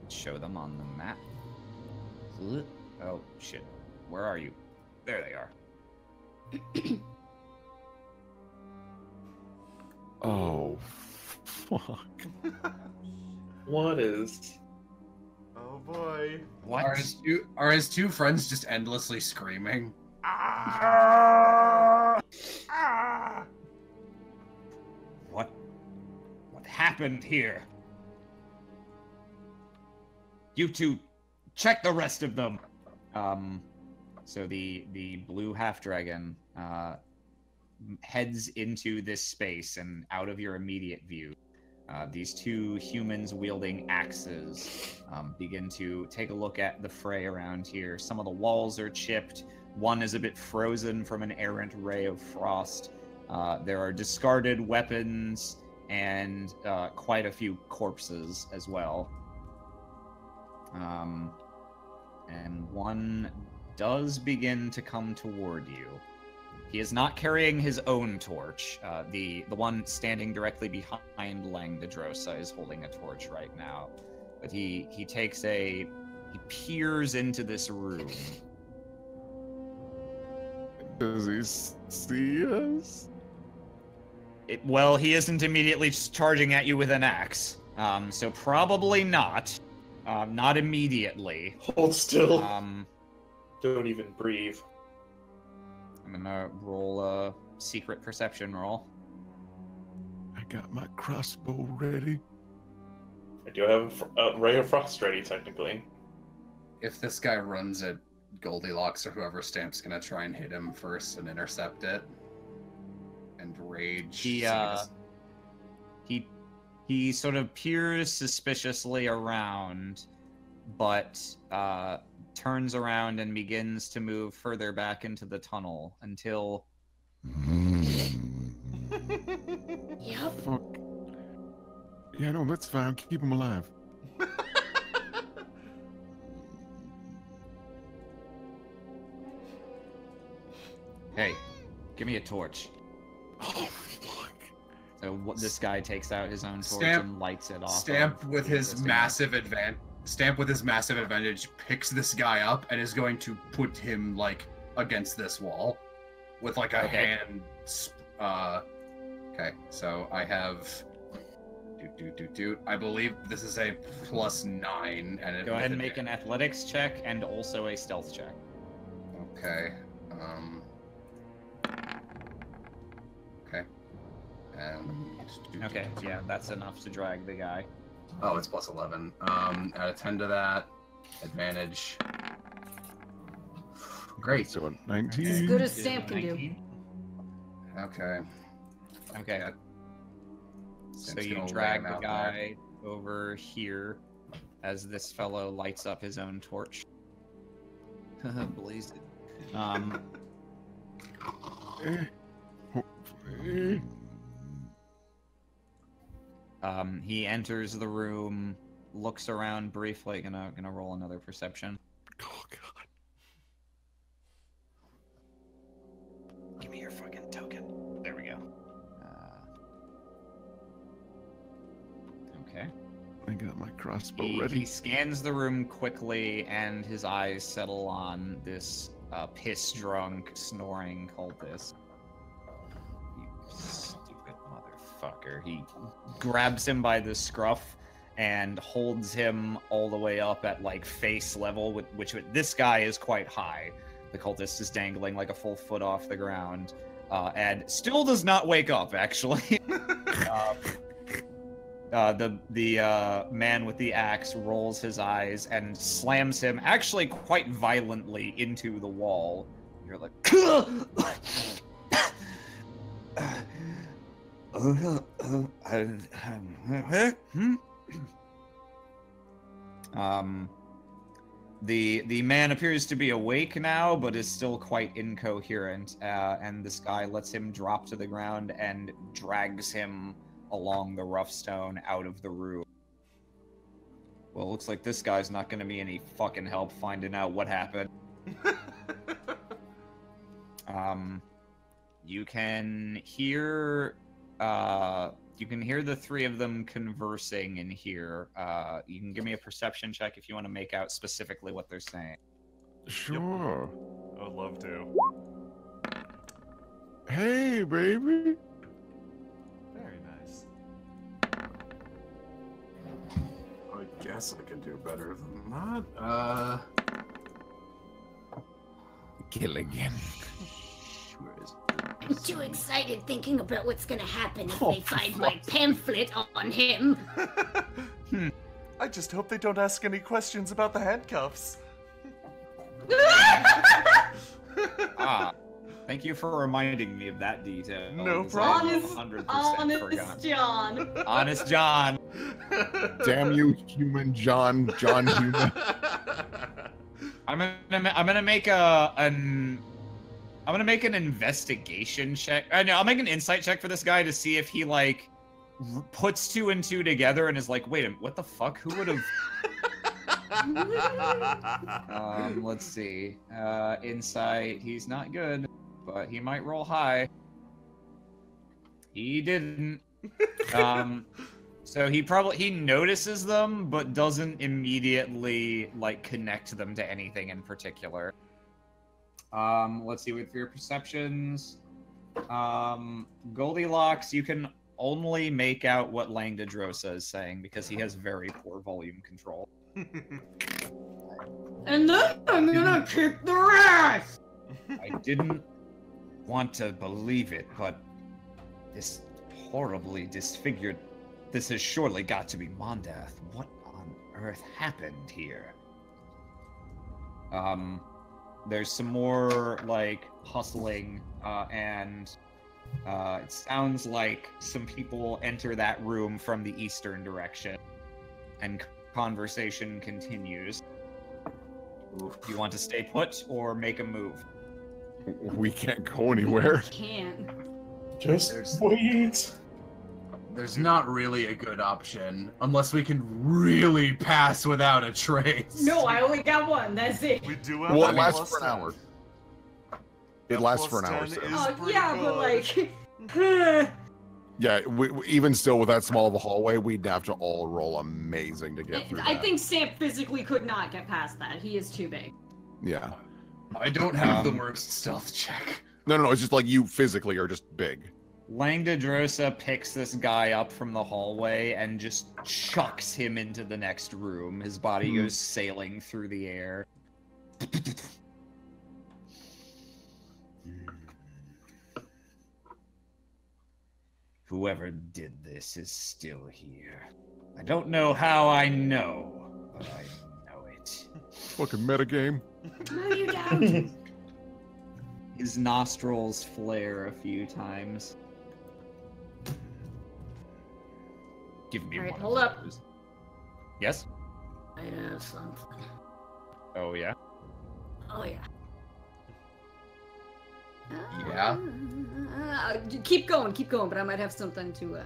Show them on the map. Oh, shit. Where are you? There they are. Oh, fuck. What is... Oh boy. What? Are his two friends just endlessly screaming? Ah! Ah! What happened here? You two, check the rest of them. So the blue half dragon heads into this space and out of your immediate view. These two humans wielding axes begin to take a look at the fray around here. Some of the walls are chipped. One is a bit frozen from an errant ray of frost. There are discarded weapons and quite a few corpses as well. And one does begin to come toward you. He is not carrying his own torch. The one standing directly behind Langdedrosa is holding a torch right now. But he peers into this room. Does he see us? Well, he isn't immediately charging at you with an axe. So probably not. Not immediately. Hold still. Don't even breathe. I'm gonna roll a secret perception roll. I got my crossbow ready. I do have a Ray of Frost ready, technically. If this guy runs at Goldilocks or whoever, Stamp's gonna try and hit him first and intercept it. And rage. He sort of peers suspiciously around, but turns around and begins to move further back into the tunnel until... Yep. Fuck. Yeah, no, that's fine. Keep him alive. Hey, give me a torch. Oh, fuck. So this guy takes out his own torch Stamp- and lights it off. Stamp with his massive advantage picks this guy up and is going to put him like against this wall with like a hand. Okay, so I have. I believe this is a +9, and Go ahead and make an athletics check and also a stealth check. Okay. Okay. Okay, yeah, that's enough to drag the guy. Oh, it's +11. Add a 10 to that. Advantage. Great. So 19. As good as Stamp can do. 19? Okay. Okay. Yeah. So Stamp's you gonna drag lay him the out there. guy over here as this fellow lights up his own torch. Blaze it. He enters the room, looks around briefly. Gonna roll another perception. Oh, God. Give me your fucking token. There we go. Okay. I got my crossbow He ready. scans the room quickly, and his eyes settle on this piss-drunk, snoring cultist. You stupid motherfucker. He grabs him by the scruff and holds him all the way up at like face level, which this guy is quite high. The cultist is dangling like a full foot off the ground, and still does not wake up. Actually, the man with the axe rolls his eyes and slams him, actually quite violently, into the wall. You're like, the man appears to be awake now, but is still quite incoherent, and this guy lets him drop to the ground and drags him along the rough stone out of the room. Well, looks like this guy's not going to be any fucking help finding out what happened. You can hear the three of them conversing in here. You can give me a perception check if you want to make out specifically what they're saying. Sure. I would love to. Hey, baby. Very nice. I guess I can do better than that. Kill again. I'm too excited thinking about what's gonna happen if they find my pamphlet on him. I just hope they don't ask any questions about the handcuffs. Thank you for reminding me of that detail. No because problem. I 100% Honest forgot. John. Honest John. Damn you, human John Human. I'm gonna make an investigation check. No, I'll make an insight check for this guy to see if he like puts two and two together and is like, wait a minute, what the fuck? Who would have? Let's see. Insight. He's not good, but he might roll high. He didn't. So he notices them, but doesn't immediately like connect them to anything in particular. Let's see with your perceptions. Goldilocks, you can only make out what Langdadrosa is saying because he has very poor volume control. And then I'm gonna kick their ass! I didn't want to believe it, but this horribly disfigured... This has surely got to be Mondath. What on earth happened here? There's some more, like, hustling, and it sounds like some people enter that room from the eastern direction, and conversation continues. Do you want to stay put or make a move? We can't go anywhere. Can't. Just wait. There's not really a good option unless we can really pass without a trace. No, I only got one. That's it. We do have Well, it that lasts plus for an 10. hour. It That lasts plus for an hour. 10 So. is pretty Yeah, but good. like... Yeah, even still with that small of a hallway, we'd have to all roll amazing to get through I that. think Sam physically could not get past that. He is too big. Yeah. I don't have the worst stealth check. No, it's just like you physically are just big. Langdadrosa picks this guy up from the hallway and just chucks him into the next room. His body goes sailing through the air. Whoever did this is still here. I don't know how I know, but I know it. Fucking metagame. No, you don't. His nostrils flare a few times. Give me Alright, one. hold of up. those. Yes? I know something. Oh, yeah? Oh, yeah. Yeah? Keep going, but I might have something to,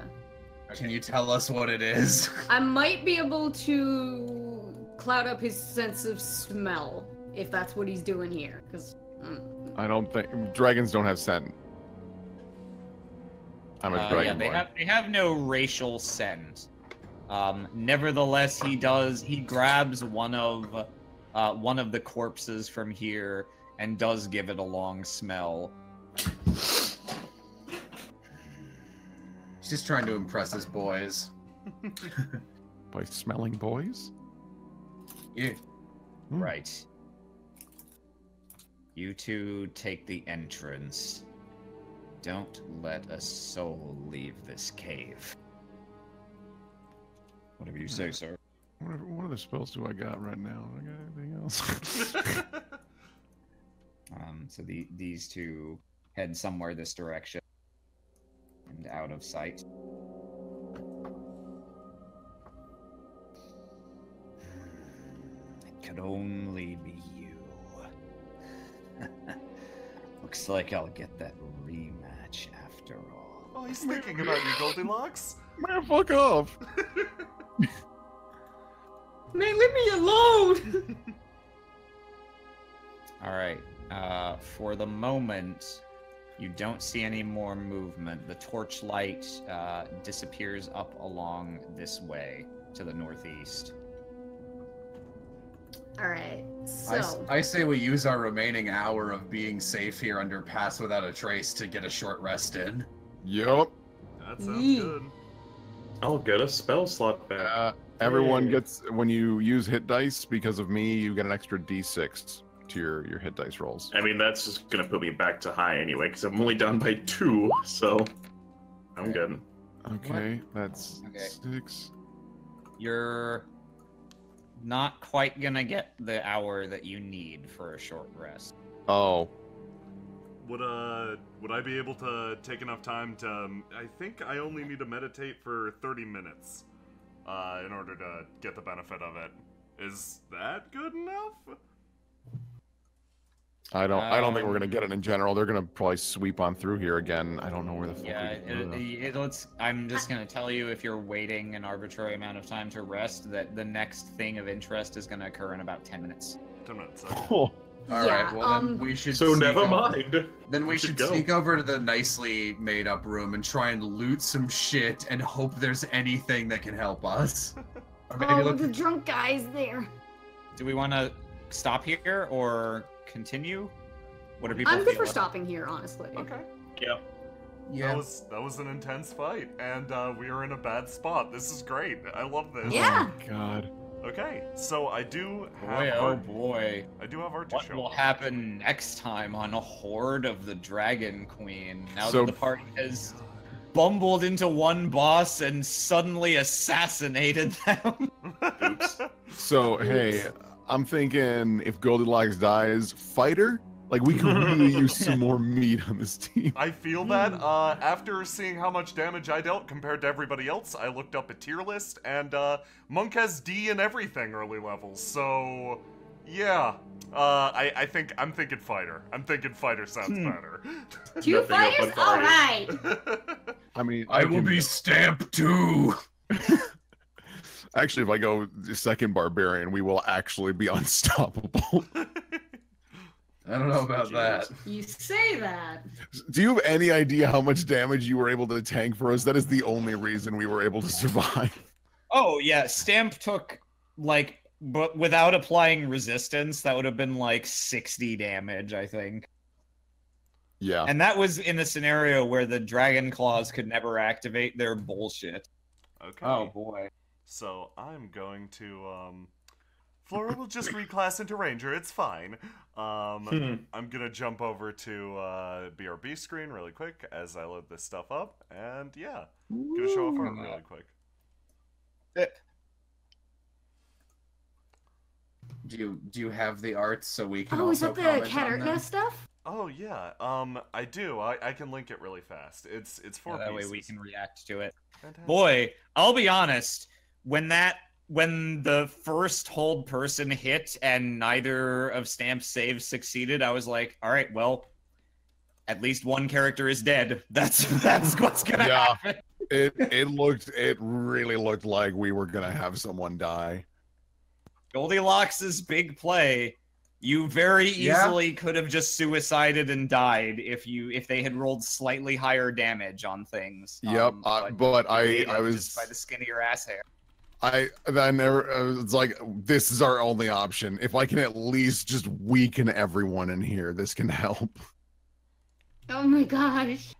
Can you tell us what it is? I might be able to cloud up his sense of smell, if that's what he's doing here, because... I don't think... Dragons don't have scent. I'm a dragon boy. They have no racial scent. Nevertheless, he grabs one of the corpses from here and does give it a long smell. He's just trying to impress his boys. By smelling boys? Yeah. Right. You two take the entrance. Don't let a soul leave this cave. Whatever you say, sir. What other spells do I got right now? I got anything else? So these two head somewhere this direction and out of sight. It could only be you. Looks like I'll get that rematch after all. Oh, he's thinking about you, Goldilocks. Man, fuck off! Man, leave me alone! Alright, for the moment, you don't see any more movement. The torchlight disappears up along this way to the northeast. Alright, so... I say we use our remaining hour of being safe here under Pass Without a Trace to get a short rest in. Yup. That sounds good. I'll get a spell slot back. Everyone gets, when you use hit dice, because of me, you get an extra d6 to your hit dice rolls. I mean, that's just gonna put me back to high anyway, because I'm only down by 2, so I'm good. Okay, that's Okay. 6. You're not quite gonna get the hour that you need for a short rest. Oh, Would I be able to take enough time to? I think I only need to meditate for 30 minutes, in order to get the benefit of it. Is that good enough? I don't think we're gonna get it in general. They're gonna probably sweep on through here again. I don't know where the fuck. Yeah, I'm just gonna tell you, if you're waiting an arbitrary amount of time to rest, that the next thing of interest is gonna occur in about 10 minutes. 10 minutes. Oh, All Yeah, right, well then we should. So sneak never over- mind. Then we should go. sneak over to the nicely made up room and try and loot some shit and hope there's anything that can help us. Or maybe Oh, look. the drunk guy's there. Do we want to stop here or continue? What are people I'm good for feeling? stopping here, honestly. Okay. Yeah. Yeah. That was an intense fight, and we are in a bad spot. This is great. I love this. Yeah. Oh, God. Okay, so I do have Boy, oh art. boy. I do have art to What show. will happen next time on a Hoard of the Dragon Queen? Now So- that the party has bumbled into one boss and suddenly assassinated them. Oops. So, hey, I'm thinking if Goldilocks dies, fighter? Like, we could really use some more meat on this team. I feel that after seeing how much damage I dealt compared to everybody else, I looked up a tier list, and Monk has D in everything early levels. So, yeah, I'm thinking fighter. I'm thinking fighter sounds better. Two Nothing up fighters? on party. Alright! I mean, I will can- be stamped too. Actually, if I go second barbarian, we will actually be unstoppable. I don't know about that. You say that. Do you have any idea how much damage you were able to tank for us? That is the only reason we were able to survive. Oh, yeah, Stamp took, like, but without applying resistance, that would have been like 60 damage, I think. Yeah. And that was in a scenario where the Dragon Claws could never activate their bullshit. Okay. Oh, boy. So I'm going to Flora will just reclass into Ranger. It's fine. I'm gonna jump over to BRB screen really quick as I load this stuff up, and yeah, gonna show off art really quick. Do you have the art so we can? Oh, is also that the comment on them? Katarka stuff? Oh yeah, I do. I can link it really fast. It's four Yeah, that way pieces. we can react to it. Fantastic. Boy, I'll be honest, when the first hold person hit and neither of Stamp's saves succeeded, I was like, all right, well, at least one character is dead. That's what's gonna Yeah. happen. It really looked like we were gonna have someone die. Goldilocks' big play. You very Yeah. easily could have just suicided and died if they had rolled slightly higher damage on things. Yep, but you ate I it was just by the skin of your ass hair. I was like, this is our only option. If I can at least just weaken everyone in here, this can help. Oh my gosh.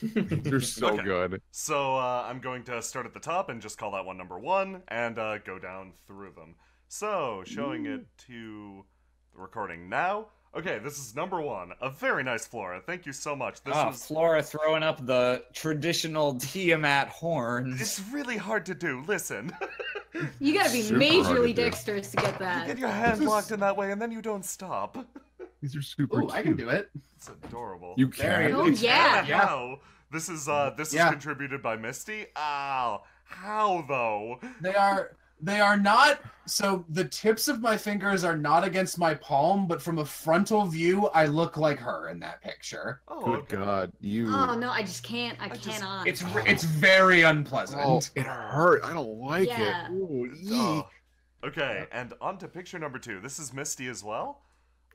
They're so Okay. good. So I'm going to start at the top and just call that one number 1 and go down through them. So showing it to the recording now. Okay, this is number 1. A very nice Flora. Thank you so much. This was... Flora throwing up the traditional Tiamat horns. It's really hard to do. Listen. You gotta be Super hard to majorly do. dexterous to get that. You get your hand locked in that way and then you don't stop. These are super Ooh, cute. I can do it. It's adorable. You Very can. Oh, yeah. Yeah. How? This is Yeah. contributed by Misty. Ow. How though? They are not, so the tips of my fingers are not against my palm, but from a frontal view, I look like her in that picture. Oh, Good okay. God, you. Oh no, I just can't. I just- cannot. It's very unpleasant. Oh, it hurt. I don't like Yeah. it. Ooh, Oh. Okay, and on to picture number 2. This is Misty as well.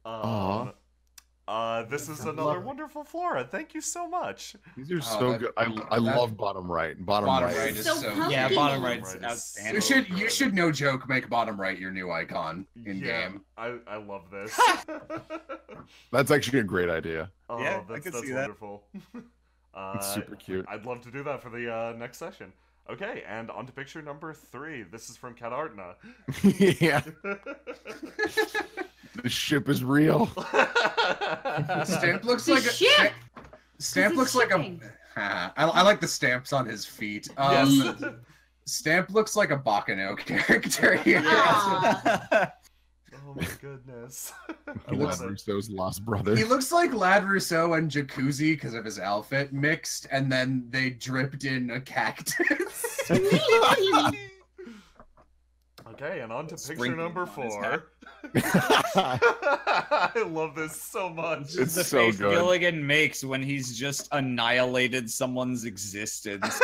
Aw. This is another wonderful Flora. Thank you so much. These are so good. I love bottom right. Bottom Bottom right. right is So so. pumpkin. Yeah, bottom Right right's is outstanding. You should no joke make bottom right your new icon in Yeah, game. I love this. That's actually a great idea. Oh, Yeah, I that's, can that's see that. wonderful. It's super cute. I'd love to do that for the next session. Okay, and on to picture number 3. This is from Cat Artna. Yeah, the ship is real. Stamp looks The like a ship! Stamp This looks is like a. shipping. I like the stamps on his feet. Yes. Stamp looks like a Bakano character here. Aw. Oh my goodness. I Lad love it. Russo's lost brother. He looks like Lad Rousseau and Jacuzzi because of his outfit mixed, and then they dripped in a cactus. Okay, and on to picture Sprinkle number on his 4. I love this so much. It's the so face good. Gilligan makes when he's just annihilated someone's existence.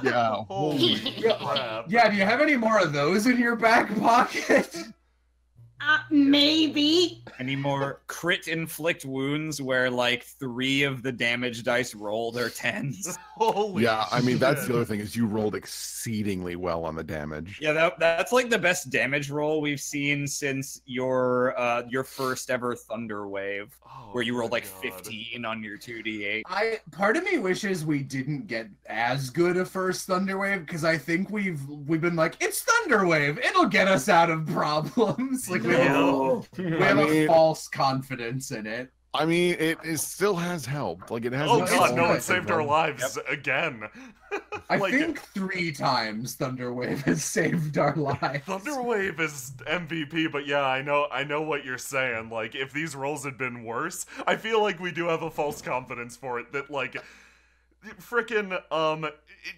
Yeah. Holy Yeah. crap. Yeah, do you have any more of those in your back pocket? Maybe. Any more crit inflict wounds where like 3 of the damage dice rolled are 10s? Holy Yeah, I mean that's shit. the other thing is you rolled exceedingly well on the damage. Yeah, that's like the best damage roll we've seen since your first ever Thunder Wave, Oh where you rolled my like God. 15 on your 2d8. Part of me wishes we didn't get as good a first Thunderwave because I think we've been like, it's Thunderwave, it'll get us out of problems. Like we No. have a mean- false confidence in it. I mean, it still has helped. Like it has. Oh It's god, no, good. it saved our lives again. I Like, think 3 times Thunderwave has saved our lives. Thunderwave is MVP, but yeah, I know what you're saying. Like, if these rolls had been worse, I feel like we do have a false confidence for it that, like, frickin',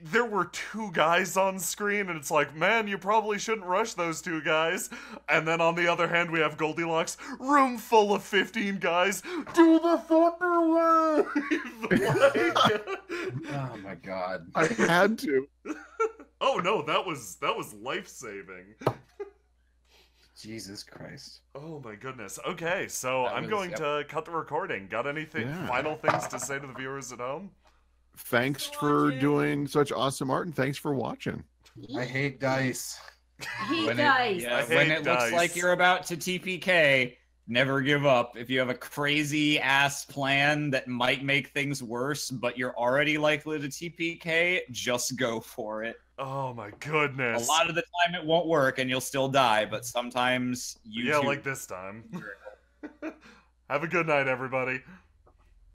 there were 2 guys on screen, and it's like, man, you probably shouldn't rush those 2 guys. And then on the other hand, we have Goldilocks, room full of 15 guys, do the Thunderwave! Like, Oh my god. I had to. oh no, that was life-saving. Jesus Christ. Oh my goodness. Okay, so That I'm was- going yep. to cut the recording. Got anything Yeah. final things to say to the viewers at home? Thanks for doing such awesome art, and thanks for watching. I hate dice. Hey When it- guys. Yeah, I when hate it looks dice. like you're about to TPK, never give up. If you have a crazy ass plan that might make things worse, but you're already likely to TPK, just go for it. Oh my A goodness. lot of the time it won't work and you'll still die, but sometimes you yeah, too- like this time. Have a good night, everybody.